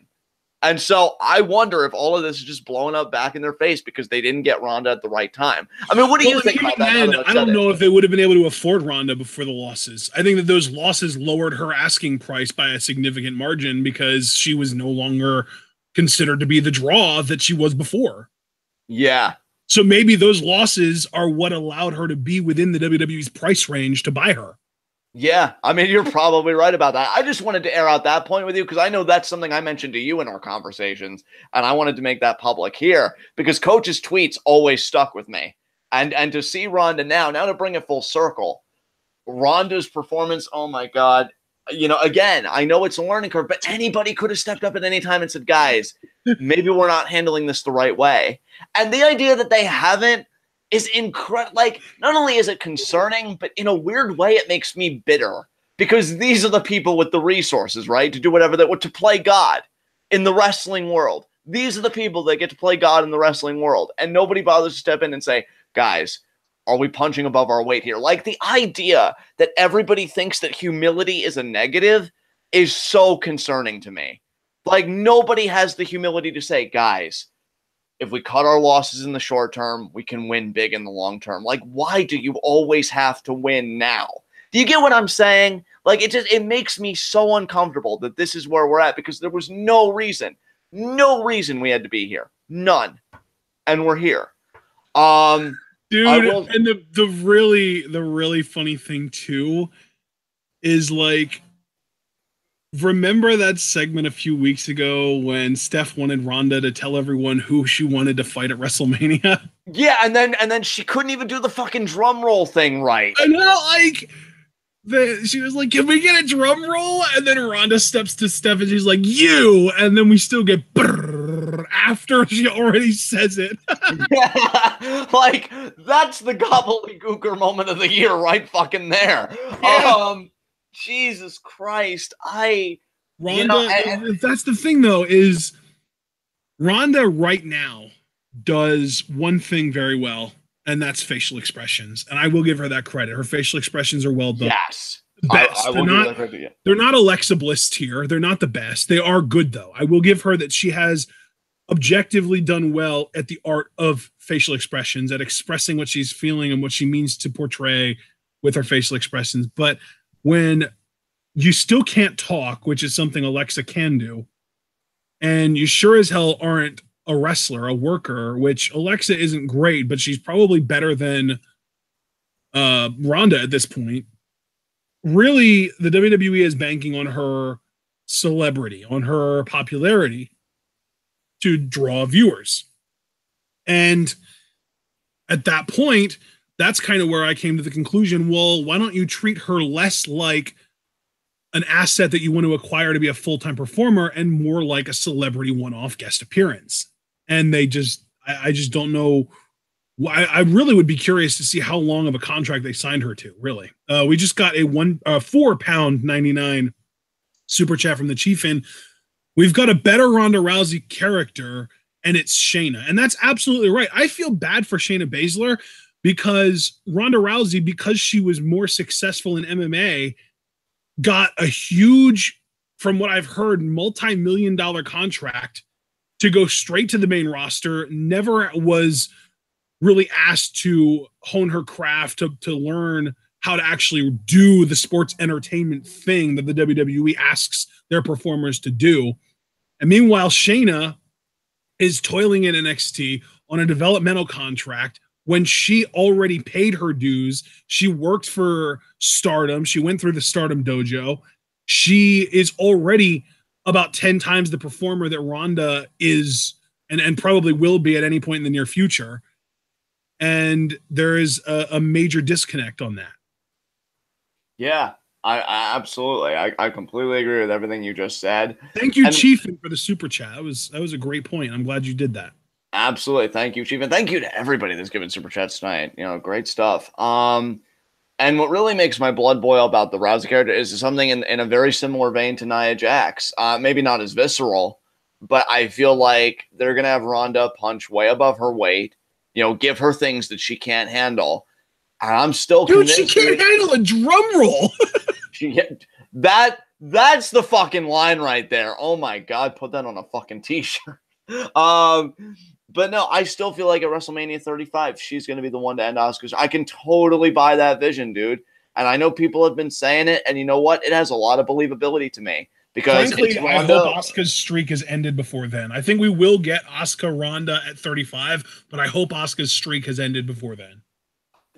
S2: And so I wonder if all of this is just blowing up back in their face because they didn't get Ronda at the right time. I mean, what do you think about that?
S1: I don't know if they would have been able to afford Ronda before the losses. I think that those losses lowered her asking price by a significant margin because she was no longer considered to be the draw that she was before.
S2: Yeah.
S1: So maybe those losses are what allowed her to be within the WWE's price range to buy her.
S2: Yeah, I mean, you're probably right about that. I just wanted to air out that point with you because I know that's something I mentioned to you in our conversations, and I wanted to make that public here because Coach's tweets always stuck with me. And to see Ronda now to bring it full circle, Ronda's performance, oh my God. You know, again, I know it's a learning curve, but anybody could have stepped up at any time and said, guys, maybe we're not handling this the right way. And the idea that they haven't is incredible. Like, not only is it concerning, but in a weird way, it makes me bitter because these are the people with the resources, right? To do whatever they want, to play God in the wrestling world. These are the people that get to play God in the wrestling world. And nobody bothers to step in and say, guys, are we punching above our weight here? Like, the idea that everybody thinks that humility is a negative is so concerning to me. Like, nobody has the humility to say, guys, if we cut our losses in the short term, we can win big in the long term. Like, why do you always have to win now? Do you get what I'm saying? Like, it makes me so uncomfortable that this is where we're at because there was no reason we had to be here. None. And we're here.
S1: Dude, and the really funny thing too is, like, remember that segment a few weeks ago when Steph wanted Ronda to tell everyone who she wanted to fight at WrestleMania?
S2: Yeah, and then she couldn't even do the fucking drum roll thing right.
S1: I know, like, she was like, can we get a drum roll? And then Ronda steps to Steph and she's like, you, and then we still get after she already says it.
S2: Yeah, like, that's the gobbledygooker moment of the year right fucking there. Yeah. Jesus Christ,
S1: Ronda, that's the thing though, is Ronda right now does one thing very well, and that's facial expressions. And I will give her that credit. Her facial expressions are well done.
S2: Yes.
S1: Best. They're not Alexa Bliss tier. They're not the best. They are good though. I will give her that she has objectively done well at the art of facial expressions, at expressing what she's feeling and what she means to portray with her facial expressions. But when you still can't talk, which is something Alexa can do, and you sure as hell aren't a wrestler, a worker, which Alexa isn't great, but she's probably better than Ronda at this point. Really, the WWE is banking on her celebrity, on her popularity to draw viewers. And at that point, that's kind of where I came to the conclusion, well, why don't you treat her less like an asset that you want to acquire to be a full-time performer and more like a celebrity one-off guest appearance? and I just don't know. I really would be curious to see how long of a contract they signed her to. Really, we just got a £4.99 super chat from the Chief in. We've got a better Ronda Rousey character, and it's Shayna, and that's absolutely right. I feel bad for Shayna Baszler because Ronda Rousey, because she was more successful in MMA, got a huge, from what I've heard, multi-million-dollar contract to go straight to the main roster. Never was really asked to hone her craft, to learn how to actually do the sports entertainment thing that the WWE asks their performers to do. And meanwhile, Shayna is toiling in NXT on a developmental contract when she already paid her dues. She worked for Stardom. She went through the Stardom dojo. She is already about 10 times the performer that Ronda is and probably will be at any point in the near future. And there is a major disconnect on that.
S2: Yeah, I absolutely. I completely agree with everything you just said.
S1: Thank you, Chief, for the super chat. That was a great point. I'm glad you did that.
S2: Absolutely. Thank you, Chief. And thank you to everybody that's given super chats tonight. You know, great stuff. And what really makes my blood boil about the Rousey character is something in a very similar vein to Nia Jax. Maybe not as visceral, but I feel like they're going to have Ronda punch way above her weight, you know, give her things that she can't handle. And I'm still convinced.
S1: Dude, she can't handle a drum roll.
S2: That's the fucking line right there. Oh my God, put that on a fucking t-shirt. But no, I still feel like at WrestleMania 35, she's going to be the one to end Asuka's. I can totally buy that vision, dude. And I know people have been saying it, and you know what? It has a lot of believability to me. Because
S1: frankly, I hope Asuka's streak has ended before then. I think we will get Asuka Ronda at 35, but I hope Asuka's streak has ended before then.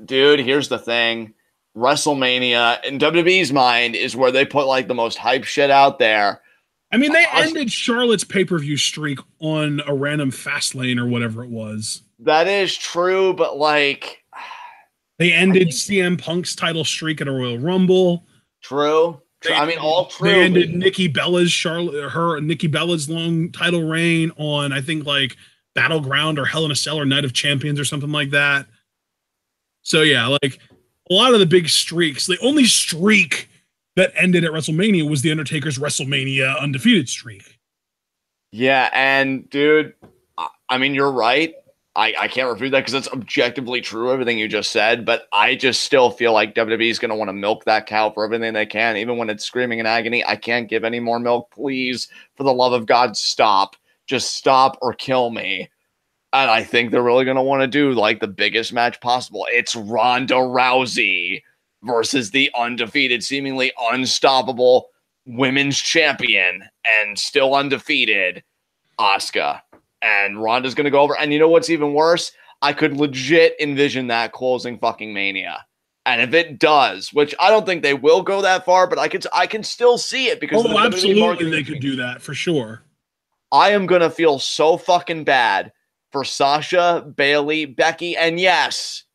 S2: Dude, here's the thing. WrestleMania, in WWE's mind, is where they put like the most hype shit out there.
S1: I mean, they ended Charlotte's pay-per-view streak on a random Fastlane or whatever it was.
S2: That is true, but like...
S1: They ended CM Punk's title streak at a Royal Rumble.
S2: True. I mean, all true.
S1: They ended Nikki Bella's long title reign on, I think, like Battleground or Hell in a Cell or Night of Champions or something like that. So yeah, like a lot of the big streaks, the only streak that ended at WrestleMania was the Undertaker's WrestleMania undefeated streak.
S2: Yeah, and dude, I mean, you're right. I can't refute that because it's objectively true, everything you just said, but I just still feel like WWE is going to want to milk that cow for everything they can, even when it's screaming in agony. I can't give any more milk. Please, for the love of God, stop. Just stop or kill me. And I think they're really going to want to do like the biggest match possible. It's Ronda Rousey versus the undefeated, seemingly unstoppable women's champion and still undefeated Asuka. And Ronda's going to go over. And you know what's even worse? I could legit envision that closing fucking Mania. And if it does, which I don't think they will go that far, but I can still see it because
S1: absolutely they could do that for sure.
S2: I am going to feel so fucking bad for Sasha, Bayley, Becky, and yes,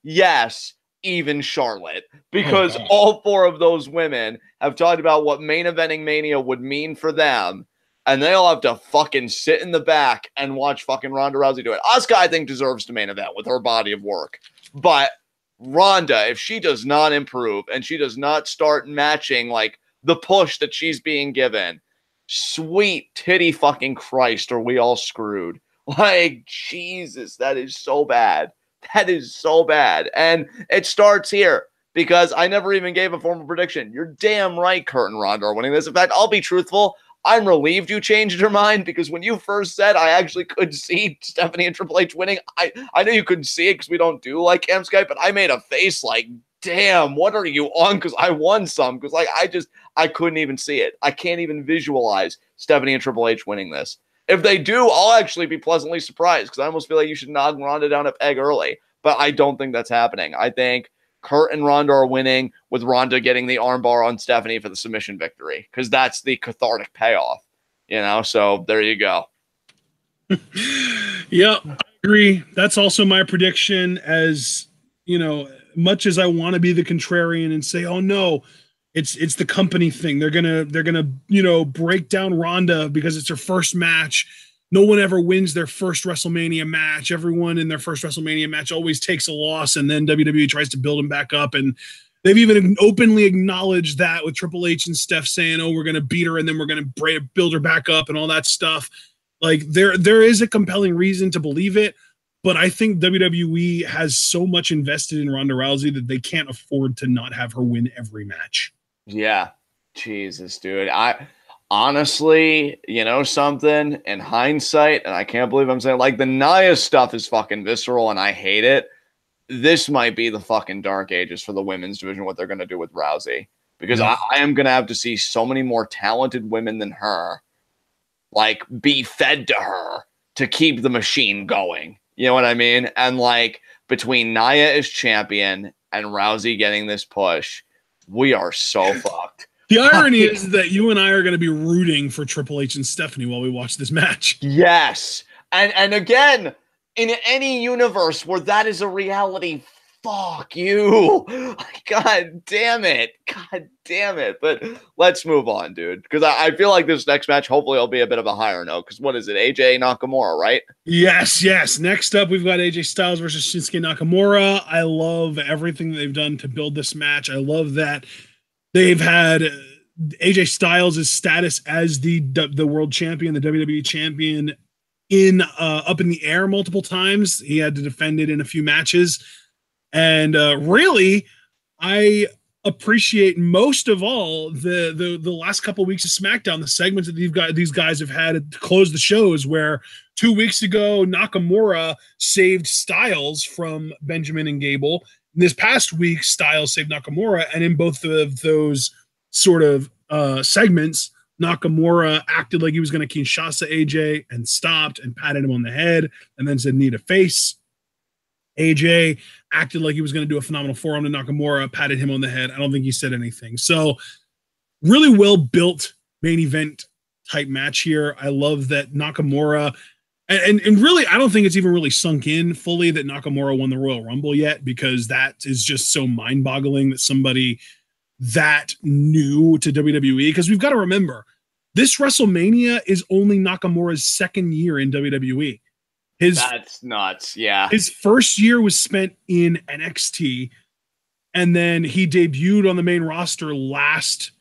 S2: even Charlotte, because all four of those women have talked about what main eventing Mania would mean for them. And they'll have to fucking sit in the back and watch fucking Ronda Rousey do it. Asuka, I think, deserves to main event with her body of work. But Ronda, if she does not improve and she does not start matching like the push that she's being given, sweet titty fucking Christ, are we all screwed? Like, Jesus, that is so bad. That is so bad. And it starts here because I never even gave a formal prediction. You're damn right, Kurt and Ronda are winning this. In fact, I'll be truthful. I'm relieved you changed your mind because when you first said I actually could see Stephanie and Triple H winning, I know you couldn't see it because we don't do like cam Skype, but I made a face like, damn, what are you on? Because I won some. Because like I couldn't even see it. I can't even visualize Stephanie and Triple H winning this. If they do, I'll actually be pleasantly surprised because I almost feel like you should knock Ronda down a peg early. But I don't think that's happening. I think Kurt and Ronda are winning with Ronda getting the armbar on Stephanie for the submission victory because that's the cathartic payoff, you know? So there you go.
S1: Yeah, I agree. That's also my prediction. As you know, much as I want to be the contrarian and say, oh no, it's the company thing. They're gonna, you know, break down Ronda because it's her first match no one ever wins their first WrestleMania match. Everyone in their first WrestleMania match always takes a loss, and then WWE tries to build them back up. And they've even openly acknowledged that with Triple H and Steph saying, "Oh, we're going to beat her, and then we're going to build her back up," and all that stuff. Like there is a compelling reason to believe it, but I think WWE has so much invested in Ronda Rousey that they can't afford to not have her win every match.
S2: Yeah, Jesus, dude. I honestly, you know something, in hindsight, and I can't believe I'm saying, like, the Nia stuff is fucking visceral and I hate it. This might be the fucking dark ages for the women's division, what they're going to do with Rousey. Because I am going to have to see so many more talented women than her, like, be fed to her to keep the machine going. You know what I mean? And, like, between Nia as champion and Rousey getting this push, we are so fucked.
S1: The irony is that you and I are going to be rooting for Triple H and Stephanie while we watch this match.
S2: Yes. And again, in any universe where that is a reality, fuck you. God damn it. God damn it. But let's move on, dude. Because I feel like this next match, hopefully, will be a bit of a higher note. Because what is it? AJ Nakamura, right?
S1: Yes. Next up, we've got AJ Styles versus Shinsuke Nakamura. I love everything that they've done to build this match. I love that they've had AJ Styles' status as the world champion, the WWE champion, up in the air multiple times. He had to defend it in a few matches. And really, I appreciate most of all the last couple of weeks of SmackDown, the segments that these guys have had to close the shows, where 2 weeks ago, Nakamura saved Styles from Benjamin and Gable. This past week, Styles saved Nakamura, and in both of those sort of segments, Nakamura acted like he was going to Kinshasa AJ and stopped and patted him on the head and then said, "Need a face." AJ acted like he was going to do a phenomenal forearm to Nakamura, patted him on the head. I don't think he said anything. So really well built main event type match here. I love that Nakamura, and really, I don't think it's even really sunk in fully that Nakamura won the Royal Rumble yet, because that is just so mind boggling that somebody that new to WWE, because we've got to remember, this WrestleMania is only Nakamura's second year in WWE.
S2: That's nuts. Yeah.
S1: His first year was spent in NXT, and then he debuted on the main roster last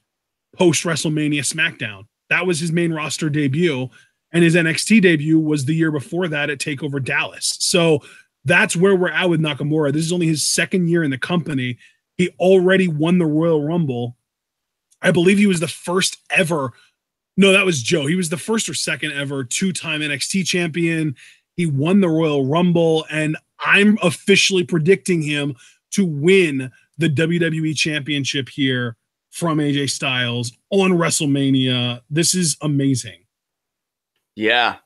S1: post WrestleMania SmackDown. That was his main roster debut, and his NXT debut was the year before that at TakeOver Dallas. So that's where we're at with Nakamura. This is only his second year in the company. He already won the Royal Rumble. I believe he was the first ever. No, that was Joe. He was the first or second ever two-time NXT champion. He won the Royal Rumble, and I'm officially predicting him to win the WWE Championship here from AJ Styles on WrestleMania. This is amazing.
S2: Yeah.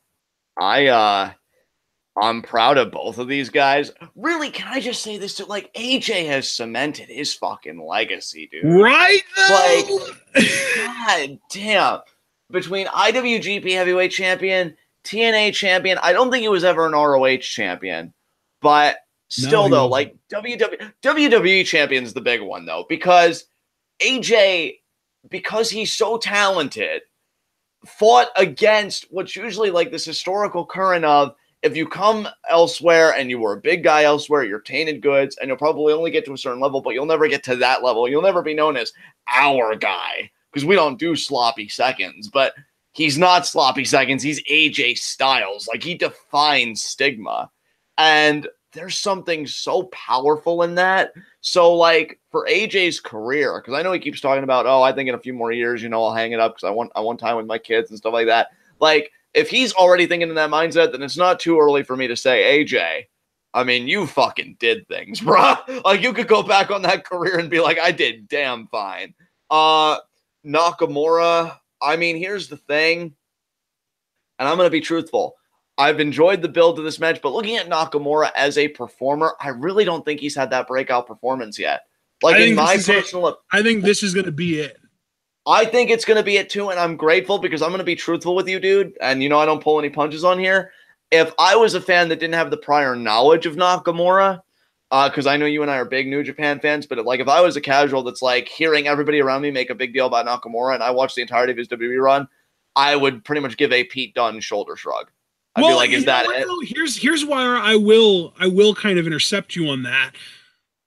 S2: I'm proud of both of these guys. Really, can I just say this too? Like, AJ has cemented his fucking legacy, dude.
S1: Right?
S2: Like, God damn. Between IWGP Heavyweight Champion, TNA Champion, I don't think he was ever an ROH Champion. But still, though, like, WWE Champion's the big one, though. Because AJ, because he's so talented, fought against what's usually like this historical current of, if you come elsewhere and you were a big guy elsewhere, you're tainted goods, and you'll probably only get to a certain level, but you'll never get to that level. You'll never be known as our guy, because we don't do sloppy seconds. But he's not sloppy seconds. He's AJ Styles. Like, he defines stigma. And there's something so powerful in that. So, like, for AJ's career, because I know he keeps talking about, I think in a few more years, I'll hang it up because I want time with my kids and stuff like that. Like, if he's already thinking in that mindset, then it's not too early for me to say, AJ, I mean, you fucking did things, bro. Like, you could go back on that career and be like, I did damn fine. Nakamura, I mean, here's the thing, and I'm going to be truthful. I've enjoyed the build to this match, but looking at Nakamura as a performer, I really don't think he's had that breakout performance yet. Like, in my personal...
S1: I think this is going to be it.
S2: I think it's going to be it too, and I'm grateful because I'm going to be truthful with you, dude. And I don't pull any punches on here. If I was a fan that didn't have the prior knowledge of Nakamura, because I know you and I are big New Japan fans, but if I was a casual that's like hearing everybody around me make a big deal about Nakamura and I watched the entirety of his WWE run, I would pretty much give a Pete Dunne shoulder shrug. I'd be like, is that it?
S1: Though? Here's why I will kind of intercept you on that.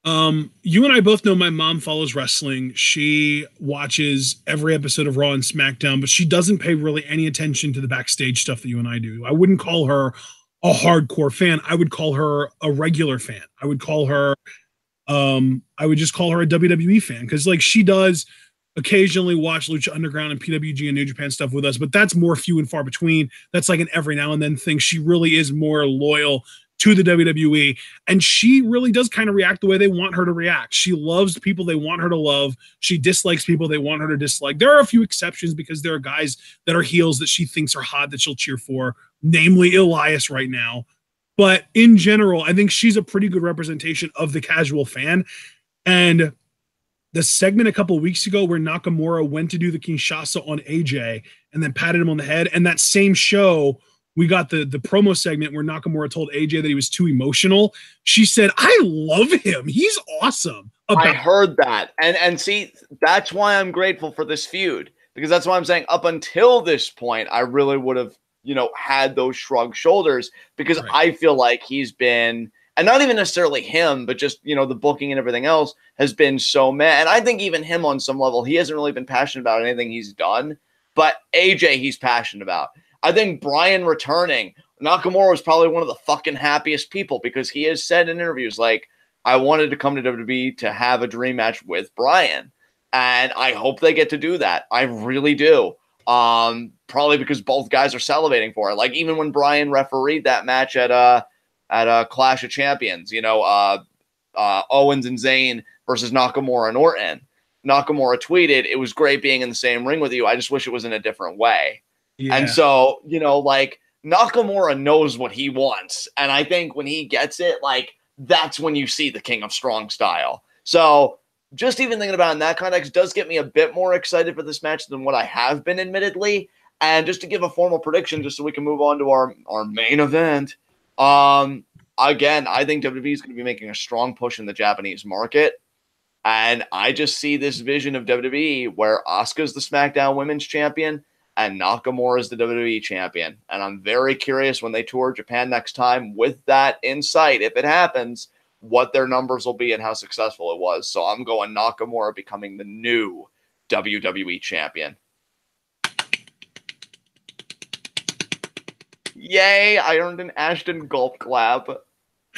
S1: You and I both know my mom follows wrestling. She watches every episode of Raw and SmackDown, but she doesn't pay really any attention to the backstage stuff that you and I do. I wouldn't call her a hardcore fan. I would call her a regular fan. I would just call her a WWE fan, because like she does occasionally watch Lucha Underground and PWG and New Japan stuff with us, but that's more few and far between. That's like an every now and then thing. She really is more loyal to the WWE, and she really does kind of react the way they want her to react. She loves the people they want her to love. She dislikes people they want her to dislike. There are a few exceptions, because there are guys that are heels that she thinks are hot that she'll cheer for, namely Elias right now. But in general, I think she's a pretty good representation of the casual fan. And the segment a couple of weeks ago where Nakamura went to do the Kinshasa on AJ and then patted him on the head, and that same show, we got the promo segment where Nakamura told AJ that he was too emotional. She said, I love him. He's awesome.
S2: I heard that. And see, that's why I'm grateful for this feud, because that's why I'm saying up until this point, I really would have, had those shrugged shoulders, because right. I feel like he's been, and not even necessarily him, but just, the booking and everything else has been so mad. And I think even him on some level, he hasn't really been passionate about anything he's done, but AJ he's passionate about. I think Bryan returning, Nakamura was probably one of the fucking happiest people, because he has said in interviews, like, I wanted to come to WWE to have a dream match with Bryan. And I hope they get to do that. I really do. Probably because both guys are salivating for it. Like, even when Bryan refereed that match at Clash of Champions, Owens and Zayn versus Nakamura and Orton, Nakamura tweeted, it was great being in the same ring with you. I just wish it was in a different way. Yeah. And so, like, Nakamura knows what he wants. And I think when he gets it, like, that's when you see the King of Strong style. So just even thinking about it in that context does get me a bit more excited for this match than what I have been, admittedly. And just to give a formal prediction, just so we can move on to our main event. Again, I think WWE is going to be making a strong push in the Japanese market. And I just see this vision of WWE where Asuka's the SmackDown Women's Champion and Nakamura is the WWE Champion. And I'm very curious when they tour Japan next time, with that insight, if it happens, what their numbers will be and how successful it was. So I'm going Nakamura becoming the new WWE Champion. Yay, I earned an Ashton gulp clap.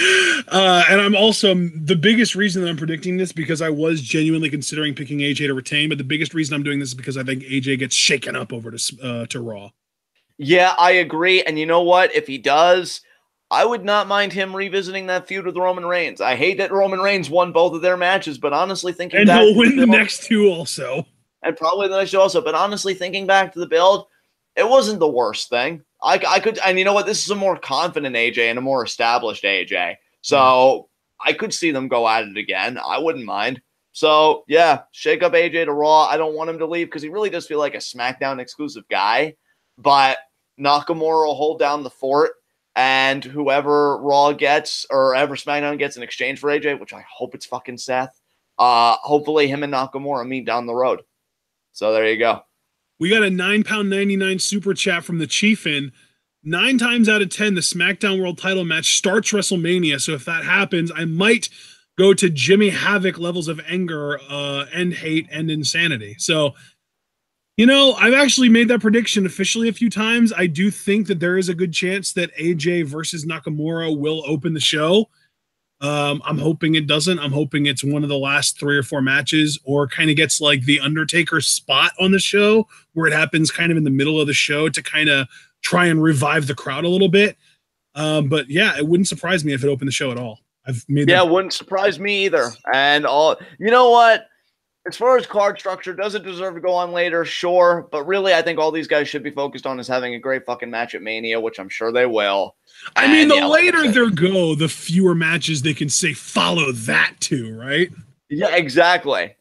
S1: And I'm also, the biggest reason that I'm predicting this, because I was genuinely considering picking AJ to retain, but the biggest reason I'm doing this is because I think AJ gets shaken up over to Raw.
S2: Yeah, I agree. And you know what? If he does, I would not mind him revisiting that feud with Roman Reigns. I hate that Roman Reigns won both of their matches, but honestly thinking
S1: back, and he'll win the next two also.
S2: And probably the next two also. But honestly, thinking back to the build, it wasn't the worst thing. I could, and you know what? This is a more confident AJ and a more established AJ. So I could see them go at it again. I wouldn't mind. So yeah, shake up AJ to Raw. I don't want him to leave because he really does feel like a SmackDown exclusive guy. But Nakamura will hold down the fort, and whoever Raw gets or ever SmackDown gets in exchange for AJ, which I hope it's fucking Seth. Hopefully him and Nakamura meet down the road. So there you go.
S1: We got a £9.99 super chat from the Chiefin. 9 times out of 10, the SmackDown World Title match starts WrestleMania. So if that happens, I might go to Jimmy Havoc levels of anger, and hate and insanity. So, I've actually made that prediction officially a few times. I do think that there is a good chance that AJ versus Nakamura will open the show. I'm hoping it doesn't. I'm hoping it's one of the last 3 or 4 matches, or kind of gets like the Undertaker spot on the show where it happens kind of in the middle of the show to kind of try and revive the crowd a little bit. But yeah, it wouldn't surprise me if it opened the show at all. I've made
S2: it wouldn't surprise me either. And you know what? As far as card structure, does it deserve to go on later? Sure. But really, I think all these guys should be focused on is having a great fucking match at Mania, which I'm sure they will.
S1: I mean, the later they go, the fewer matches they can say follow that too, right?
S2: Yeah, exactly.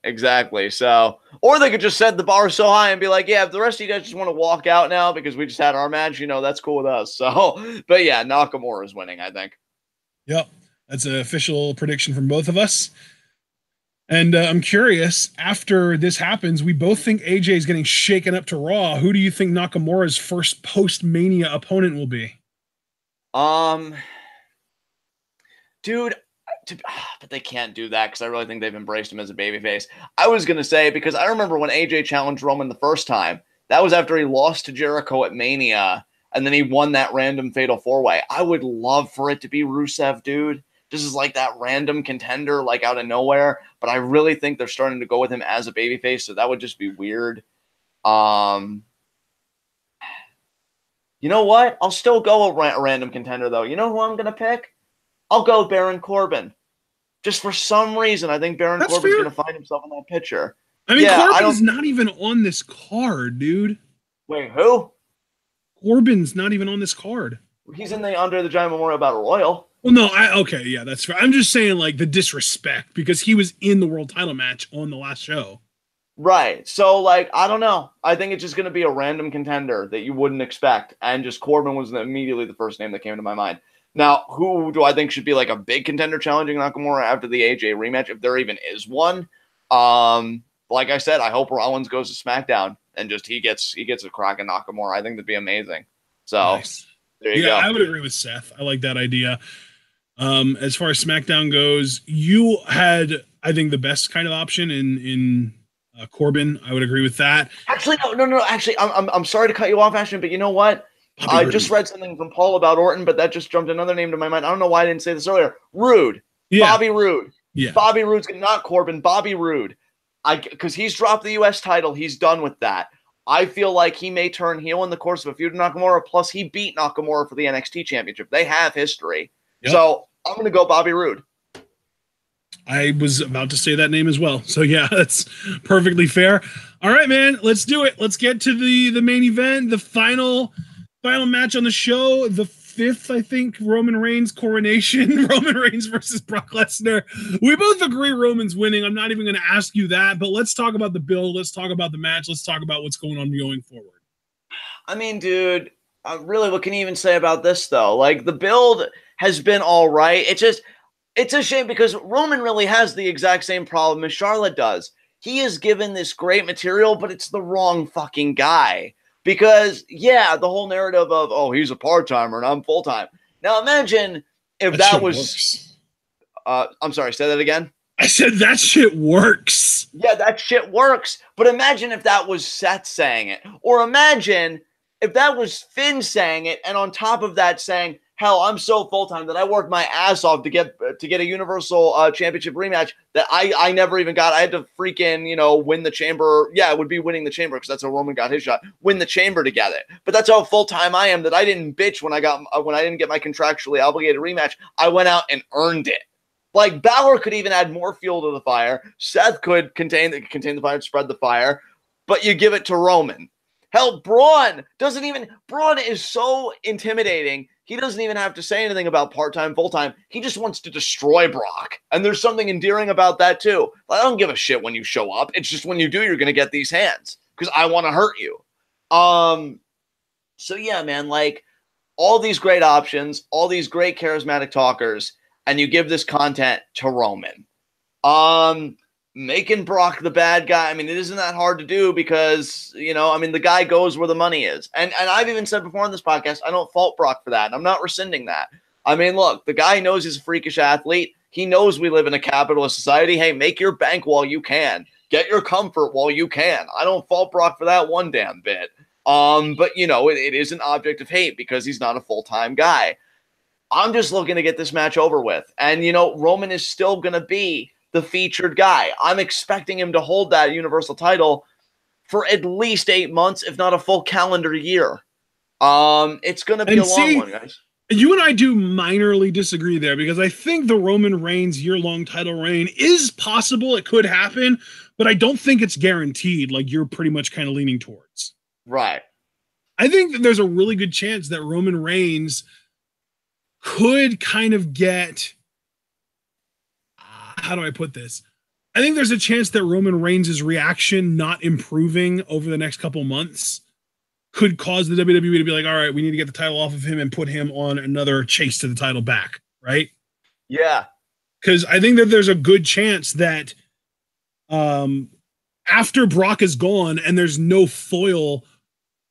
S2: So, or they could just set the bar so high and be like, yeah, if the rest of you guys just want to walk out now because we just had our match, that's cool with us. So, but yeah, Nakamura is winning, I think.
S1: Yep. That's an official prediction from both of us. And I'm curious, after this happens, we both think AJ is getting shaken up to Raw. Who do you think Nakamura's first post-Mania opponent will be?
S2: Dude, but they can't do that because I really think they've embraced him as a babyface. I was going to say, because I remember when AJ challenged Roman the first time, that was after he lost to Jericho at Mania, and then he won that random Fatal 4-Way. I would love for it to be Rusev, dude. Just as like that random contender, like out of nowhere. But I really think they're starting to go with him as a babyface, so that would just be weird. You know what? I'll still go a random contender, though. You know who I'm going to pick? I'll go Baron Corbin. Just for some reason, I think Baron Corbin's going to find himself in that picture.
S1: I mean, yeah, Corbin's not even on this card, dude.
S2: Wait, who?
S1: Corbin's not even on this card.
S2: He's in the Andre the Giant Memorial Battle Royal.
S1: Well, no, okay, yeah, that's fair. I'm just saying, like, the disrespect, because he was in the world title match on the last show.
S2: Right. So, like, I don't know. I think it's just going to be a random contender that you wouldn't expect. And just Corbin was immediately the first name that came to my mind. Now, who do I think should be, like, a big contender challenging Nakamura after the AJ rematch, if there even is one? Like I said, I hope Rollins goes to SmackDown and just he gets a crack at Nakamura. I think that'd be amazing. So, nice. There you go.
S1: I would agree with Seth. I like that idea. As far as SmackDown goes, you had, I think, the best kind of option in Corbin. I would agree with that.
S2: Actually, no. Actually, I'm sorry to cut you off, Ashton, but you know what? I just read something from Paul about Orton, but that just jumped another name to my mind. I don't know why I didn't say this earlier. Roode. Yeah. Bobby Roode.
S1: Yeah.
S2: Bobby Roode's not Corbin. Bobby Roode. Because he's dropped the U.S. title. He's done with that. I feel like he may turn heel in the course of a feud with Nakamura. Plus, he beat Nakamura for the NXT Championship. They have history. Yep. So I'm going to go Bobby Roode.
S1: I was about to say that name as well. So, yeah, that's perfectly fair. All right, man, let's do it. Let's get to the main event, the final match on the show, the fifth, I think, Roman Reigns coronation. Roman Reigns versus Brock Lesnar. We both agree Roman's winning. I'm not even going to ask you that, but let's talk about the build. Let's talk about the match. Let's talk about what's going on going forward.
S2: I mean, dude, really, what can you even say about this, though? Like, the build has been all right. It's a shame because Roman really has the exact same problem as Charlotte does. He is given this great material, but it's the wrong fucking guy. Because, yeah, the whole narrative of, oh, he's a part-timer and I'm full-time. Now, imagine if that was... I'm sorry, say that again?
S1: I said that shit works.
S2: Yeah, that shit works. But imagine if that was Seth saying it. Or imagine if that was Finn saying it, and on top of that saying, hell, I'm so full-time that I worked my ass off to get a Universal Championship rematch that I never even got. I had to freaking, win the chamber. Yeah, it would be winning the chamber because that's how Roman got his shot. Win the chamber to get it. But that's how full-time I am that I didn't bitch when I didn't get my contractually obligated rematch. I went out and earned it. Like, Balor could even add more fuel to the fire. Seth could contain the fire, spread the fire. But you give it to Roman. Hell, Braun is so intimidating. He doesn't even have to say anything about part-time, full-time. He just wants to destroy Brock. And there's something endearing about that, too. I don't give a shit when you show up. It's just when you do, you're going to get these hands. Because I want to hurt you. So, yeah, man, like, all these great options, all these great charismatic talkers, and you give this content to Roman. Making Brock the bad guy, I mean, it isn't that hard to do because, the guy goes where the money is. And I've even said before on this podcast, I don't fault Brock for that. And I'm not rescinding that. I mean, look, the guy knows he's a freakish athlete. He knows we live in a capitalist society. Hey, make your bank while you can. Get your comfort while you can. I don't fault Brock for that one damn bit. But, it is an object of hate because he's not a full-time guy. I'm just looking to get this match over with. And, Roman is still going to be the featured guy. I'm expecting him to hold that Universal title for at least 8 months, if not a full calendar year. It's going to be a long one, guys.
S1: You and I do minorly disagree there because I think the Roman Reigns year-long title reign is possible. It could happen, but I don't think it's guaranteed like you're pretty much kind of leaning towards.
S2: Right.
S1: I think that there's a really good chance that Roman Reigns could kind of get... how do I put this? I think there's a chance that Roman Reigns' reaction not improving over the next couple months could cause the WWE to be like, all right, we need to get the title off of him and put him on another chase to the title back, right?
S2: Yeah.
S1: Because I think that there's a good chance that after Brock is gone and there's no foil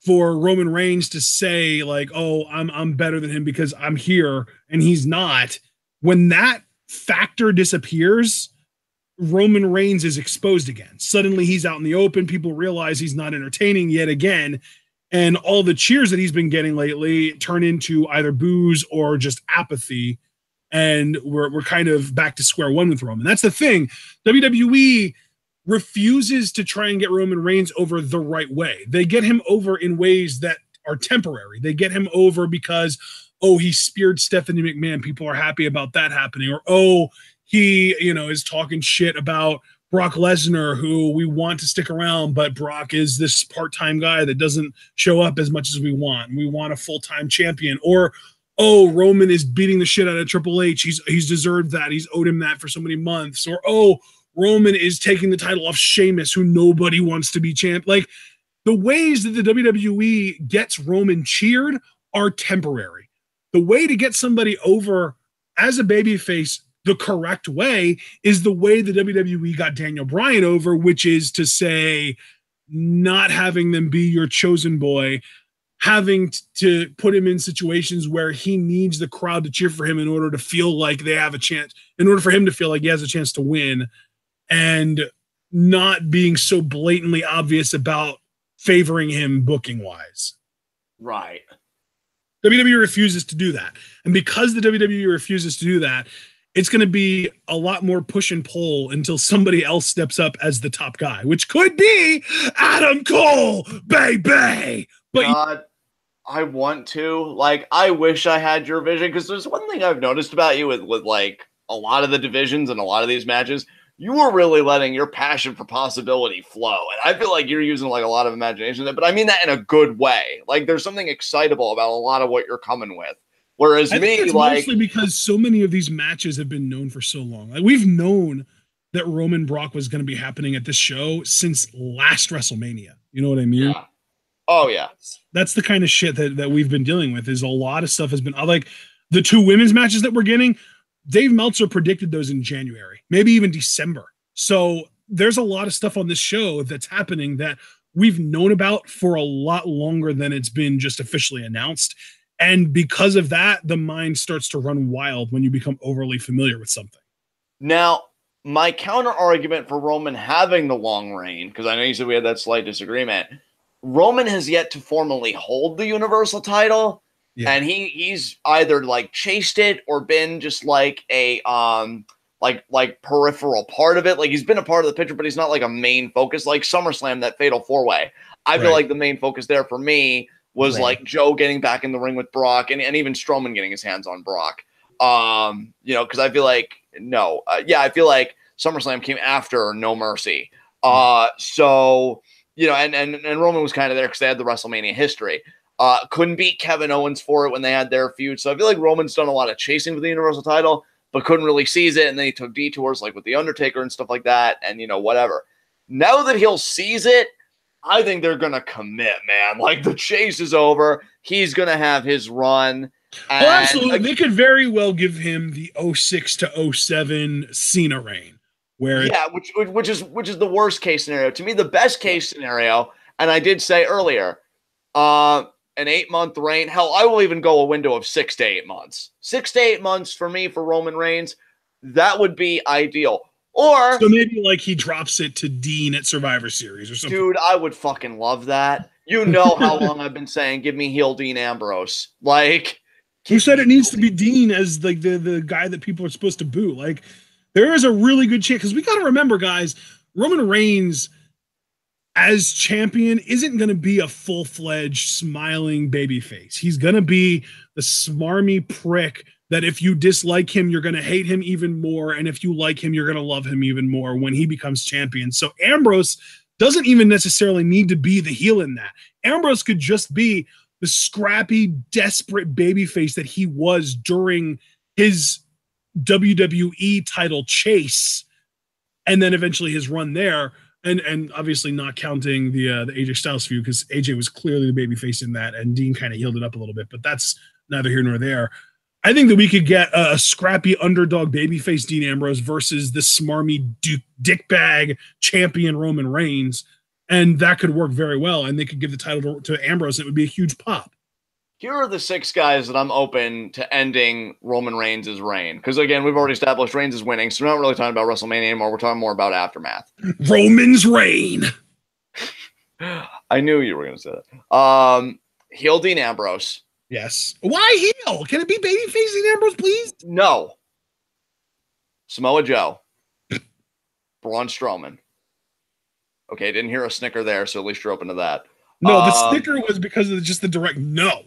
S1: for Roman Reigns to say like, "Oh, I'm better than him because I'm here and he's not." When that factor disappears, Roman Reigns is exposed again. Suddenly he's out in the open. People realize he's not entertaining yet again. And all the cheers that he's been getting lately turn into either boos or just apathy. And we're kind of back to square one with Roman. That's the thing. WWE refuses to try and get Roman Reigns over the right way. They get him over in ways that are temporary. They get him over because, oh, he speared Stephanie McMahon. People are happy about that happening. Or, oh, he, is talking shit about Brock Lesnar, who we want to stick around, but Brock is this part-time guy that doesn't show up as much as we want. We want a full-time champion. Or, oh, Roman is beating the shit out of Triple H. He's deserved that. He's owed him that for so many months. Or, oh, Roman is taking the title off Sheamus, who nobody wants to be champ. Like, the ways that the WWE gets Roman cheered are temporary. The way to get somebody over as a babyface the correct way is the way the WWE got Daniel Bryan over, which is to say, not having them be your chosen boy, having to put him in situations where he needs the crowd to cheer for him in order to feel like they have a chance, in order for him to feel like he has a chance to win, and not being so blatantly obvious about favoring him booking wise.
S2: Right.
S1: WWE refuses to do that. And because the WWE refuses to do that, it's going to be a lot more push and pull until somebody else steps up as the top guy, which could be Adam Cole, baby. But
S2: God, I want to. Like, I wish I had your vision, because there's one thing I've noticed about you with like a lot of the divisions and a lot of these matches. You were really letting your passion for possibility flow. And I feel like you're using like a lot of imagination there, but I mean that in a good way. Like, there's something excitable about a lot of what you're coming with. Whereas
S1: I think it's
S2: like,
S1: mostly because so many of these matches have been known for so long. Like, we've known that Roman Brock was going to be happening at this show since last WrestleMania. You know what I mean?
S2: Yeah. Oh yeah.
S1: That's the kind of shit that we've been dealing with. Is a lot of stuff has been like the two women's matches that we're getting. Dave Meltzer predicted those in January, maybe even December. So there's a lot of stuff on this show that's happening that we've known about for a lot longer than it's been just officially announced. And because of that, the mind starts to run wild when you become overly familiar with something.
S2: Now, my counter argument for Roman having the long reign, because I know you said we had that slight disagreement, Roman has yet to formally hold the Universal title. Yeah. And he's either like chased it or been just like a like peripheral part of it. Like, he's been a part of the picture, but he's not like a main focus. Like SummerSlam, that Fatal 4-Way. I feel like the main focus there for me was like Joe getting back in the ring with Brock, and even Strowman getting his hands on Brock. Because I feel like I feel like SummerSlam came after No Mercy. So and Roman was kind of there because they had the WrestleMania history. Couldn't beat Kevin Owens for it when they had their feud. So I feel like Roman's done a lot of chasing for the Universal title, but couldn't really seize it. And then he took detours like with the Undertaker and stuff like that. And, whatever. Now that he'll seize it, I think they're going to commit, man. Like, the chase is over. He's going to have his run. And
S1: absolutely. They could very well give him the 06 to 07 Cena reign.
S2: Which is the worst case scenario. To me, the best case scenario, and I did say earlier, an 8-month reign. Hell, I will even go a window of 6 to 8 months. 6 to 8 months for me for Roman Reigns. That would be ideal. Or
S1: so maybe like he drops it to Dean at Survivor Series or something.
S2: Dude, I would fucking love that. You know how long I've been saying, give me heel Dean Ambrose. Like,
S1: who said it needs to be Dean as like the guy that people are supposed to boo? Like, there is a really good chance, because we got to remember, guys, Roman Reigns as champion isn't going to be a full-fledged smiling babyface. He's going to be the smarmy prick that if you dislike him, you're going to hate him even more. And if you like him, you're going to love him even more when he becomes champion. So Ambrose doesn't even necessarily need to be the heel in that. Ambrose could just be the scrappy, desperate babyface that he was during his WWE title chase, and then eventually his run there. And obviously not counting the AJ Styles feud, because AJ was clearly the babyface in that, and Dean kind of healed it up a little bit, but that's neither here nor there. I think that we could get a scrappy underdog babyface Dean Ambrose versus the smarmy dickbag champion Roman Reigns, And that could work very well. And they could give the title to Ambrose. And it would be a huge pop.
S2: Here are the 6 guys that I'm open to ending Roman Reigns' reign. Because, again, we've already established Reigns is winning, so we're not really talking about WrestleMania anymore. We're talking more about Aftermath.
S1: Roman's reign.
S2: I knew you were going to say that. Heel Dean Ambrose.
S1: Yes. Why heel? Can it be babyface Dean Ambrose, please?
S2: No. Samoa Joe. Braun Strowman. Okay, didn't hear a snicker there, so at least you're open to that.
S1: No, the snicker was because of just the direct no.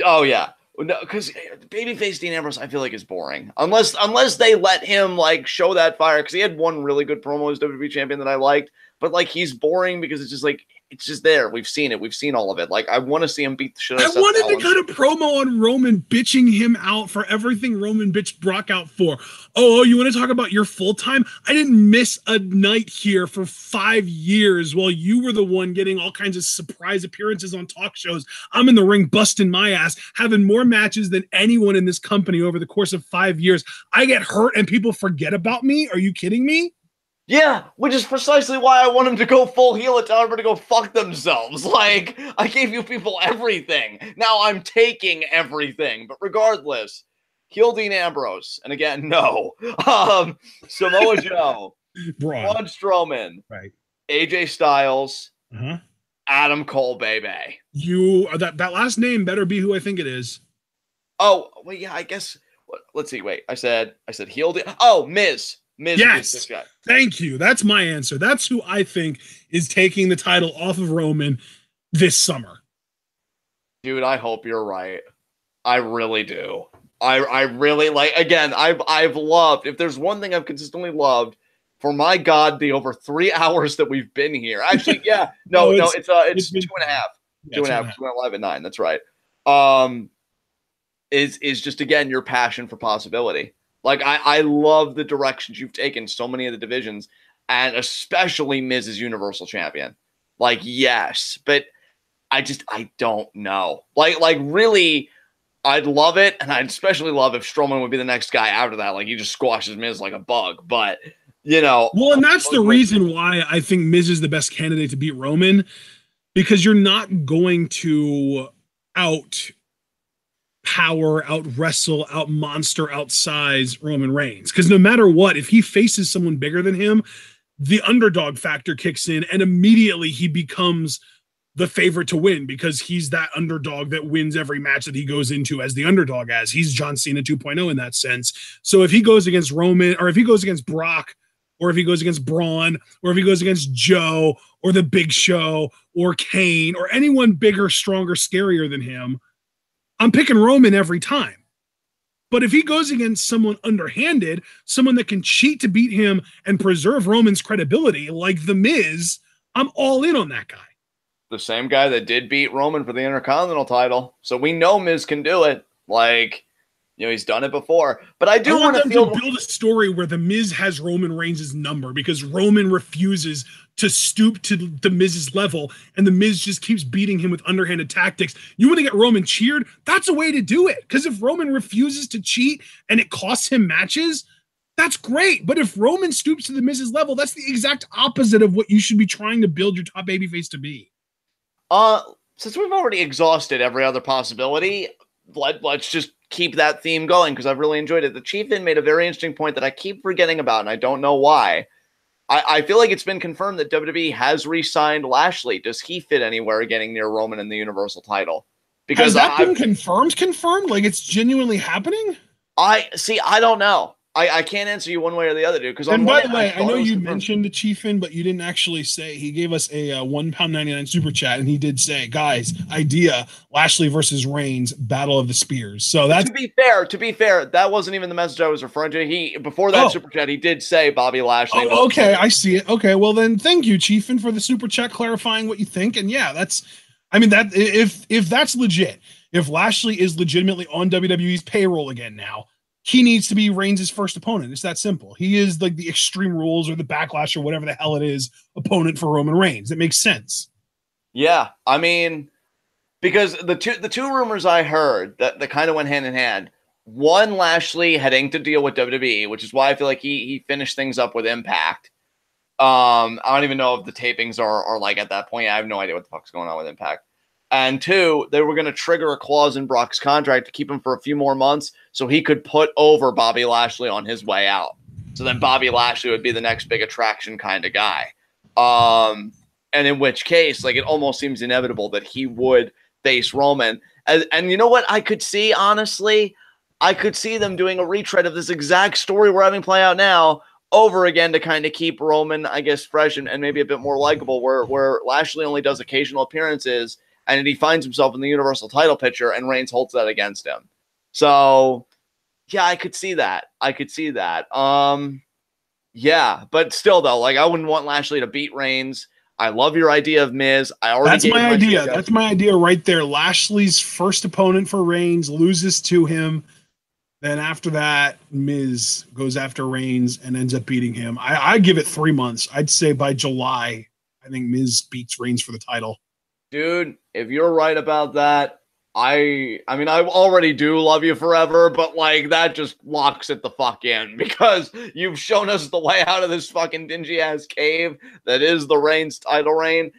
S2: Oh, yeah. No, because babyface Dean Ambrose, I feel like, is boring. Unless they let him, like, show that fire. Because he had one really good promo as WWE champion that I liked. But, like, he's boring because it's just, like, it's just there. We've seen it. We've seen all of it. Like, I want to see him beat the shit out of Seth
S1: wanted
S2: Rollins.
S1: to cut a promo on Roman, bitching him out for everything Roman bitched Brock out for. Oh, you want to talk about your full time? I didn't miss a night here for 5 years while you were the one getting all kinds of surprise appearances on talk shows. I'm in the ring busting my ass, having more matches than anyone in this company over the course of 5 years. I get hurt and people forget about me? Are you kidding me?
S2: Yeah, which is precisely why I want him to go full heel and tell everybody to go fuck themselves. Like, I gave you people everything. Now I'm taking everything. But regardless, heel Dean Ambrose. And again, no. Samoa Joe. Braun Strowman.
S1: Right.
S2: AJ Styles. Adam Cole, baby.
S1: That last name better be who I think it is.
S2: Oh, well, yeah, I guess. Let's see. Wait, I said heel Dean. Oh, Miz.
S1: Yes, thank you. That's my answer. That's who I think is taking the title off of Roman this summer.
S2: Dude, I hope you're right. I really do. I really like. Again, I've loved. If there's one thing I've consistently loved, for my God, the over 3 hours that we've been here. Actually, yeah, no, it's 2.5. Yeah, 2.5. We went live at 9. That's right. Is just again your passion for possibility. Like, I love the directions you've taken so many of the divisions, and especially Miz as Universal Champion. Like, yes, but I don't know. Like really, I'd love it, and I'd especially love if Strowman would be the next guy after that. Like, he just squashes Miz like a bug. But, you know.
S1: Well, and that's the reason why I think Miz is the best candidate to beat Roman, because you're not going to out wrestle, out monster, outsize Roman Reigns. Because no matter what, if he faces someone bigger than him, the underdog factor kicks in, and immediately he becomes the favorite to win because he's that underdog that wins every match that he goes into as the underdog as. He's John Cena 2.0 in that sense. So if he goes against Roman, or if he goes against Brock, or if he goes against Braun, or if he goes against Joe, or the Big Show, or Kane, or anyone bigger, stronger, scarier than him, I'm picking Roman every time. But if he goes against someone underhanded, someone that can cheat to beat him and preserve Roman's credibility, like The Miz, I'm all in on that guy.
S2: The same guy that did beat Roman for the Intercontinental title. So we know Miz can do it. Like, you know, he's done it before. But I do want to
S1: build a story where The Miz has Roman Reigns' number because Roman refuses to stoop to The Miz's level, and The Miz just keeps beating him with underhanded tactics. You want to get Roman cheered? That's a way to do it. Because if Roman refuses to cheat and it costs him matches, that's great. But if Roman stoops to The Miz's level, that's the exact opposite of what you should be trying to build your top babyface to be.
S2: Since we've already exhausted every other possibility, let's just keep that theme going because I've really enjoyed it. The Chieftain made a very interesting point that I keep forgetting about, and I don't know why. I feel like it's been confirmed that WWE has re-signed Lashley. Does he fit anywhere getting near Roman in the Universal title?
S1: Because has that been confirmed? Confirmed? Like it's genuinely happening?
S2: I don't know. I can't answer you one way or the other, dude. Because
S1: and by the way, I know you mentioned the Chieftain, but you didn't actually say. He gave us a £1.99 super chat, and he did say, "Guys, idea: Lashley versus Reigns, Battle of the Spears." So that's
S2: to be fair, that wasn't even the message I was referring to. He before that super chat, he did say Bobby Lashley.
S1: Oh, okay, I see it. Okay, well then, thank you, Chieftain, for the super chat clarifying what you think. And yeah, that if that's legit, if Lashley is legitimately on WWE's payroll again now, he needs to be Reigns' first opponent. It's that simple. He is like the Extreme Rules or the Backlash or whatever the hell it is opponent for Roman Reigns. That makes sense.
S2: Yeah, I mean, because the two rumors I heard that kind of went hand in hand. One, Lashley had inked a deal with WWE, which is why I feel like he finished things up with Impact. I don't even know if the tapings are like at that point. I have no idea what the fuck's going on with Impact. And 2, they were going to trigger a clause in Brock's contract to keep him for a few more months so he could put over Bobby Lashley on his way out. So then Bobby Lashley would be the next big attraction kind of guy. And in which case, like, it almost seems inevitable that he would face Roman. And you know what I could see, honestly? I could see them doing a retread of this exact story we're having play out now over again to kind of keep Roman, I guess, fresh and maybe a bit more likable, where Lashley only does occasional appearances and he finds himself in the Universal title picture and Reigns holds that against him. So, yeah, I could see that. Yeah, but still, though, like, I wouldn't want Lashley to beat Reigns. I love your idea of Miz. That's
S1: my idea. That's my idea right there. Lashley's first opponent for Reigns loses to him. Then after that, Miz goes after Reigns and ends up beating him. I give it 3 months. I'd say by July, I think Miz beats Reigns for the title.
S2: Dude, if you're right about that, I mean, I already do love you forever, but like that just locks it the fuck in because you've shown us the way out of this fucking dingy ass cave that is the Reigns title reign.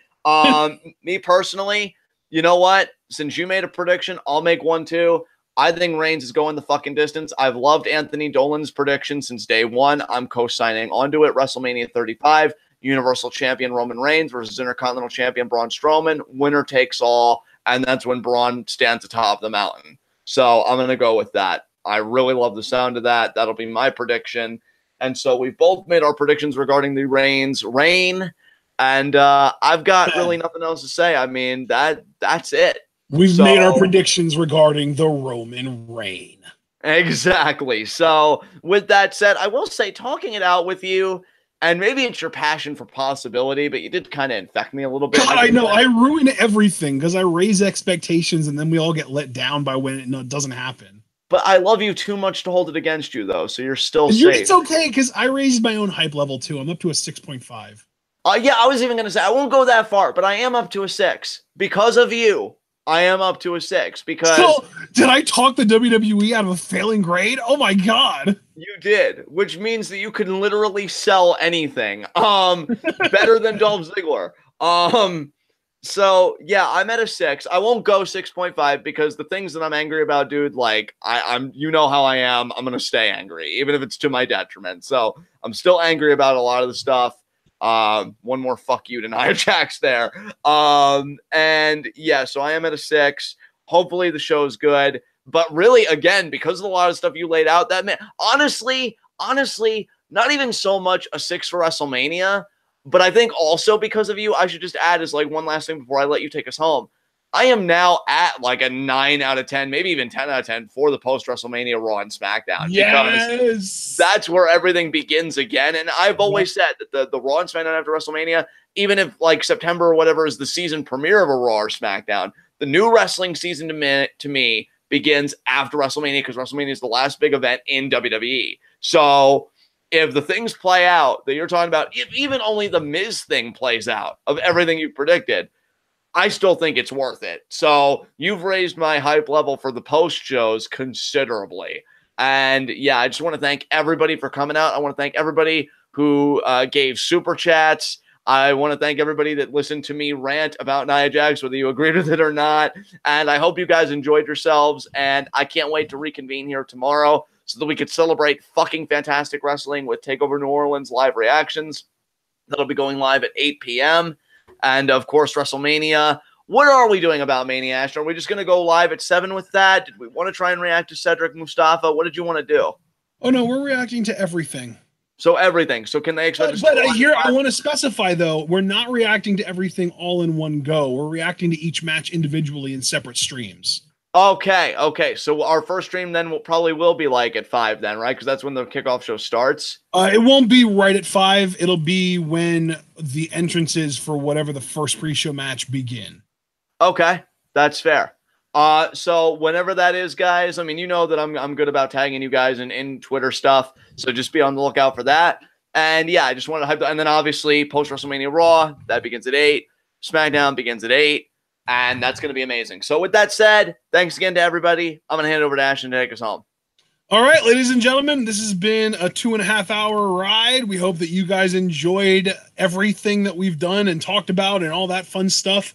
S2: Me personally, you know what? Since you made a prediction, I'll make one too. I think Reigns is going the fucking distance. I've loved Anthony Dolan's prediction since day one. I'm co-signing onto it. WrestleMania 35, Universal Champion Roman Reigns versus Intercontinental Champion Braun Strowman. Winner takes all, and that's when Braun stands atop the mountain. So I'm going to go with that. I really love the sound of that. That'll be my prediction. And so we've both made our predictions regarding the Reigns reign, and I've got really nothing else to say. I mean, that's it.
S1: We've made our predictions regarding the Roman reign.
S2: Exactly. So with that said, I will say, talking it out with you, and maybe it's your passion for possibility, but you did kind of infect me a little bit.
S1: God, I know. I ruin everything because I raise expectations and then we all get let down by when it doesn't happen.
S2: But I love you too much to hold it against you, though, so you're still safe.
S1: It's okay because I raised my own hype level, too. I'm up to a 6.5.
S2: Yeah, I was even going to say, I won't go that far, but I am up to a 6. Because of you, I am up to a 6 because...
S1: So, did I talk the WWE out of a failing grade? Oh my God.
S2: You did, which means that you can literally sell anything. Better than Dolph Ziggler. So yeah, I'm at a 6. I won't go 6.5 because the things that I'm angry about, dude, like I'm you know how I am. I'm gonna stay angry, even if it's to my detriment. So I'm still angry about a lot of the stuff. One more fuck you to Nia Jax there. And yeah, so I am at a 6. Hopefully the show is good. But really, again, because of a lot of stuff you laid out, that man, honestly, not even so much a 6 for WrestleMania, but I think also because of you, I should just add as like one last thing before I let you take us home. I am now at like a 9 out of 10, maybe even 10 out of 10 for the post-WrestleMania Raw and SmackDown.
S1: Yes!
S2: Because that's where everything begins again. And I've always said that the Raw and SmackDown after WrestleMania, even if like September or whatever is the season premiere of a Raw or SmackDown, the new wrestling season to me begins after WrestleMania because WrestleMania is the last big event in WWE. So if the things play out that you're talking about, if even only the Miz thing plays out of everything you predicted, I still think it's worth it. So you've raised my hype level for the post shows considerably. And yeah, I just want to thank everybody for coming out. I want to thank everybody who gave super chats. I want to thank everybody that listened to me rant about Nia Jax, whether you agreed with it or not. And I hope you guys enjoyed yourselves. And I can't wait to reconvene here tomorrow so that we could celebrate fucking fantastic wrestling with TakeOver New Orleans live reactions. That'll be going live at 8 p.m. And, of course, WrestleMania. What are we doing about Mania, Ashton? Are we just going to go live at 7 with that? Did we want to try and react to Cedric Mustafa? What did you want to do?
S1: Oh, no, we're reacting to everything.
S2: So everything. So can they expect us
S1: But here, I want to specify, though, we're not reacting to everything all in one go. We're reacting to each match individually in separate streams.
S2: Okay. So our first stream then will be like at 5 then, right? Because that's when the kickoff show starts.
S1: It won't be right at 5. It'll be when the entrances for whatever the first pre-show match begin.
S2: Okay, that's fair. So whenever that is, guys, I mean, you know that I'm good about tagging you guys in Twitter stuff. So just be on the lookout for that. And yeah, I just wanted to hype that. And then obviously post WrestleMania Raw, that begins at 8. SmackDown begins at 8. And that's going to be amazing. So with that said, thanks again to everybody. I'm going to hand it over to Ashton to take us home.
S1: All right, ladies and gentlemen, this has been a 2.5-hour ride. We hope that you guys enjoyed everything that we've done and talked about and all that fun stuff.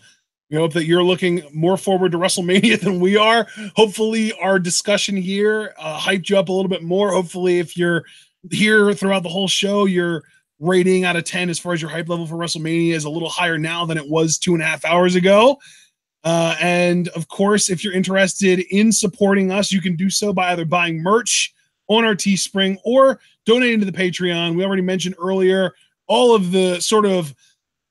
S1: We hope that you're looking more forward to WrestleMania than we are. Hopefully, our discussion here hyped you up a little bit more. Hopefully, if you're here throughout the whole show, your rating out of 10 as far as your hype level for WrestleMania is a little higher now than it was 2.5 hours ago. And of course, if you're interested in supporting us, you can do so by either buying merch on our Teespring or donating to the Patreon. We already mentioned earlier all of the sort of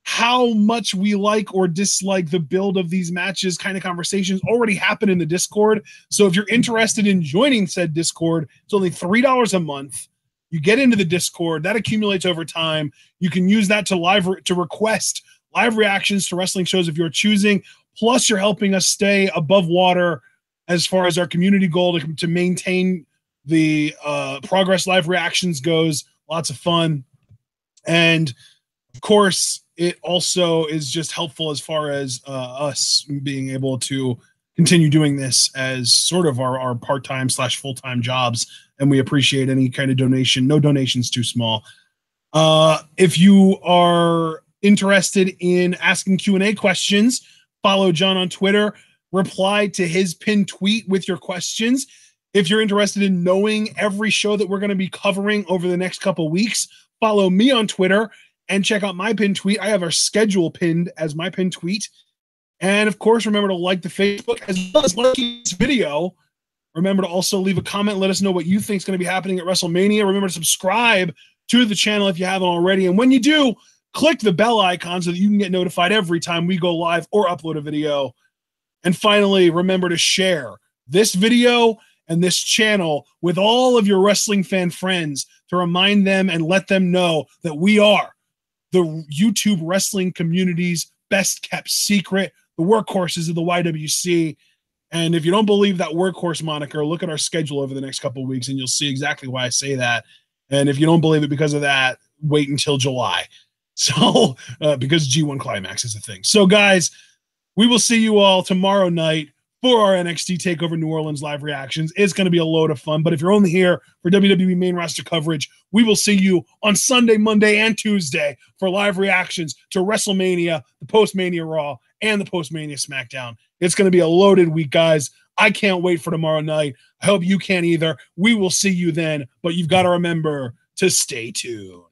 S1: how much we like or dislike the build of these matches kind of conversations already happen in the Discord. So if you're interested in joining said Discord, it's only $3 a month. You get into the Discord, that accumulates over time. You can use that to request live reactions to wrestling shows if you're choosing. Plus, you're helping us stay above water as far as our community goal to maintain the Progress Live reactions goes. Lots of fun. And, of course, it also is just helpful as far as us being able to continue doing this as sort of our part-time / full-time jobs. And we appreciate any kind of donation. No donation's too small. If you are interested in asking Q&A questions, follow John on Twitter, reply to his pinned tweet with your questions. If you're interested in knowing every show that we're going to be covering over the next couple weeks, follow me on Twitter and check out my pinned tweet. I have our schedule pinned as my pinned tweet. And of course, remember to like the Facebook as well as liking this video. Remember to also leave a comment. Let us know what you think is going to be happening at WrestleMania. Remember to subscribe to the channel if you haven't already. And when you do, click the bell icon so that you can get notified every time we go live or upload a video. And finally, remember to share this video and this channel with all of your wrestling fan friends to remind them and let them know that we are the YouTube wrestling community's best kept secret, the workhorses of the YWC. And if you don't believe that workhorse moniker, look at our schedule over the next couple of weeks and you'll see exactly why I say that. And if you don't believe it because of that, wait until July. So, because G1 Climax is a thing. So, guys, we will see you all tomorrow night for our NXT TakeOver New Orleans live reactions. It's going to be a load of fun. But if you're only here for WWE main roster coverage, we will see you on Sunday, Monday, and Tuesday for live reactions to WrestleMania, the Post-Mania Raw, and the Post-Mania SmackDown. It's going to be a loaded week, guys. I can't wait for tomorrow night. I hope you can't either. We will see you then. But you've got to remember to stay tuned.